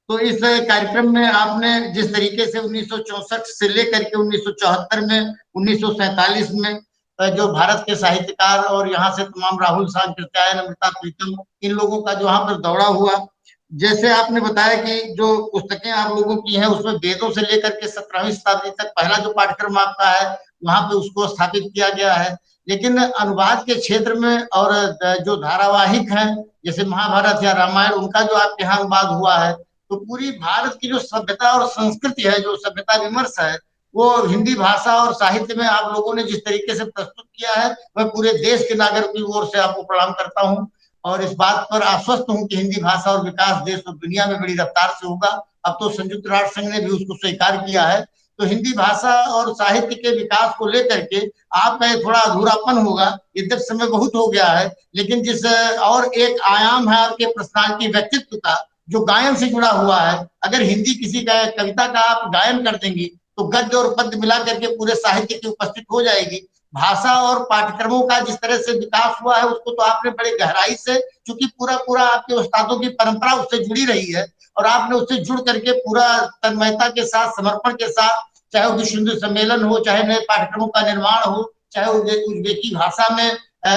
तो इस कार्यक्रम में आपने जिस तरीके से 1964 से लेकर के 1974 में, 1947 में जो भारत के साहित्यकार और यहाँ से तमाम राहुल सांकृत्यायन, अमृता प्रीतम, इन लोगों का जो यहाँ पर दौड़ा हुआ, जैसे आपने बताया कि जो पुस्तकें आप लोगों की हैं उसमें वेदों से लेकर के 17वीं शताब्दी तक पहला जो पाठ्यक्रम आपका है वहां पे उसको स्थापित किया गया है। लेकिन अनुवाद के क्षेत्र में और जो धारावाहिक हैं जैसे महाभारत या रामायण, उनका जो आपके यहाँ अनुवाद हुआ है, तो पूरी भारत की जो सभ्यता और संस्कृति है, जो सभ्यता विमर्श है, वो हिंदी भाषा और साहित्य में आप लोगों ने जिस तरीके से प्रस्तुत किया है, मैं पूरे देश के नागरिक की ओर से आपको प्रणाम करता हूँ। और इस बात पर आश्वस्त हूँ कि हिंदी भाषा और विकास देश और दुनिया में बड़ी रफ्तार से होगा। अब तो संयुक्त राष्ट्र संघ ने भी उसको स्वीकार किया है। तो हिंदी भाषा और साहित्य के विकास को लेकर के आपका थोड़ा अधूरापन होगा, यद्यपि समय बहुत हो गया है, लेकिन जिस और एक आयाम है आपके पर्सनालिटी, व्यक्तित्व का, जो गायन से जुड़ा हुआ है। अगर हिंदी किसी का कविता का आप गायन कर देंगी तो गद्य और पद्य मिला करके पूरे साहित्य की उपस्थित हो जाएगी। भाषा और पाठ्यक्रमों का जिस तरह से विकास हुआ है उसको तो आपने बड़े गहराई से, क्योंकि पूरा आपके उस्तादों की परंपरा उससे जुड़ी रही है और आपने उससे जुड़ करके पूरा तन्मयता के साथ, समर्पण के साथ, चाहे वो विश्व हिंदी सम्मेलन हो, चाहे नए पाठ्यक्रमों का निर्माण हो, चाहे उज्बेकी भाषा में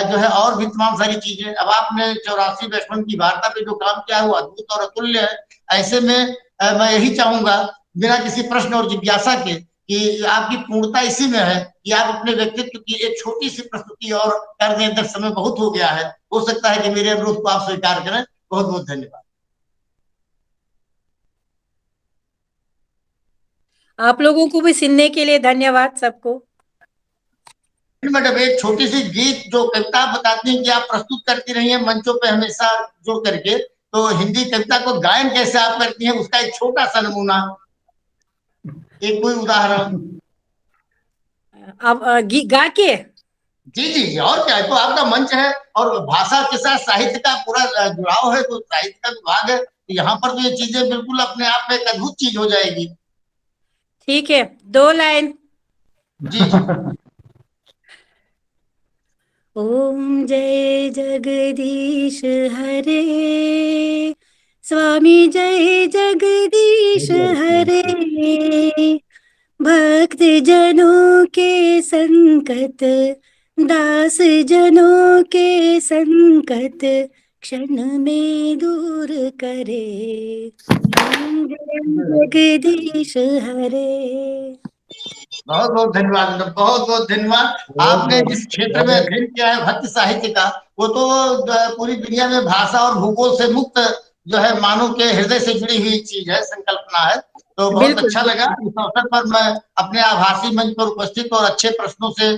जो है और भी तमाम सारी चीजें। अब आपने 84 की वार्ता पे जो काम किया है वो अद्भुत और अतुल्य है। ऐसे में मैं यही चाहूंगा बिना किसी प्रश्न और जिज्ञासा के कि आपकी पूर्णता इसी में है कि आप अपने व्यक्तित्व की एक छोटी सी प्रस्तुति और कर दें। तक समय बहुत हो गया है, हो सकता है कि मेरे अनुरोध को आप स्वीकार करें। बहुत बहुत धन्यवाद। आप लोगों को भी सुनने के लिए धन्यवाद सबको। मैडम, एक छोटी सी गीत जो कविता बताती हैं कि आप प्रस्तुत करती रही हैं मंचों पे हमेशा जुड़ करके, तो हिंदी कविता को गायन कैसे आप करती हैं उसका एक छोटा सा नमूना, एक कोई उदाहरण। अब गा के जी, और क्या है, तो आपका मंच है और भाषा के साथ साहित्य का पूरा जुड़ाव है, तो साहित्य का विभाग है, तो यहाँ पर तो ये चीजें बिल्कुल अपने आप में एक अद्भुत चीज हो जाएगी। ठीक है, 2 लाइन। जी। ओम जय जगदीश हरे, स्वामी जय जगदीश हरे, भक्त जनों के संकट, दास जनों के संकट क्षण में दूर करे। ओम जय जगदीश हरे। बहुत बहुत धन्यवाद, बहुत बहुत धन्यवाद। आपने जिस क्षेत्र में अध्ययन किया है भक्ति साहित्य का, वो तो पूरी दुनिया में भाषा और भूगोल से मुक्त जो है मानव के हृदय से जुड़ी हुई चीज है, संकल्पना है। तो बहुत बिल्कुल, अच्छा लगा। इस अवसर पर मैं अपने आभासी मंच पर उपस्थित और अच्छे प्रश्नों से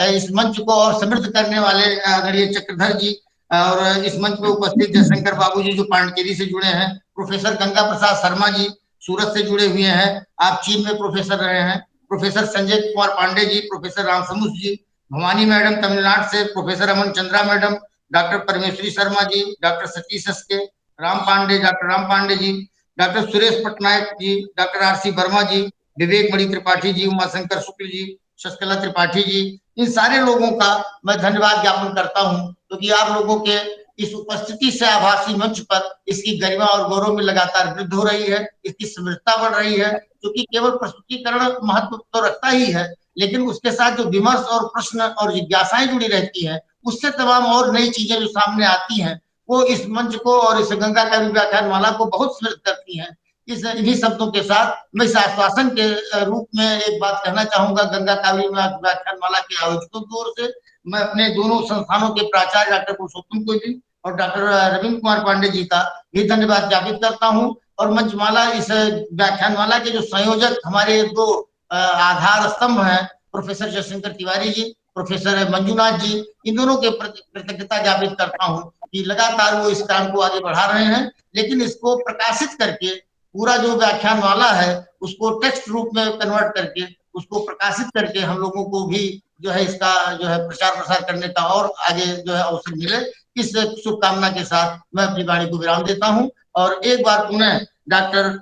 इस मंच को और समृद्ध करने वाले आदरणीय चक्रधर जी और इस मंच पर उपस्थित जयशंकर बाबू जी जो पांडिचेरी से जुड़े हैं, प्रोफेसर गंगा प्रसाद शर्मा जी सूरत से जुड़े हुए हैं, आप चीन में प्रोफेसर रहे हैं, professor Sanjay Kumar Pandey ji, professor Ramsamus ji, Bhavani madam Tamil Nadu से, professor Aman Chandra madam, doctor Parmeshwari Sharma ji, doctor Satish SK, doctor Ram Pandey ji, doctor Suresh Patnaik ji, doctor RC Verma ji, Vivek Mani Tripathi ji, Umashankar Shukla ji, Shashkala Tripathi ji, इन सारे लोगों का मैं धन्यवाद ज्ञापन करता हूं, क्योंकि आप लोगों के इस उपस्थिति से आभासी मंच पर इसकी गरिमा और गौरव में लगातार वृद्धि हो रही है, इसकी समृद्धता बढ़ रही है, क्योंकि केवल प्रस्तुतिकरण महत्व तो रखता ही है, लेकिन उसके साथ जो विमर्श और प्रश्न और जिज्ञासाएं जुड़ी रहती हैं, उससे तमाम और नई चीजें जो सामने आती हैं, वो इस मंच को और इस गंगा काव्य व्याख्यान माला को बहुत समृद्ध करती हैं। इन्हीं शब्दों के साथ मैं इस आश्वासन के रूप में एक बात कहना चाहूंगा गंगा काव्य व्याख्यान माला के आयोजकों की ओर से। मैं अपने दोनों संस्थानों के प्राचार्य डॉक्टर पुरुषोत्तम को जी और डॉक्टर रविंद्र कुमार पांडे जी का भी धन्यवाद ज्ञापित करता हूँ, और मंचमाला इस व्याख्यानमाला के जो संयोजक हमारे दो आधार स्तंभ हैं, प्रोफेसर जयशंकर तिवारी जी, प्रोफेसर मंजुनाथ जी, इन दोनों के प्रति कृतज्ञता ज्ञापित करता हूँ कि लगातार वो इस काम को आगे बढ़ा रहे हैं, लेकिन इसको प्रकाशित करके पूरा जो व्याख्यानमाला है उसको टेक्स्ट रूप में कन्वर्ट करके उसको प्रकाशित करके हम लोगों को भी जो है इसका जो है प्रचार प्रसार करने का और आगे जो है अवसर मिले, इस शुभकामना के साथ मैं अपनी वाणी को विराम देता हूं। और एक बार पुनः डॉक्टर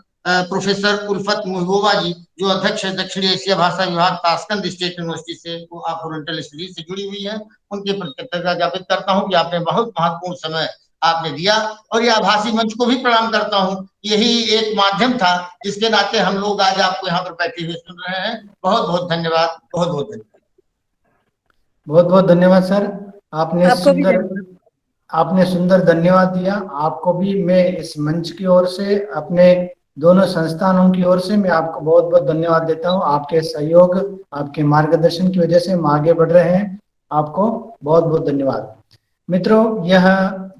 प्रोफेसर उल्फत महबूबा जी जो अध्यक्ष है दक्षिणी एशिया भाषा विभाग ताशकंद स्टेट यूनिवर्सिटी से, वो आप ओरिएंटल स्टडीज से जुड़ी हुई है, उनके प्रति कृतज्ञता ज्ञापित करता हूं कि आपने बहुत महत्वपूर्ण समय आपने दिया, और ये आभासी मंच को भी प्रणाम करता हूं। यही एक माध्यम था जिसके नाते हम लोग आज आपको यहाँ पर बैठे हुए सुन रहे हैं। बहुत बहुत धन्यवाद, बहुत बहुत धन्यवाद। बहुत बहुत धन्यवाद सर, आपको आपने सुंदर धन्यवाद दिया। आपको भी मैं इस मंच की ओर से, अपने दोनों संस्थानों की ओर से मैं आपको बहुत बहुत धन्यवाद देता हूं। आपके सहयोग, आपके मार्गदर्शन की वजह से हम आगे बढ़ रहे हैं। आपको बहुत बहुत धन्यवाद। मित्रों, यह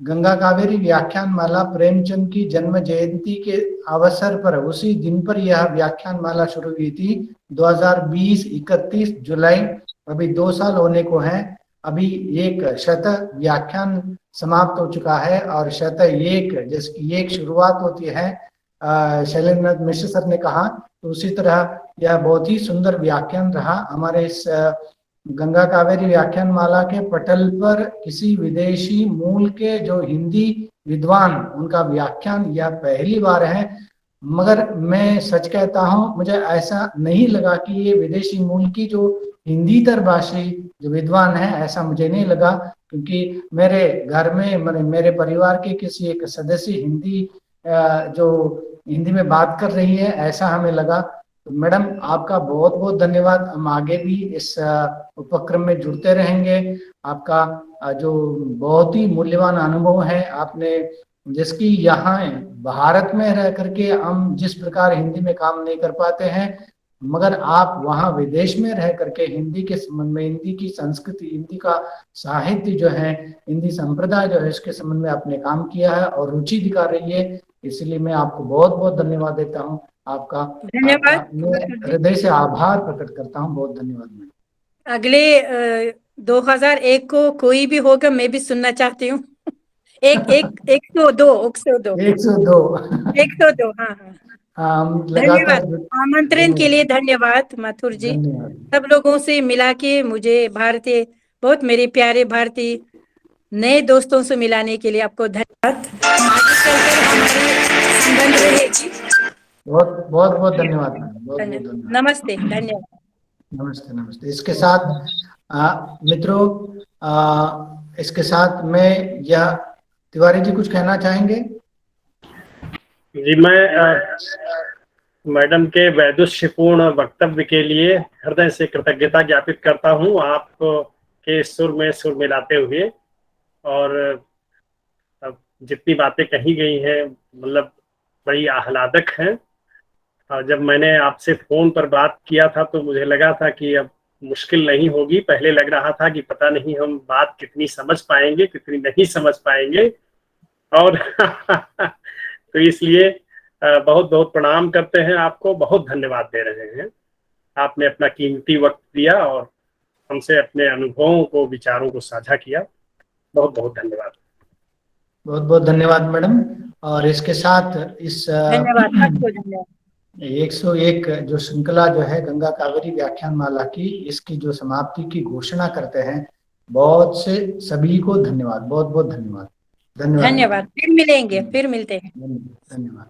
गंगा कावेरी व्याख्यान माला प्रेमचंद की जन्म जयंती के अवसर पर, उसी दिन पर यह व्याख्यान माला शुरू हुई थी 2020 31 जुलाई। अभी 2 साल होने को हैं। अभी एक शत व्याख्यान समाप्त हो चुका है और शत एक, जिसकी एक शुरुआत होती है, शैलेंद्र मिश्र सर ने कहा, तो उसी तरह यह बहुत ही सुंदर व्याख्यान रहा। हमारे इस गंगा कावेरी व्याख्यान माला के पटल पर किसी विदेशी मूल के जो हिंदी विद्वान, उनका व्याख्यान यह पहली बार है। मगर मैं सच कहता हूं, मुझे ऐसा नहीं लगा कि ये विदेशी मूल की जो हिंदीतर भाषी जो विद्वान है, ऐसा मुझे नहीं लगा, क्योंकि मेरे घर में मेरे परिवार के किसी एक सदस्य हिंदी जो हिंदी में बात कर रही है, ऐसा हमें लगा। तो मैडम, आपका बहुत बहुत धन्यवाद। हम आगे भी इस उपक्रम में जुड़ते रहेंगे। आपका जो बहुत ही मूल्यवान अनुभव है, आपने जिसकी यहाँ भारत में रह करके हम जिस प्रकार हिंदी में काम नहीं कर पाते हैं, मगर आप वहाँ विदेश में रह करके हिंदी के संबंध में, हिंदी की संस्कृति, हिंदी का साहित्य जो है, हिंदी संप्रदाय जो है, इसके संबंध में आपने काम किया है और रुचि दिखा रही है। इसलिए मैं आपको बहुत बहुत धन्यवाद देता हूँ। आपका मैं हृदय से आभार प्रकट करता हूँ। बहुत धन्यवाद। अगले 2001 को कोई भी होगा, मैं भी सुनना चाहती हूँ। 102 हाँ। धन्यवाद आमंत्रण के लिए। धन्यवाद माथुर जी। सब लोगों से मिला के मुझे भारतीय, बहुत मेरे प्यारे भारतीय नए दोस्तों से मिलाने के लिए आपको धन्यवाद। आगे चलकर हमारी संबंध रहेगी। बहुत बहुत धन्यवाद। नमस्ते, धन्यवाद। नमस्ते नमस्ते। इसके साथ मित्रों, इसके साथ मैं यह, तिवारी जी कुछ कहना चाहेंगे? जी, मैं मैडम के वैदुष्यपूर्ण वक्तव्य के लिए हृदय से कृतज्ञता ज्ञापित करता हूं, आप के सुर में सुर मिलाते हुए। और जितनी बातें कही गई हैं, मतलब बड़ी आह्लादक हैं। और जब मैंने आपसे फोन पर बात किया था तो मुझे लगा था कि अब मुश्किल नहीं होगी। पहले लग रहा था कि पता नहीं हम बात कितनी समझ पाएंगे, कितनी नहीं समझ पाएंगे। और तो इसलिए बहुत बहुत प्रणाम करते हैं आपको, बहुत धन्यवाद दे रहे हैं। आपने अपना कीमती वक्त दिया और हमसे अपने अनुभवों को, विचारों को साझा किया। बहुत बहुत धन्यवाद। बहुत बहुत धन्यवाद मैडम। और इसके साथ इस धन्यवाद, आपको धन्यवाद। 101 जो श्रृंखला जो है गंगा कावेरी व्याख्यान माला की, इसकी जो समाप्ति की घोषणा करते हैं। बहुत से सभी को धन्यवाद, बहुत बहुत धन्यवाद। धन्यवाद, फिर मिलेंगे, फिर मिलते हैं। धन्यवाद।